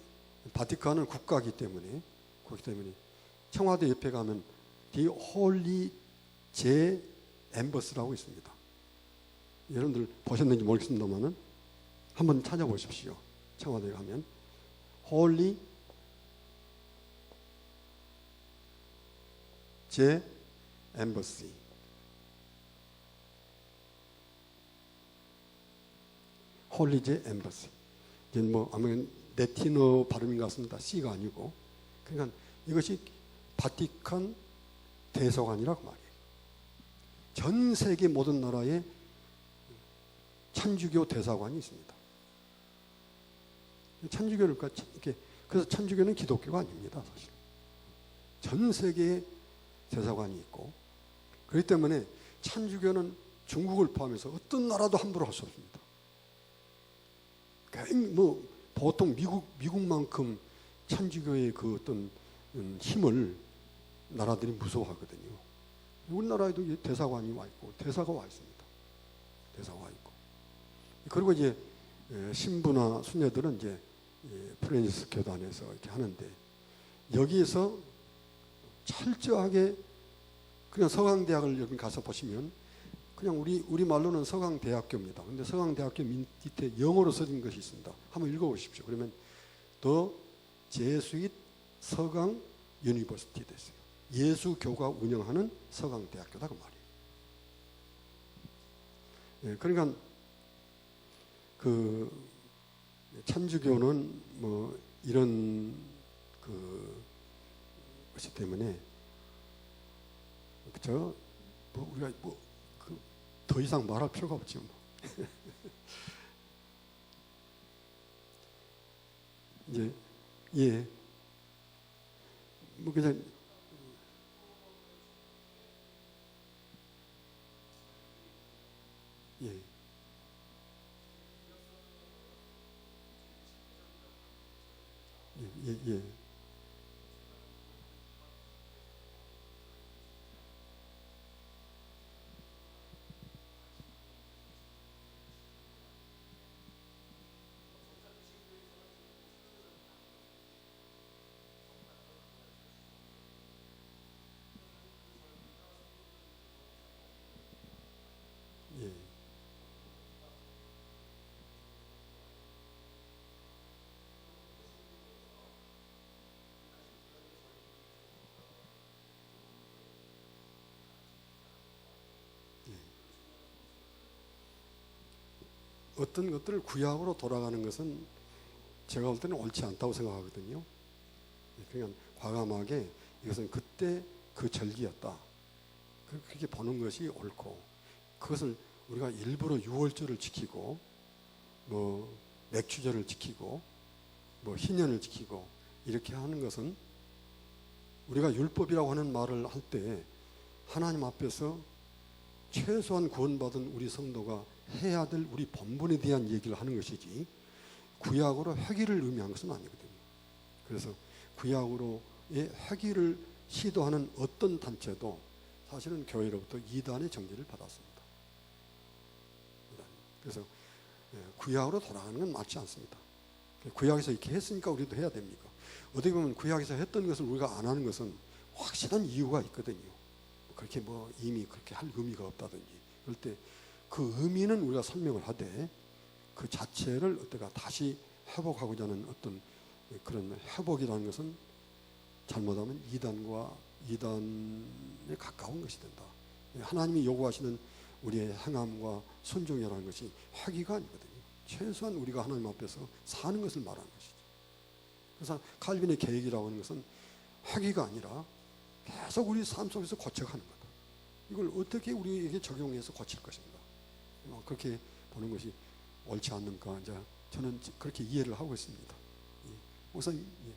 바티칸은 국가이기 때문에 그렇기 때문에 청와대 옆에 가면 The Holy J Embassy라고 있습니다. 여러분들 보셨는지 모르겠습니다만은 한번 찾아보십시오. 청와대에 가면 Holy J Embassy 홀리 J Embassy 이제 뭐 아마 네티너 발음인 것 같습니다. C가 아니고 그러니까 이것이 바티칸 대사관이라고 말이에요. 전 세계 모든 나라에 천주교 대사관이 있습니다. 천주교를 이렇게 그래서 천주교는 기독교가 아닙니다, 사실. 전 세계에 대사관이 있고 그렇기 때문에 천주교는 중국을 포함해서 어떤 나라도 함부로 할 수 없습니다. 뭐 보통 미국만큼 천주교의 그 어떤 힘을 나라들이 무서워하거든요. 우리나라에도 대사관이 와 있고 대사가 와 있습니다. 대사가 와 있고 그리고 이제 신부나 수녀들은 이제 프란시스 교단에서 이렇게 하는데 여기에서 철저하게 그냥 서강대학을 여기 가서 보시면 그냥 우리 말로는 서강대학교입니다. 근데 서강대학교 밑에 영어로 써진 것이 있습니다. 한번 읽어보십시오. 그러면 더 제수잇 서강 유니버시티 됐어요. 예수교가 운영하는 서강대학교다 그 말이에요. 그러니까 그 천주교는 뭐 이런 그 것이 때문에 그죠? 뭐 우리가 뭐 더 이상 말할 필요가 없죠. 뭐. 이제 예, 뭐 그냥 예. 예, 예. 예. 어떤 것들을 구약으로 돌아가는 것은 제가 볼 때는 옳지 않다고 생각하거든요. 그러니까 과감하게 이것은 그때 그 절기였다. 그렇게 보는 것이 옳고, 그것을 우리가 일부러 유월절을 지키고 뭐 맥주절을 지키고 뭐 희년을 지키고 이렇게 하는 것은, 우리가 율법이라고 하는 말을 할 때 하나님 앞에서 최소한 구원받은 우리 성도가 해야 될 우리 본분에 대한 얘기를 하는 것이지, 구약으로 회개를 의미한 것은 아니거든요. 그래서 구약으로의 회개를 시도하는 어떤 단체도 사실은 교회로부터 이단의 정죄를 받았습니다. 그래서 구약으로 돌아가는 건 맞지 않습니다. 구약에서 이렇게 했으니까 우리도 해야 됩니까? 어떻게 보면 구약에서 했던 것을 우리가 안 하는 것은 확실한 이유가 있거든요. 그렇게 뭐 이미 그렇게 할 의미가 없다든지, 그럴 때 그 의미는 우리가 설명을 하되, 그 자체를 어때가 다시 회복하고자 하는 어떤 그런 회복이라는 것은 잘못하면 이단에 가까운 것이 된다. 하나님이 요구하시는 우리의 행함과 순종이라는 것이 회개가 아니거든요. 최소한 우리가 하나님 앞에서 사는 것을 말하는 것이죠. 그래서 칼빈의 계획이라고 하는 것은 회개가 아니라 계속 우리 삶 속에서 고쳐가는 거다. 이걸 어떻게 우리에게 적용해서 고칠 것인가. 그렇게 보는 것이 옳지 않는가. 이제 저는 그렇게 이해를 하고 있습니다. 우선 예.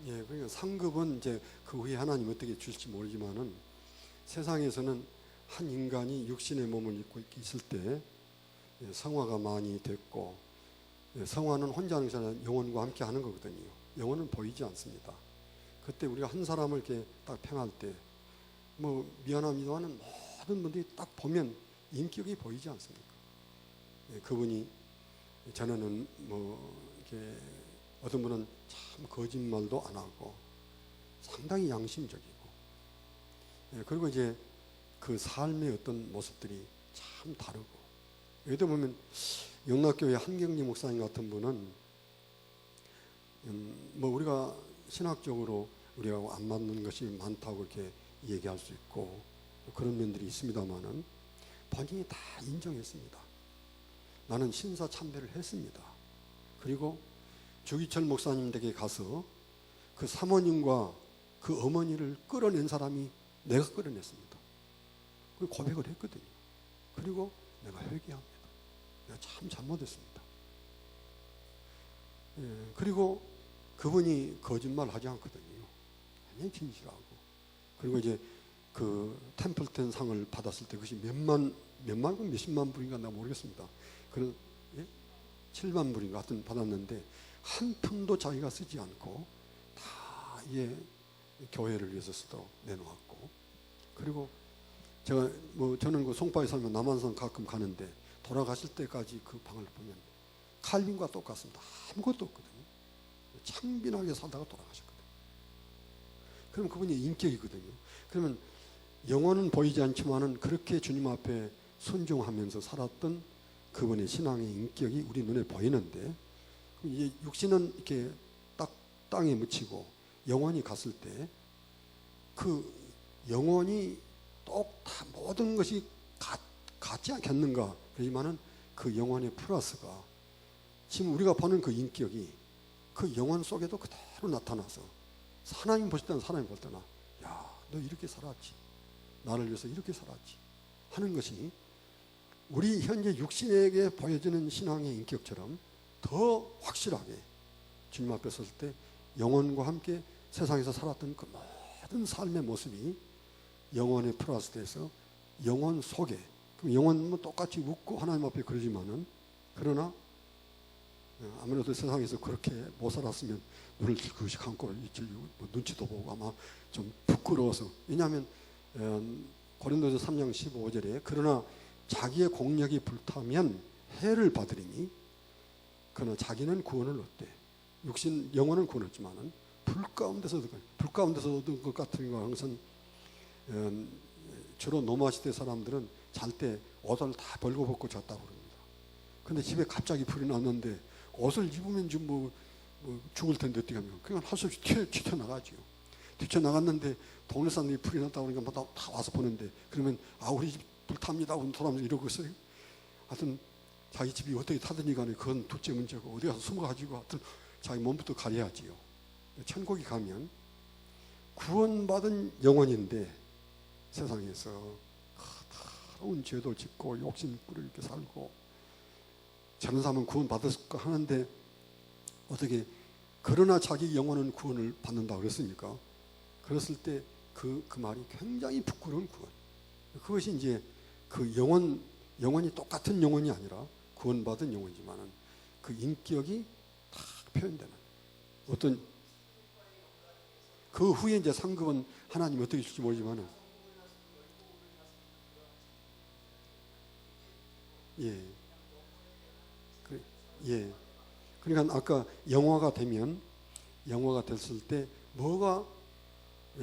예, 그러니까 상급은 이제 그 후에 하나님 어떻게 주실지 모르지만은, 세상에서는 한 인간이 육신의 몸을 입고 있을 때 성화가 많이 됐고, 성화는 혼자 하는 것이 아니라 영혼과 함께 하는 거거든요. 영혼은 보이지 않습니다. 그때 우리가 한 사람을 이렇게 딱 평할 때, 뭐 미안합니다만은 모든 분들이 딱 보면 인격이 보이지 않습니까? 그분이 전에는 뭐 이렇게 어떤 분은 참 거짓말도 안 하고 상당히 양심적이고, 그리고 이제 그 삶의 어떤 모습들이 참 다르고, 예를 보면 영락교회 한경리 목사님 같은 분은 뭐 우리가 신학적으로 우리하고 안 맞는 것이 많다고 이렇게 얘기할 수 있고 그런 면들이 있습니다만은, 본인이 다 인정했습니다. 나는 신사 참배를 했습니다. 그리고 주기철 목사님 댁에 가서 그 사모님과 그 어머니를 끌어낸 사람이 내가 끌어냈습니다. 그 고백을 했거든요. 그리고 내가 회개합니다. 내가 참 잘못했습니다. 그리고 그분이 거짓말 하지 않거든요. 굉장히 진실하고. 그리고 이제 그 템플턴 상을 받았을 때 그것이 몇십만 불인가 나 모르겠습니다. 그런 7만 불인가 하여튼 받았는데, 한 푼도 자기가 쓰지 않고 다 교회를 위해서 쓰도록 내놓았고, 그리고 제가 뭐 저는 그 송파에 살면 남한산 가끔 가는데 돌아가실 때까지 그 방을 보면 칼빈과 똑같습니다. 아무것도 없거든요. 창빈하게 살다가 돌아가셨거든요. 그럼 그분이 인격이거든요. 그러면 영혼은 보이지 않지만은 그렇게 주님 앞에 순종하면서 살았던 그분의 신앙의 인격이 우리 눈에 보이는데, 이제 육신은 이렇게 딱 땅에 묻히고 영혼이 갔을 때 그 영혼이 다 모든 것이 같지 않겠는가? 그렇지만은 그 영혼의 플러스가 지금 우리가 보는 그 인격이 그 영혼 속에도 그대로 나타나서 하나님 보실 때는 하나님 볼 때나 야, 너 이렇게 살았지. 나를 위해서 이렇게 살았지. 하는 것이 우리 현재 육신에게 보여지는 신앙의 인격처럼 더 확실하게 주님 앞에 섰을 때 영혼과 함께 세상에서 살았던 그 모든 삶의 모습이 영혼에 플러스 돼서 영혼 속에, 그럼 영혼은 똑같이 웃고 하나님 앞에 그러지만은, 그러나 아무래도 세상에서 그렇게 못 살았으면 눈을 그것이 감고 눈치도 보고 아마 좀 부끄러워서, 왜냐하면 고린도서 3장 15절에 그러나 자기의 공력이 불타면 해를 받으리니 그러나 자기는 구원을 얻되, 육신 영혼은 구원을 얻지만은 불 가운데서 얻은 것 같은 거 항상 주로 노마시대 사람들은 잘 때 옷을 다 벌거벗고 잤다고 그럽니다. 근데 집에 갑자기 불이 났는데 옷을 입으면 좀 뭐 죽을 텐데 어떻게 하면 그냥 할 수 없이 튀쳐나가죠. 튀쳐나갔는데 동네 사람들이 불이 났다고 그러니까 다 와서 보는데, 그러면 우리 집 불탑니다 하고 사람들이 이러고 있어요. 하여튼 자기 집이 어떻게 타든지 간에 그건 둘째 문제고 어디 가서 숨어가지고 하여튼 자기 몸부터 가려야지요. 천국에 가면 구원받은 영혼인데 세상에서 더러운 죄도 짓고 욕심꾸려 이렇게 살고 저런 사람은 구원받았을까 하는데 어떻게 그러나 자기 영혼은 구원을 받는다고 그랬습니까? 그랬을 때 그 말이 굉장히 부끄러운 구원. 그것이 이제 그 영혼이 똑같은 영혼이 아니라 구원받은 영혼이지만은 그 인격이 다 표현되는 어떤, 그 후에 이제 상급은 하나님 어떻게 줄지 모르지만은, 예. 예. 그러니까 아까 영화가 됐을 때 뭐가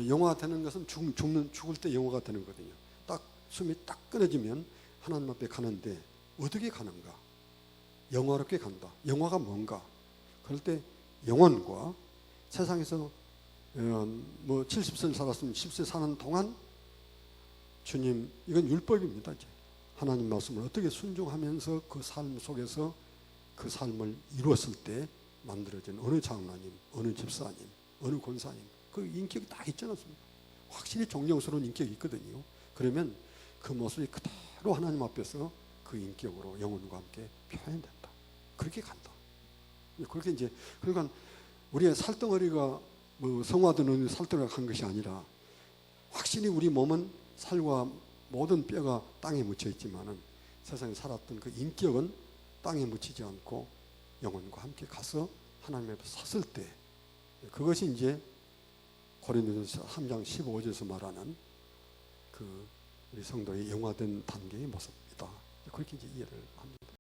영화가 되는 것은 죽을 때 영화가 되는 거거든요. 딱 숨이 딱 끊어지면 하나님 앞에 가는데 어떻게 가는가? 영화롭게 간다. 영화가 뭔가? 그럴 때 영혼과 세상에서 70세를 살았으면 10세 사는 동안 주님, 이건 율법입니다. 이제 하나님 말씀을 어떻게 순종하면서 그 삶 속에서 그 삶을 이루었을 때 만들어진 어느 장로님, 어느 집사님, 어느 권사님, 그 인격이 다 있지 않습니까? 확실히 존경스러운 인격이 있거든요. 그러면 그 모습이 그대로 하나님 앞에서 그 인격으로 영혼과 함께 표현된다. 그렇게 간다. 그렇게 이제, 그러니까 우리의 살덩어리가 성화된 살덩어리가 간 것이 아니라 확실히 우리 몸은 살과 모든 뼈가 땅에 묻혀 있지만은 세상에 살았던 그 인격은 땅에 묻히지 않고 영혼과 함께 가서 하나님 앞에 섰을 때, 그것이 이제 고린도전서 3장 15절에서 말하는 그 우리 성도의 영화된 단계의 모습이다. 그렇게 이제 이해를 합니다.